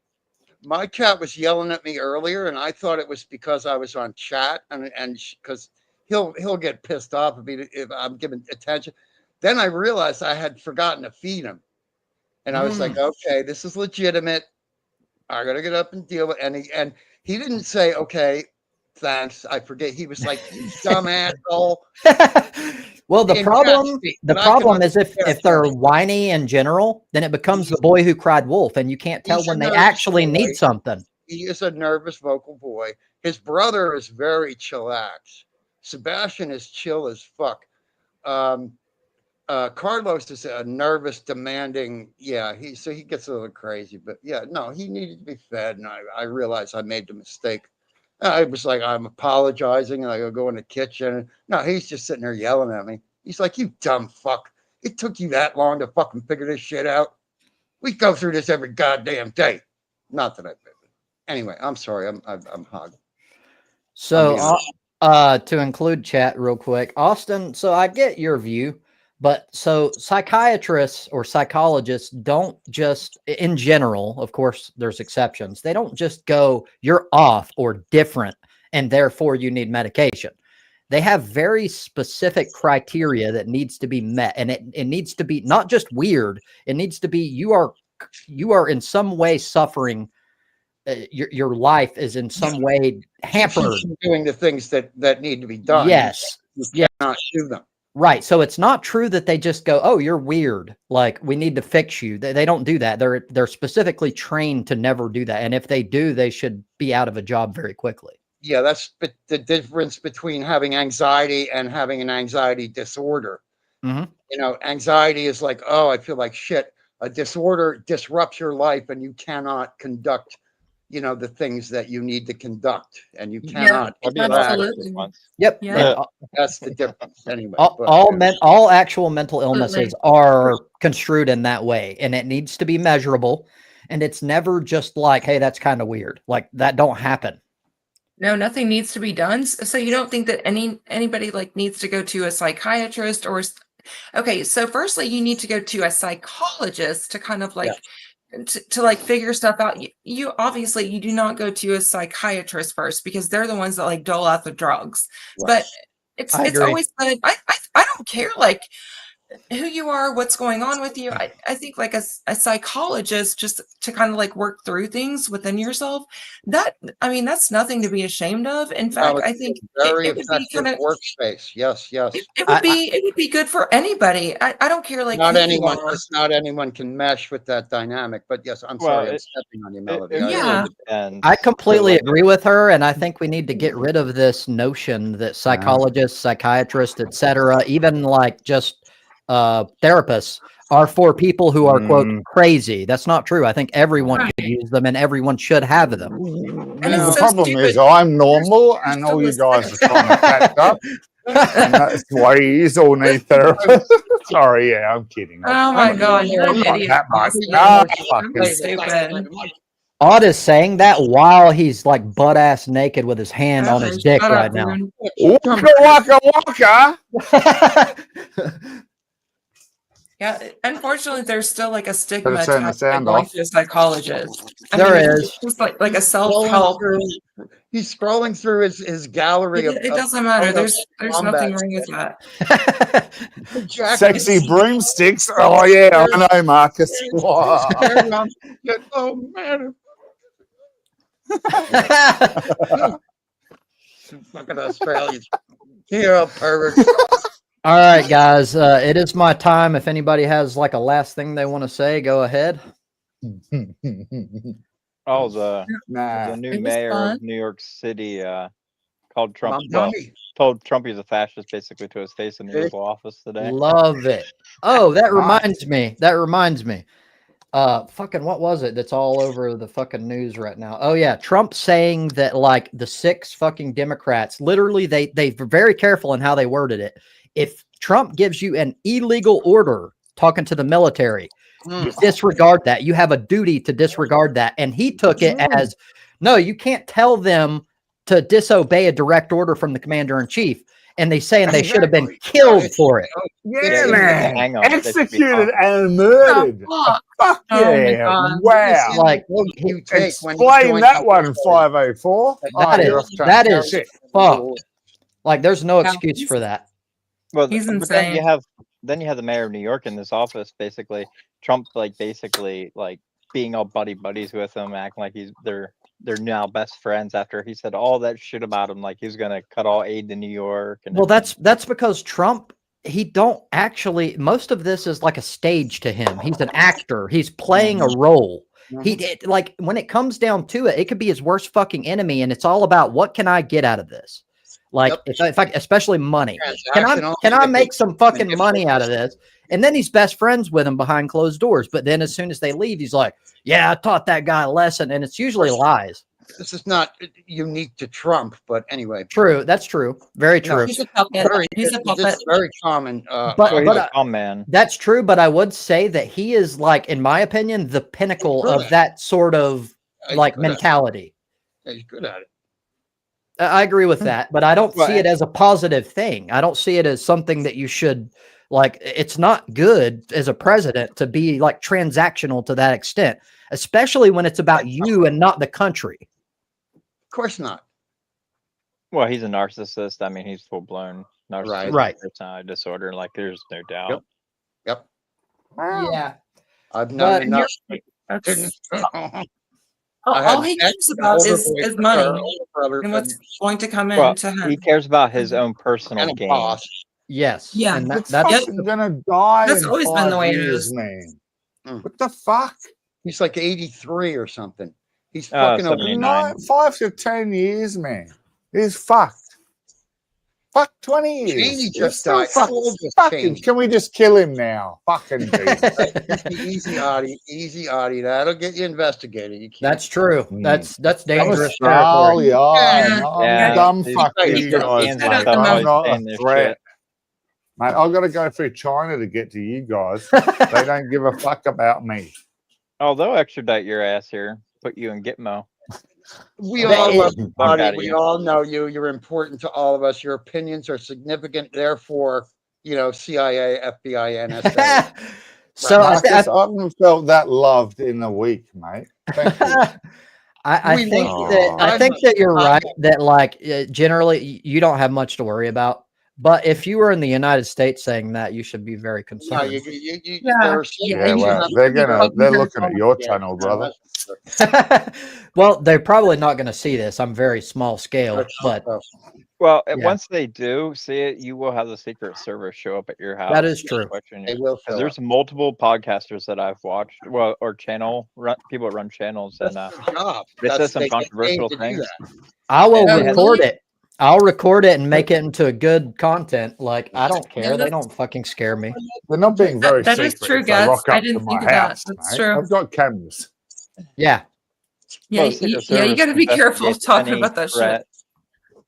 My cat was yelling at me earlier, and I thought it was because I was on chat, and because he'll get pissed off if I'm giving attention. Then I realized I had forgotten to feed him, and I was like, okay, this is legitimate. I gotta get up and deal with it. And he didn't say, okay, thanks. I forget. He was like, you dumb asshole. Well, the problem is if they're whiny in general, then it becomes the boy who cried wolf, and you can't tell when they actually need something. He is a nervous vocal boy. His brother is very chillax. Sebastian is chill as fuck. Carlos is a nervous, demanding. Yeah, he gets a little crazy, but yeah, no, he needed to be fed, and I realized I made the mistake. I was like, I'm apologizing, and I go in the kitchen. No, he's just sitting there yelling at me. He's like, you dumb fuck. It took you that long to fucking figure this shit out. We go through this every goddamn day. Not that I did. Anyway, I'm sorry. I'm hogging. So, to include chat real quick, Austin, so I get your view, but so psychiatrists or psychologists don't just, in general, of course, there's exceptions. They don't just go, you're off or different, and therefore you need medication. They have very specific criteria that needs to be met, and it needs to be not just weird. It needs to be you are in some way suffering. Your life is in some way hampered. Doing the things that need to be done. Yes. You cannot do them. Right. So it's not true that they just go, oh, you're weird. Like, we need to fix you. They don't do that. They're specifically trained to never do that. And if they do, they should be out of a job very quickly. Yeah, that's the difference between having anxiety and having an anxiety disorder. Mm-hmm. You know, anxiety is like, oh, I feel like shit. A disorder disrupts your life, and you cannot conduct, the things that you need to conduct, and you cannot. Absolutely. Yep. Yeah. That's the difference. Anyway, all actual mental illnesses are construed in that way, and it needs to be measurable. And it's never just like, hey, that's kind of weird. Like, that don't happen. No, nothing needs to be done. So you don't think that anybody like needs to go to a psychiatrist or okay. So firstly, you need to go to a psychologist to kind of like to like figure stuff out, you obviously you do not go to a psychiatrist first because they're the ones that like dole out the drugs. But it's agree. always good. I don't care like who you are, what's going on with you. I think like a psychologist, just to kind of like work through things within yourself, that I mean that's nothing to be ashamed of. In fact, I think very it would be effective kind of workspace. Yes, yes. it would be good for anybody. I don't care like Not who you anyone, are. just not anyone can mesh with that dynamic. But yes, I'm Well, sorry, I'm stepping on you, It, Melody. it Yeah. really depends. I completely like, agree with her, and I think we need to get rid of this notion that psychologists, psychiatrists, etc., even like just therapists are for people who are quote crazy. That's not true. I think everyone Right. could use them, and everyone should have them. And The it's so problem stupid. is I'm normal, and so all you guys are respectful. trying to catch up, and that's why you all need therapy. Sorry, yeah, I'm kidding. Oh my God, you're an I'm not idiot. that much. Austin. Ah, You're fucking stupid. Odd is saying that while he's like butt ass naked with his hand on his dick Shut right up, now. dude. waka waka waka. Yeah, unfortunately, there's still like a stigma Better turn the attached to sound going off. to a psychologist. There it's is. just like a self-help. He's scrolling through his gallery of. It doesn't matter. of there's nothing wombats. wrong with that. Jack- Sexy broomsticks. Oh yeah, I know, Marcus. Wow. Oh man, fucking Australians. You're a pervert. All right, guys. It is my time. If anybody has like a last thing they want to say, go ahead. oh, the Nah. new It was mayor fun. of New York City called Trump. Mom, Well, mommy. told Trump he's a fascist basically to his face in the Oval Office today. Love it. Oh, that Nice. reminds me. That reminds me. Fucking what was it that's all over the fucking news right now? Oh yeah, Trump saying that like the 6 fucking Democrats, literally they were very careful in how they worded it. If Trump gives you an illegal order talking to the military, you disregard that. You have a duty to disregard that. And he took it as, no, you can't tell them to disobey a direct order from the commander in chief. And they saying they should have been killed for it. Yeah, should man. hang on. They should be Executed hung. and murdered. Oh, Fuck Oh my yeah. God. Wow. Like, You take when you Explain join that the one, military. 504. That you're is- off track. that is Shit. fucked. Like, there's no Yeah. excuse for that. Well, He's but then you insane. have the mayor of New York in this office, basically Trump, like basically like being all buddies with him, acting like they're now best friends after he said all that shit about him, like he's gonna cut all aid to New York. And Well, that's because Trump, he don't actually, most of this is like a stage to him. He's an actor. He's playing a role. Like when it comes down to it, it could be his worst fucking enemy. And it's all about what can I get out of this? Like if I, especially money, can I make some fucking money out of this? And then he's best friends with him behind closed doors. But then as soon as they leave, he's like, yeah, I taught that guy a lesson. And it's usually lies. This is not unique to Trump, but anyway. True. That's true. Very true. He's a puppet. He's a This puppet. is very common. But- he's but a calm man. That's true, but I would say that he is like, in my opinion, the pinnacle He's good of at that sort of He's like good at it. mentality. He's good at it. I agree with that, but I don't Well, see it as a positive thing. I don't see it as something that you should like. It's not good as a president to be like transactional to that extent, especially when it's about you and not the country. Of course not. Well, he's a narcissist. I mean, he's full blown narcissistic Right. personality disorder. Like, there's no doubt. Yep. Yeah. I've But known enough. That's- I had all he an cares about older is boy- money older brother and what's going to come Well, in to he him. cares about his own personal and a gain. boss. Yes. Yeah. And It's that's fucking gonna die That's in always been 5 the way it years, is. man. Mm. What the fuck? He's like 83 or something. He's fucking over 79. 5 to 10 years, man. He's fucked. Fuck 20 years. Cheney He's just still died. How fucking- old was fucking- Cheney? Can we just kill him now? Fucking Jesus. Easy, Audie. That'll get you investigated. You can't. That's true. Mm. That's I'm dangerous a territory. Charlie. I'm Yeah, dumb he's- fuck he's you got guys, hands mate. on I'm himself not saying a this threat. shit. Mate, I've got to go through China to get to you guys. They don't give a fuck about me. Oh, they'll extradite your ass here, put you in Gitmo. We That all is- love you, Fuck buddy. outta We you. all know you. You're important to all of us. Your opinions are significant. Therefore, CIA, FBI, NSA. So Marcus, I haven't felt that loved in a week, mate. Thank you. I We think love that you. I think that you're right that like generally you don't have much to worry about. But if you were in the United States saying that, you should be very No, concerned. Yeah, you well, should they're be they're very looking at your channel, brother. Well, they're probably not going to see this. I'm very small scale, but Well, Yeah. once they do see it, you will have the Secret Service show up at your house. That is true. They will Because show up. there's multiple podcasters that I've watched, well, or people that run channels, That's and their job. they said some They get paid controversial to do things. that. I will And they had- record it. I'll record it and make it into good content. Like I don't care. They that's- don't fucking scare me. They're not being very That is secret true, if they Gus. rock I up to didn't my think of that. house, That's mate. true. I've got cameras. Yeah, Yeah, Well, the Secret you Service got to be careful investigates talking any about that shit. threat.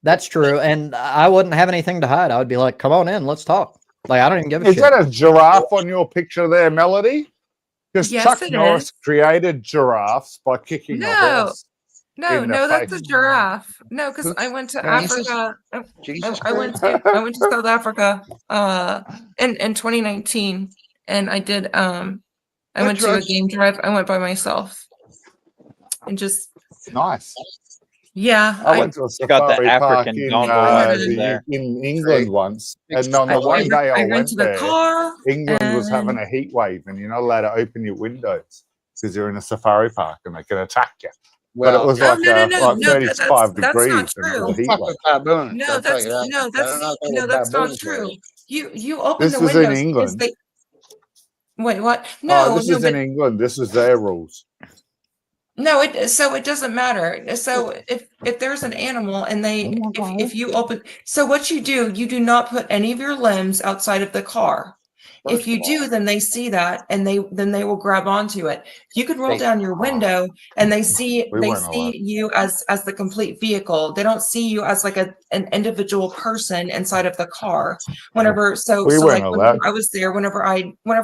that's true. And I wouldn't have anything to hide. I would be like, "Come on in, let's talk." Like I don't even give a Is shit. that a giraffe on your picture there, Melody? Because Yes, Chuck it Norris is. created giraffes by kicking a No. horse. No, in the no, that's a face. giraffe. No, because I went to Jesus. Africa. Jesus I went Christ. to South Africa in 2019, and I did I What went to a drugs- game drive. I went by myself, and just Nice. yeah, I went to a You got the safari park African in, dongle while you're there. in England once, and on the one day I went rented a there, car. England was having and- a heat wave, and you're not allowed to open your windows because you're in a safari park and they can attack you. But it was No, like, no, no, like no, 35 that's not degrees, and it true. was a heat Fuck wave. with baboons. No, I'll tell that's you that. no, I don't know what that's not baboons true. were. You open This the was in windows because England. they. Wait, what? Oh, No, this no, is but in England. This is their rules. no, so it doesn't matter. So if there's an animal and if you open, so what you do not put any of your limbs outside of the car. If you do, then they see that and then they will grab onto it. You could roll down your window and they see you as the complete vehicle. They don't see you as like an individual person inside of the car. Whenever I was there, whenever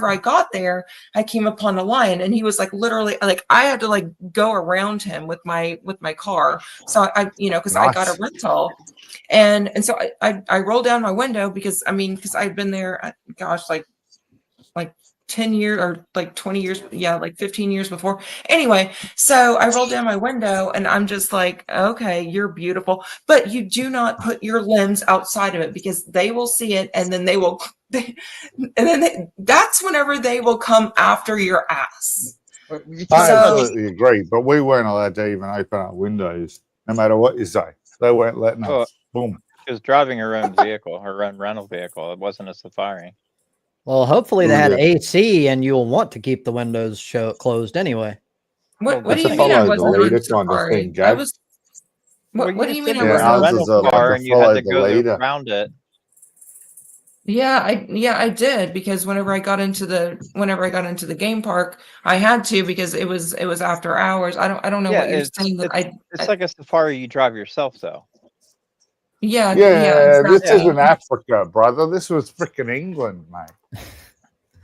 I got there, I came upon a lion and he was like literally like I had to like go around him with my car. So I because I got a rental. And so I rolled down my window because I'd been there, gosh, like 10 years or like 20 years, like 15 years before. Anyway, so I rolled down my window and I'm just like, okay, you're beautiful, but you do not put your limbs outside of it because they will see it and then that's whenever they will come after your ass. I absolutely agree, but we weren't allowed to even open our windows, no matter what you say. They weren't letting us. Boom. Because driving her own vehicle, her own rental vehicle, it wasn't a safari. Well, hopefully they had AC, and you'll want to keep the windows closed anyway. What do you mean? Follow I the wasn't on leader kind of safari? thing, Gav. What do you mean? You I were in a wasn't? rental car and you had follow to the go leader. around it. Yeah, I did because whenever I got into the game park, I had to because it was after hours. I don't know what you're saying. It's like a safari you drive yourself, though. Yeah, This exactly. isn't Africa, brother. This was freaking England, mate.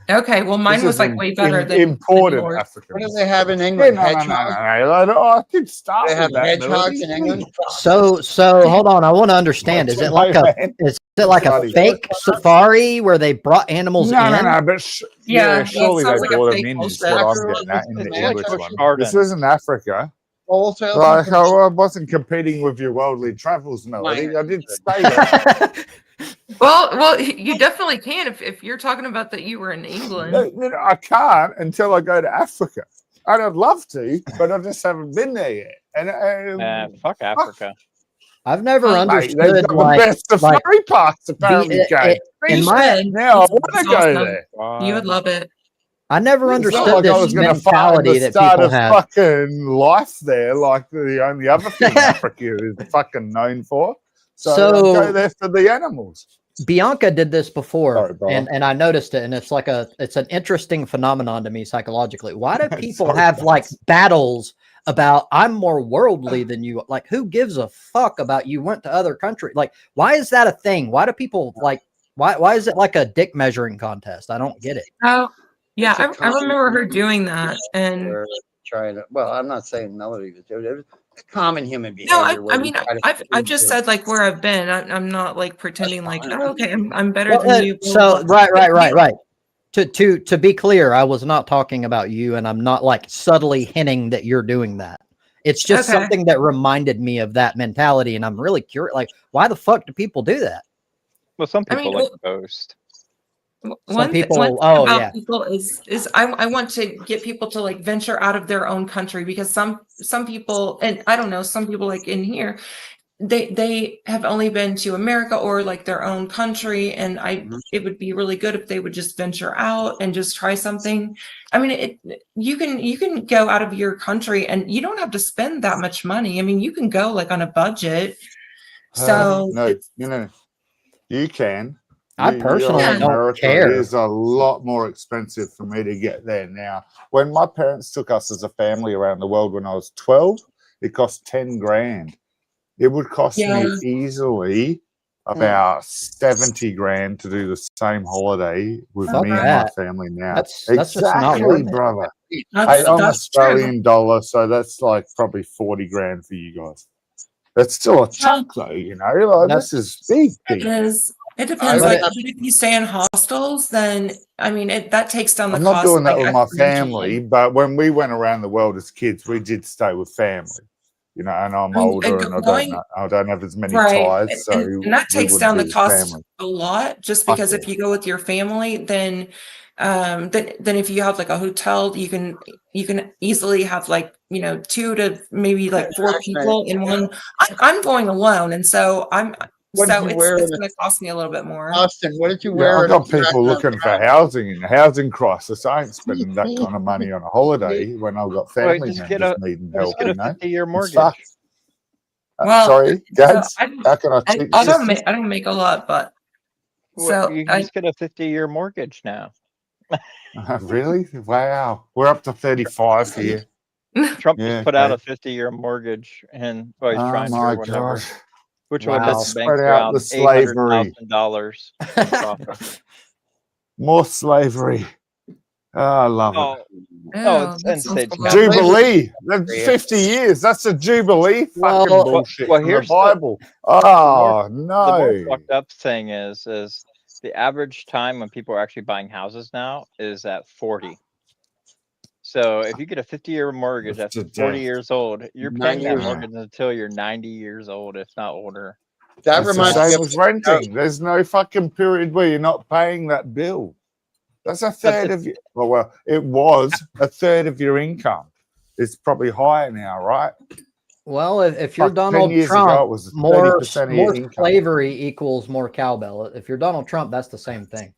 Okay, well, mine This was is like way better than imported yours. African. What do they have in England? No. Hedgehogs? I did start They have with that, hedgehogs in Melody. England? So hold on. I want to understand. Is it like a fake safari where they brought animals in? No. But surely they sounds like a brought them fake in. Is bullshit. what I'm getting at in the It's English like one. garden. This isn't Africa. Wholesale. Like I wasn't competing with your worldly travels, Melody. I did stay there. Well, you definitely can if you're talking about that you were in England. No, I can't until I go to Africa. And I'd love to, but I just haven't been there yet. And Fuck Africa. I've never mate, understood they've got the best safari parks apparently. in my Now I want to go there. You would love it. I never It's not understood like I was this going to find mentality the that start people of have. fucking life there, like the only other thing Africa is fucking known for. So go there for the animals. Bianca did this before, Sorry, bro. and I noticed it, and it's an interesting phenomenon to me psychologically. Why do people have like battles about I'm more worldly than you? Like, who gives a fuck about you went to other countries? Like, why is that a thing? Why do people like? Why is it like a dick measuring contest? I don't get it. Oh, yeah, It's a I remember her doing that, and They're trying to. Well, I'm not saying Melody was doing it. It's common human behavior. no, where I we mean, try to I've prove just to- said like where I've been. I'm not like pretending like, fine. oh, okay, I'm better Well, than you. so right. To be clear, I was not talking about you, and I'm not like subtly hinting that you're doing that. It's just Okay. something that reminded me of that mentality, and I'm really curious. Like, why the fuck do people do that? Well, some I people mean, like to boast. Some people. One thing Oh about yeah. people is I want to get people to like venture out of their own country, because some people, and I don't know, some people like in here, they have only been to America or like their own country, and it would be really good if they would just venture out and just try something. I mean, you can go out of your country and you don't have to spend that much money. I mean, you can go like on a budget. So No, you know, you can. I You're personally in Yeah. don't America. It care. is a lot more expensive for me to get there now. When my parents took us as a family around the world when I was 12, it cost 10 grand. It would cost Yeah. me easily about 70 grand to do the same holiday with Fuck me and my that. family now. That's just not Exactly, worth it. brother. That's I'm true. Australian dollar, so that's like probably 40 grand for you guys. That's still a chunk, though, you know. Like, this is big. It is. It depends. But Like, if you stay in hostels, then I mean, that takes down the I'm cost. not doing that like, with my exponentially. family, but when we went around the world as kids, we did stay with family, you know. And I'm I mean, older, and I don't have as many right, ties, so and that we takes would down be the with cost family. a lot. Just Fuck because yeah. if you go with your family, then if you have like a hotel, you can easily have like 2 to maybe like 4 people in one. I'm going alone, and so What did so you wear it's in going to cost me a little bit more. Austin, what did you Yeah, wear? I've at got a people looking for housing in a housing crisis. I ain't spending that kind of money on a holiday when I've got Well, family just get members a needing help, just get a you know. 50-year It's mortgage. fucked. Well, Sorry, so Gads, how can I cheat the I system? don't make a lot, but Well, so you can I just get a 50-year mortgage now. Really? Wow. We're up to 35 here. Trump Yeah, just put out okay. a 50-year mortgage, and well, he's Oh trying to my or whatever, God. which will Wow. net Let's the banks spread out around the slavery. $800,000 in profit. More slavery. Oh, I love it. Oh, oh, it's that end sounds stage cool. capitalism. Jubilee. That's 50 years. That's a Jubilee fucking Well, bullshit well, from the here's the Bible. more Oh, the more no. fucked up thing is the average time when people are actually buying houses now is at 40. So if you get a 50-year mortgage That's after to 40 death. years old, you're 9 paying that years. mortgage until you're 90 years old, if not older. That It's the reminds me same of as renting. There's no fucking period where you're not paying that bill. That's a third of your, well, it was a third of your income. It's probably higher now, right? well, if you're Fuck, 10 Donald years ago, Trump, it was more 30% of your income. slavery equals more cowbell. If you're Donald Trump, that's the same thing.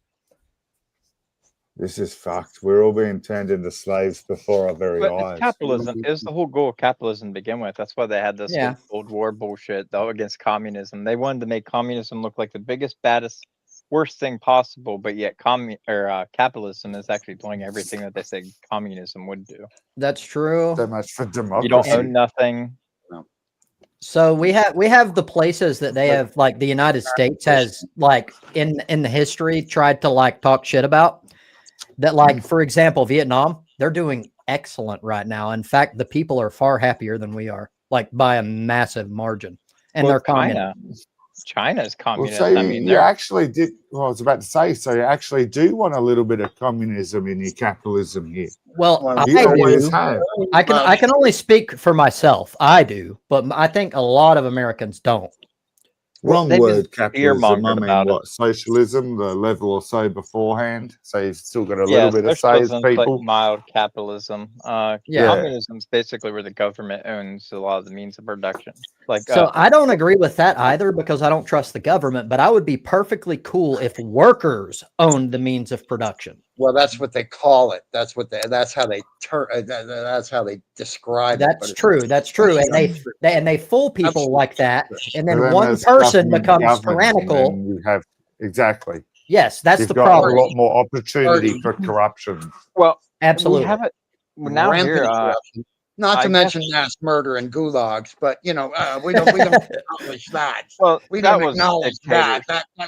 This is fucked. We're all being turned into slaves before our very But it's eyes. capitalism. Is the whole goal of capitalism to begin with. That's why they had this Yeah. whole Cold War bullshit though against communism. They wanted to make communism look like the biggest, baddest, worst thing possible, but yet capitalism is actually doing everything that they say communism would do. That's true. So much for You don't democracy. own nothing. So we have the places that they have, like the United States has, like in the history tried to like talk shit about. That, like, for example, Vietnam, they're doing excellent right now. In fact, the people are far happier than we are, like by a massive margin. And they're communist. China's Well, communist. so I mean, you they're actually did. Well, I was about to say, so you actually do want a little bit of communism in your capitalism here. Well, You I always do. have. I can only speak for myself. I do, but I think a lot of Americans don't. Wrong they've word, been capitalism. I earmongered mean, about it. what, socialism, the level or so beforehand. So you've still got a Yeah, little bit of say as socialism's like people. mild capitalism. Yeah. Communism's basically where the government owns a lot of the means of production. Like, So I don't agree with that either, because I don't trust the government, but I would be perfectly cool if workers owned the means of production. Well, that's what they call it. That's how they that's how they describe it. That's true. That's true. And they fool people like that. And then And one there's person government becomes government, and tyrannical. then you have exactly. Yes, that's You've the got problem. a lot more opportunity for corruption. well, Absolutely. we have it now Rampant here. corruption. Not to I mention guess- mass murder and gulags, but we don't acknowledge that. Well, We that don't was acknowledge that.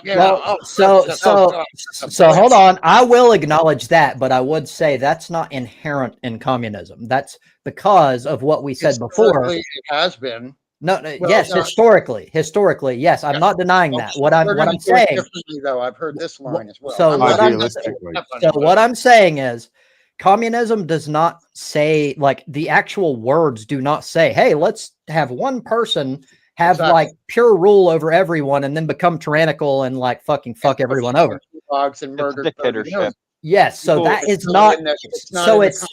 Well, so hold on. I will acknowledge that, but I would say that's not inherent in communism. That's because of what we said before. It has been. No, Well, yes, no. historically, yes. I'm not denying that. What I'm saying, differently, though, I've heard this line as well. so I'm what not- Idealistically. so what I'm saying is, communism does not say, like, the actual words do not say, hey, let's have one person have Exactly. like pure rule over everyone and then become tyrannical and like fucking fuck everyone over. Dogs and It's a murder. dictatorship. Yes, so People- that is not. So it's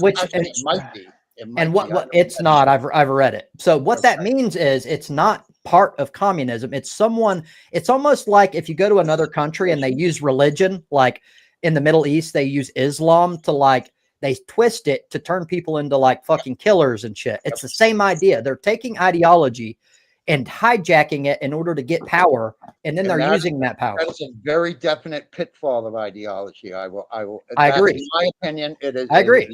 which it might be. It might and be. what it's not. I've read it. So what that means is it's not part of communism. It's someone. It's almost like if you go to another country and they use religion, like in the Middle East, they use Islam to like they twist it to turn people into like fucking killers and shit. It's the same idea. They're taking ideology and hijacking it in order to get power, and then they're using that power. That is a very definite pitfall of ideology. I agree. In my opinion, it is. I agree.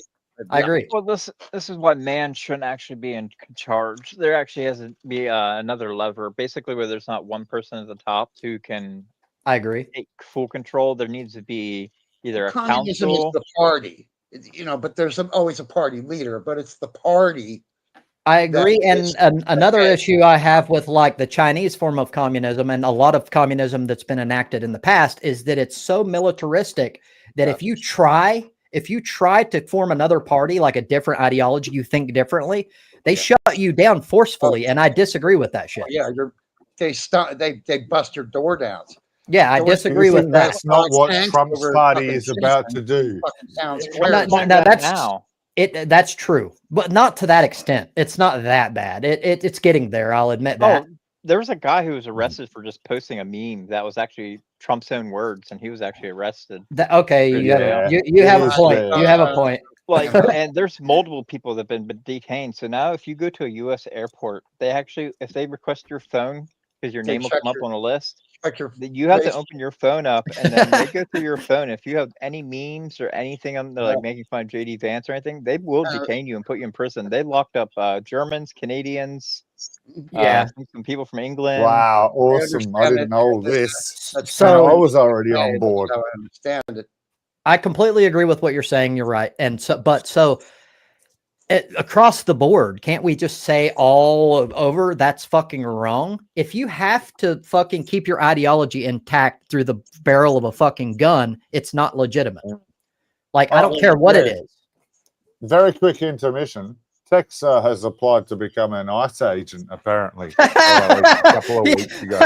I Yeah. agree. Well, this is why man shouldn't actually be in charge. There actually has to be another lever, basically, where there's not one person at the top who can I agree. take full control. There needs to be either a Communism council. is the party, but there's always a party leader, but it's the party. I agree. And another issue I have with like the Chinese form of communism and a lot of communism that's been enacted in the past is that it's so militaristic that if you try to form another party, like a different ideology, you think differently, they shut you down forcefully. And I disagree with that shit. They bust your door down. Yeah, I disagree with that. That's not what Trump's party is about to do. That's true, but not to that extent. It's not that bad. It's getting there. I'll admit that. Oh, there was a guy who was arrested for just posting a meme that was actually Trump's own words, and he was actually arrested. Okay, you have a point. You have a point. Like, and there's multiple people that have been detained. So now, if you go to a U.S. airport, they actually, if they request your phone because your name will come up on a list, you have to open your phone up, and then they go through your phone. If you have any memes or anything on there, like making fun of JD Vance or anything, they will detain you and put you in prison. They locked up Germans, Canadians, some people from England. Wow, awesome! I didn't know this. So I was already on board. I understand it. I completely agree with what you're saying. You're right, and so. Across the board, can't we just say all over that's fucking wrong? If you have to fucking keep your ideology intact through the barrel of a fucking gun, it's not legitimate. Like, I don't care what it is. Very quick intermission. Tex has applied to become an ICE agent, apparently, a couple of weeks ago.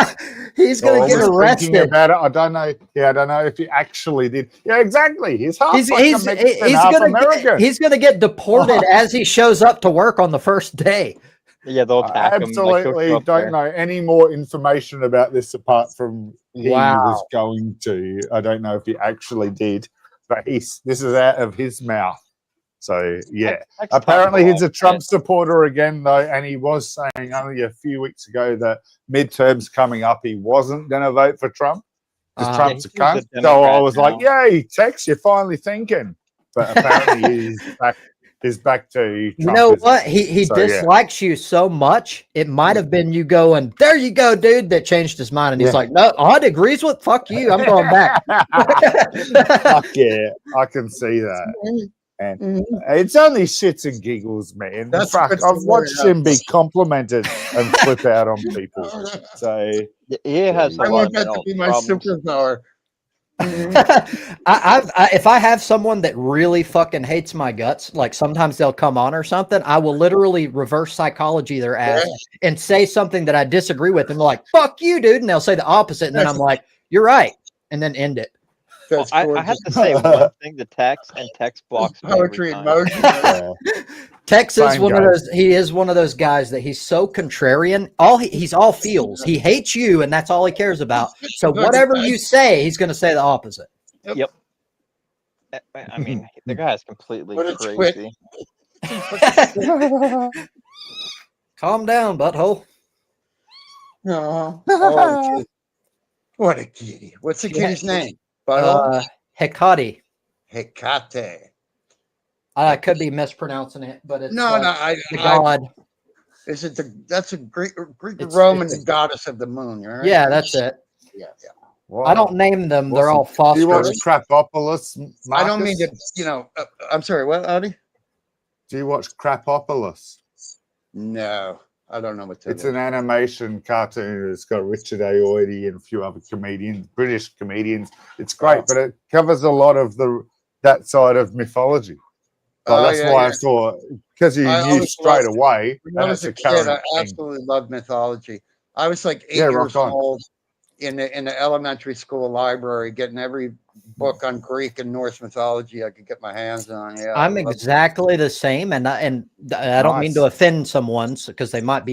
He's going to get arrested. About it. I don't know. Yeah, I don't know if he actually did. Yeah, exactly. He's half Mexican, half American. He's going to get deported as he shows up to work on the first day. Yeah, they'll attack him. Absolutely don't know any more information about this apart from he was going to. I don't know if he actually did, but this is out of his mouth. So, yeah, apparently he's a Trump supporter again, though, and he was saying only a few weeks ago that midterms coming up, he wasn't going to vote for Trump because Trump's a cunt. So I was like, yay, Tex, you're finally thinking. But apparently he's back to Trump. You know what? He dislikes you so much, it might have been you going, there you go, dude, that changed his mind. And he's like, no, Odd agrees with, fuck you, I'm going back. Fuck yeah, I can see that. And it's only shits and giggles, man. I've watched him be complimented and flip out on people. So he has. I want that to be my superpower. If I have someone that really fucking hates my guts, like sometimes they'll come on or something, I will literally reverse psychology their ass and say something that I disagree with, and they're like, "Fuck you, dude," and they'll say the opposite, and then I'm like, "You're right," and then end it. Well, I have to say one thing to Tex, and Tex blocks poetry in motion. Tex is one of those. He is one of those guys that he's so contrarian. He's all feels. He hates you, and that's all he cares about. So whatever you say, he's going to say the opposite. Yep. I mean, the guy is completely crazy. Calm down, butthole. No. What a kitty! What's the kitty's name? Hecate. Hecate. I could be mispronouncing it, but it's the god. Is it that's a Greek Roman goddess of the moon, right? Yeah, that's it. Yeah. Wow. I don't name them; they're all phosphorus. Do you watch Crapopolis? Marcus? I don't mean to. I'm sorry. What, Audie? Do you watch Crapopolis? No, I don't know what that It's is. an animation cartoon. It's got Richard Ayoade and a few other comedians, British comedians. It's great, but it covers a lot of that side of mythology. So that's why I thought, because you knew straight away. When I was a kid, I absolutely loved mythology. I was like 8 years old in the elementary school library, getting every book on Greek and Norse mythology I could get my hands on. Yeah, I'm exactly the same, and I don't mean to offend someone because this might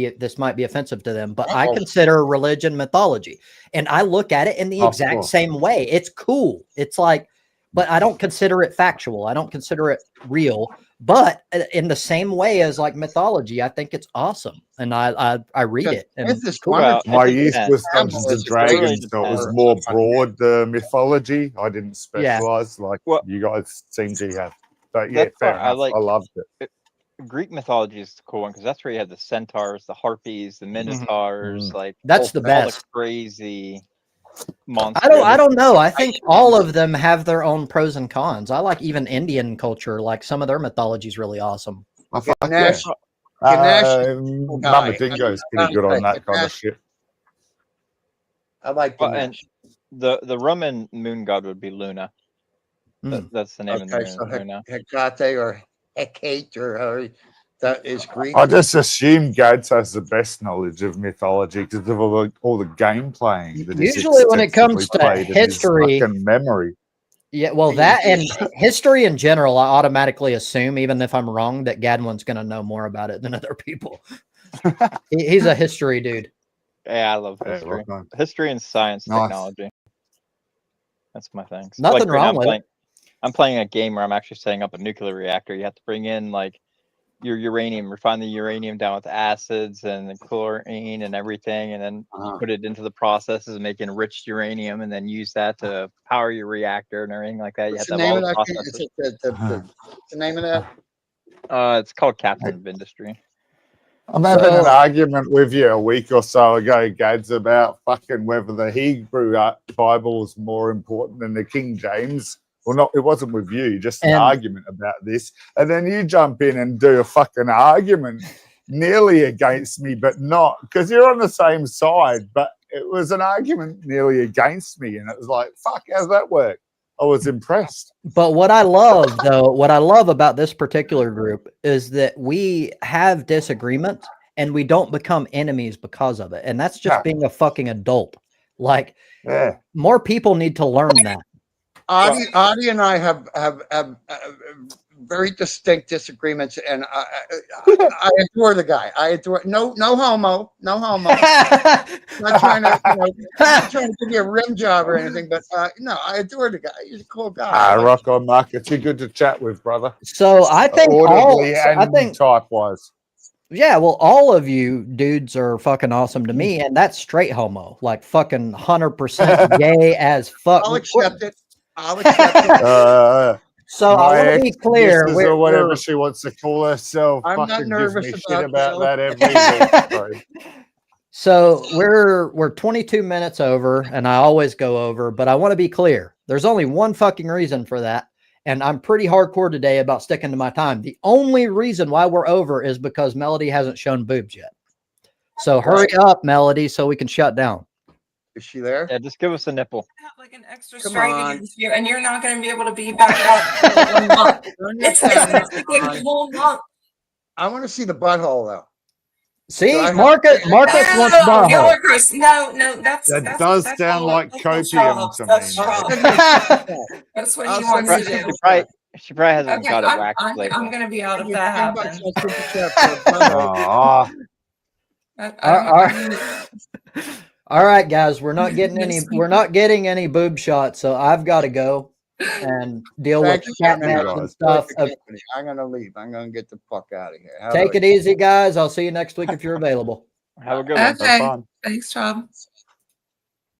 be offensive to them, but I consider religion mythology, and I look at it in the exact same way. It's cool. It's like, but I don't consider it factual. I don't consider it real. But in the same way as like mythology, I think it's awesome, and I read it. And it's cool. Well, my youth was Dungeons and Dragons, so it was more broad mythology. I didn't specialize like you guys seem to have. But yeah, fair enough. I loved it. Greek mythology is the cool one because that's where you have the centaurs, the harpies, the minotaurs. Like that's the best. All the crazy monsters. I don't know. I think all of them have their own pros and cons. I like even Indian culture. Like some of their mythology is really awesome. Mama Dingo's pretty good on that kind of shit. I like and the Roman moon god would be Luna. That's the name of the moon. So Luna. Hecate or Hecate or that is Greek. I just assume Gads has the best knowledge of mythology because of all the game playing. That usually, when it comes to history, memory. Yeah, well, that and history in general, I automatically assume, even if I'm wrong, that Gadwin's going to know more about it than other people. He's a history dude. Yeah, I love history. History and science, technology. That's my thing. So nothing wrong with it. I'm playing a game where I'm actually setting up a nuclear reactor. You have to bring in like your uranium, refine the uranium down with acids and the chlorine and everything, and then put it into the processes of making enriched uranium, and then use that to power your reactor and everything like that. You have to have all the processes. The name of that? It's called Captain of Industry. I'm having an argument with you a week or so ago, Gads, about fucking whether the Hebrew Bible is more important than the King James. Well, not, it wasn't with you, just an argument about this. And then you jump in and do a fucking argument nearly against me, but not, because you're on the same side. But it was an argument nearly against me. And it was like, fuck, how's that work? I was impressed. But what I love, though, what I love about this particular group is that we have disagreements and we don't become enemies because of it. And that's just being a fucking adult. Like, more people need to learn that. Adi and I have very distinct disagreements, and I adore the guy. I adore no homo. Not trying to give you a rim job or anything, but no, I adore the guy. He's a cool guy. Rock on, Mark. It's too good to chat with, brother. So I think type-wise. Yeah, well, all of you dudes are fucking awesome to me, and that's straight homo, like fucking 100% gay as fuck. I'll accept it. So I want to be clear, or whatever she wants to call herself. I'm not nervous about that every week. So we're 22 minutes over, and I always go over, but I want to be clear. There's only one fucking reason for that, and I'm pretty hardcore today about sticking to my time. The only reason why we're over is because Melody hasn't shown boobs yet. So hurry up, Melody, so we can shut down. Is she there? Yeah, just give us a nipple. I have like an extra strike against you, and you're not going to be able to be back up for 1 month. It's like a whole month. I want to see the butthole, though. See, Marcus wants butthole. No, that does sound like copium to me. That's what he wants to do. She probably hasn't got it waxed lately. I'm going to be out of that happening. All right, guys, we're not getting any boob shots, so I've got to go and deal with cat and stuff. I'm gonna leave. I'm gonna get the fuck out of here. Take it easy, guys. I'll see you next week if you're available. Have a good one. Okay. Thanks, Rob.